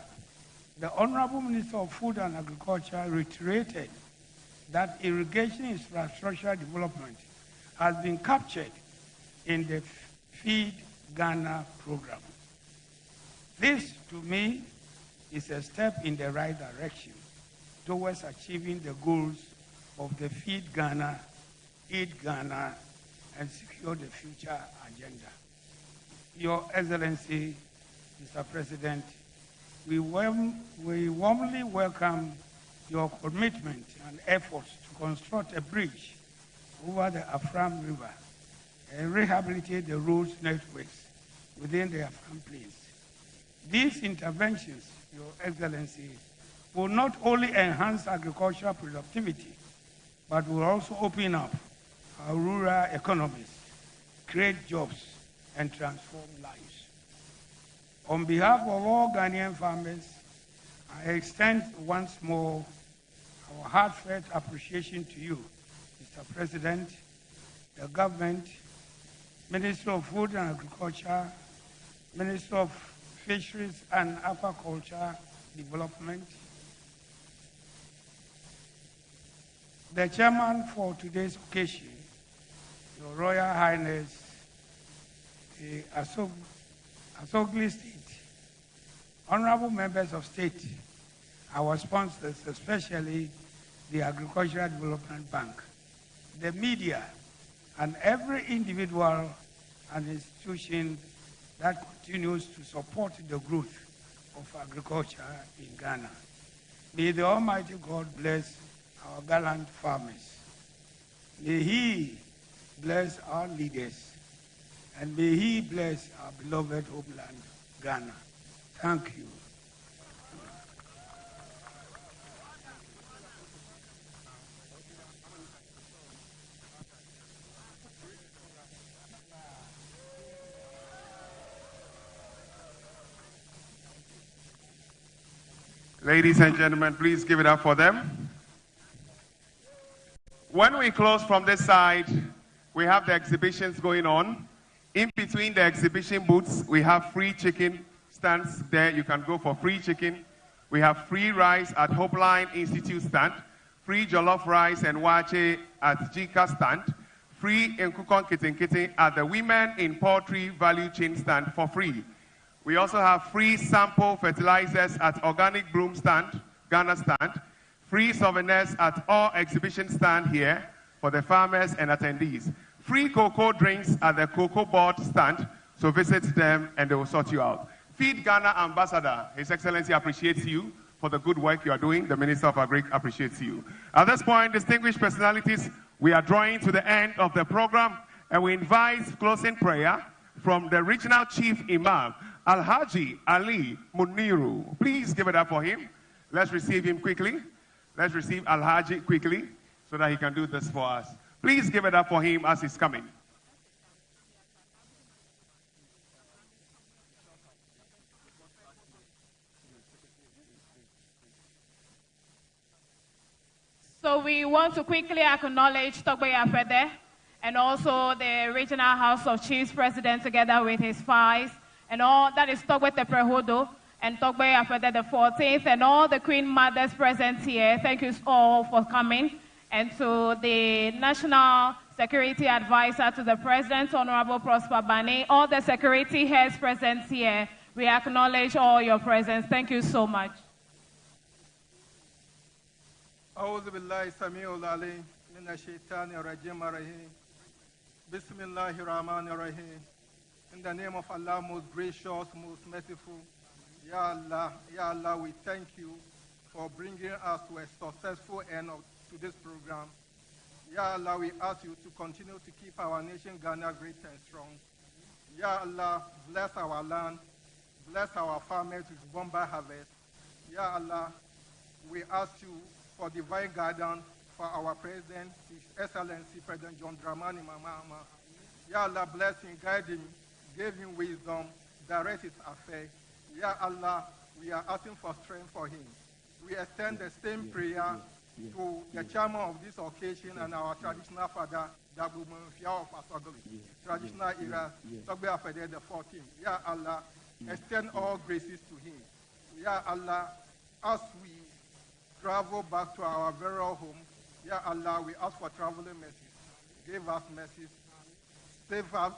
the Honorable Minister of Food and Agriculture reiterated that irrigation infrastructure development has been captured in the Feed Ghana program. This, to me, is a step in the right direction towards achieving the goals of the Feed Ghana, Eat Ghana, and Secure the Future agenda. Your Excellency, Mr. President, we warmly welcome your commitment and efforts to construct a bridge over the Afram River and rehabilitate the roads networks within the Afram Plains. These interventions, Your Excellency, will not only enhance agricultural productivity, but will also open up our rural economies, create jobs, and transform lives. On behalf of all Ghanaian farmers, I extend once more our heartfelt appreciation to you, Mr. President, the government, Minister of Food and Agriculture, Minister of Fisheries and Aquaculture Development, the chairman for today's occasion, Your Royal Highness, the Asogli State, honorable members of state, our sponsors, especially the Agricultural Development Bank, the media, and every individual and institution that continues to support the growth of agriculture in Ghana. May the Almighty God bless our gallant farmers. May He bless our leaders, and may He bless our beloved homeland, Ghana. Thank you. Ladies and gentlemen, please give it up for them. When we close from this side, we have the exhibitions going on. In between the exhibition booths, we have free chicken stands there. You can go for free chicken. We have free rice at Hopeline Institute stand, free jollof rice and wache at Jika stand, free Nkukon Kitten Kitten at the Women in Poultry Value Chain stand for free. We also have free sample fertilizers at Organic Broom stand, Ghana stand, free souvenirs at all exhibition stand here for the farmers and attendees. Free cocoa drinks at the Cocoa Board stand, so visit them and they will sort you out. Feed Ghana Ambassador, His Excellency appreciates you for the good work you are doing. The Minister of Agri appreciates you. At this point, distinguished personalities, we are drawing to the end of the program and we invite closing prayer from the Regional Chief Imam, Alhaji Ali Muniru. Please give it up for him. Let's receive him quickly. Let's receive Alhaji quickly so that he can do this for us. Please give it up for him as he's coming. So we want to quickly acknowledge Togbe Afede and also the Regional House of Chiefs President together with his fives and all, that is Togbe Teprehodo and Togbe Afede the 14th and all the Queen Mothers present here. Thank you all for coming. And to the National Security Advisor to the President, Honorable Prosper Bane, all the security heads present here, we acknowledge all your presence. Thank you so much. أعوذ بالله السميع العليم من الشيطان الرجيم الرحيم بسم الله الرحمن الرحيم. In the name of Allah, most gracious, most merciful, Ya Allah, we thank you for bringing us to a successful end to this program. Ya Allah, we ask you to continue to keep our nation Ghana great and strong. Ya Allah, bless our land, bless our farmers with bomba harvest. Ya Allah, we ask you for divine guidance for our President, His Excellency President John Dramani Mahama. Ya Allah, bless him, guide him, give him wisdom, direct his affairs. Ya Allah, we are asking for strength for him. We extend the same prayer to the chairman of this occasion and our traditional father, Dabu Mufia of Aswagoli, traditional era, Togbe Afede the 14th. Ya Allah, extend all graces to him. Ya Allah, as we travel back to our burial home, Ya Allah, we ask for traveling mercies. Give us mercies. Save us,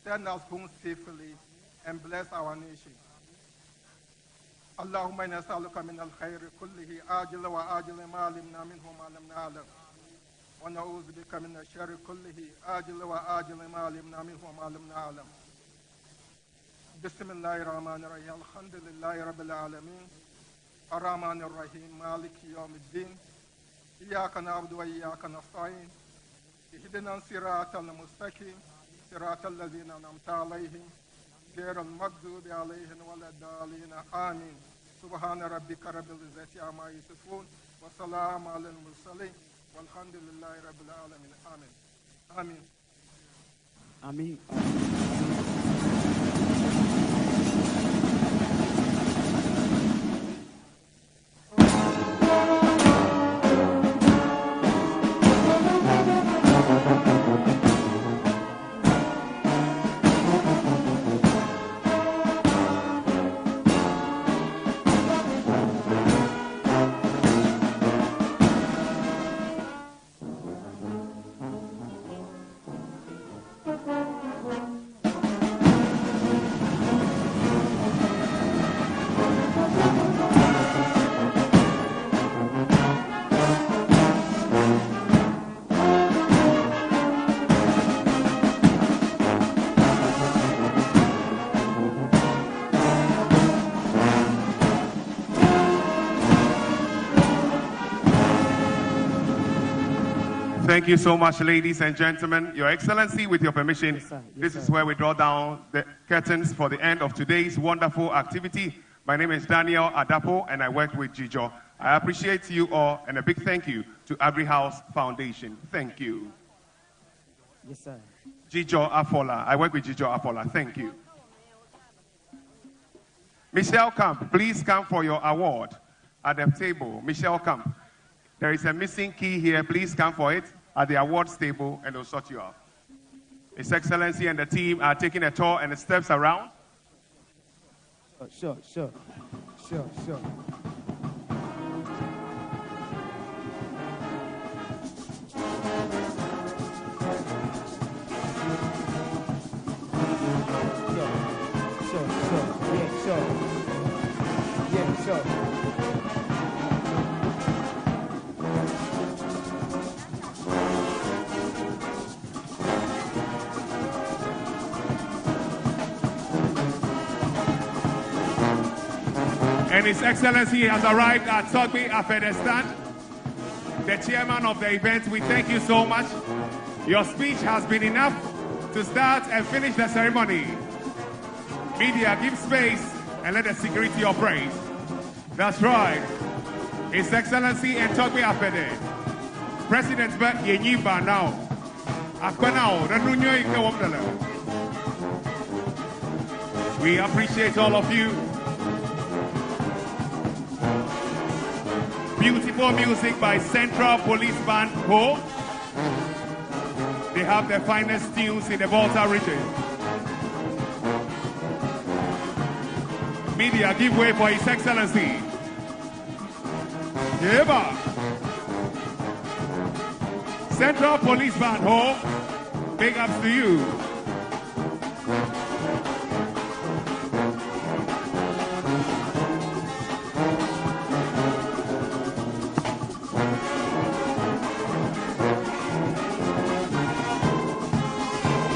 send us home safely, and bless our nation. اللهم إنا نسألك من الخير كله آجل وآجل ما علمنا منه ما لم نعلم ونعوذ بك من الشر كله آجل وآجل ما علمنا منه ما لم نعلم. بسم الله الرحمن الرحيم الحمد لله رب العالمين الرحمن الرحيم مالك يوم الدين إياك نعبد وإياك نستعين اهدنا الصراط المستقيم صراط الذين أنعمت عليهم غير المغضوب عليهم ولا الضالين آمين. سبحان ربك رب العزة عما يصفون وسلام على المرسلين والحمد لله رب العالمين. آمين. آمين. Thank you so much, ladies and gentlemen. Your Excellency, with your permission, this is where we draw down the curtains for the end of today's wonderful activity. My name is Daniel Adapo, and I work with Jijo. I appreciate you all, and a big thank you to Every House Foundation. Thank you. Yes, sir. Jijo Afola. I work with Jijo Afola. Thank you. Michelle Camp, please come for your award at the table. Michelle Camp. There is a missing key here. Please come for it at the awards table, and they'll sort you out. His Excellency and the team are taking a tour and the steps around. Sure. Sure. And His Excellency has arrived at Togbe Afghanistan, the chairman of the event. We thank you so much. Your speech has been enough to start and finish the ceremony. Media, give space and let the security operate. That's right. His Excellency and Togbe Afede. President Bet Yenyiba now. Akwanao, Ranunyo Ikawamdala. We appreciate all of you. Beautiful music by Central Police Band Ho. They have the finest tunes in the Volta region. Media, give way for His Excellency. Yeba. Central Police Band Ho. Big ups to you.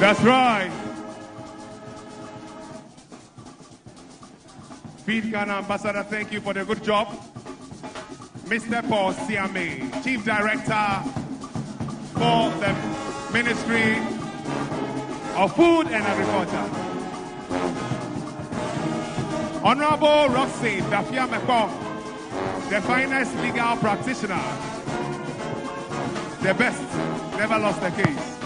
That's right. Feed Ghana Ambassador, thank you for the good job. Mr. Paul Siame, Chief Director for the Ministry of Food and Agriculture. Honorable Roxy Dafia Meko, the finest legal practitioner, the best, never lost a case.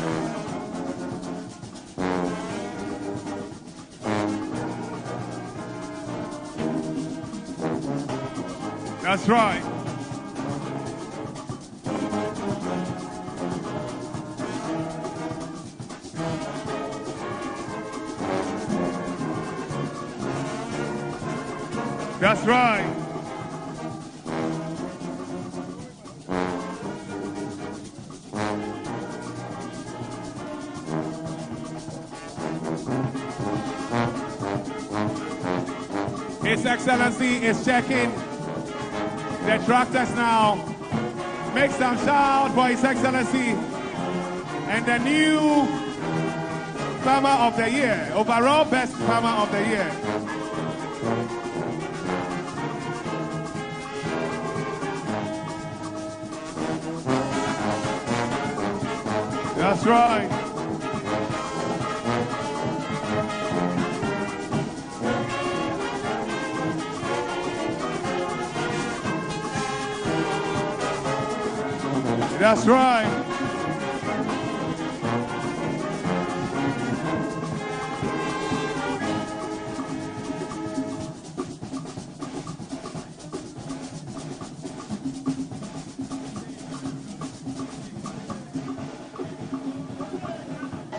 That's right. That's right. His Excellency is checking the tractors now. Make some shout for His Excellency and the new Farmer of the Year, overall best Farmer of the Year. That's right. That's right.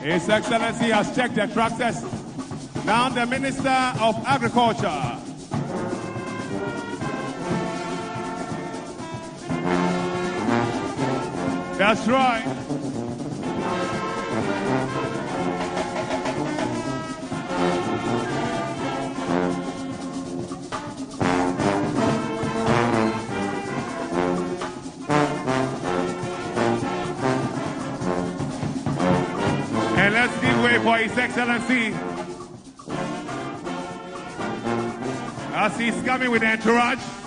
His Excellency has checked the tractors. Now the Minister of Agriculture. That's right. And let's give way for His Excellency as he's coming with the entourage.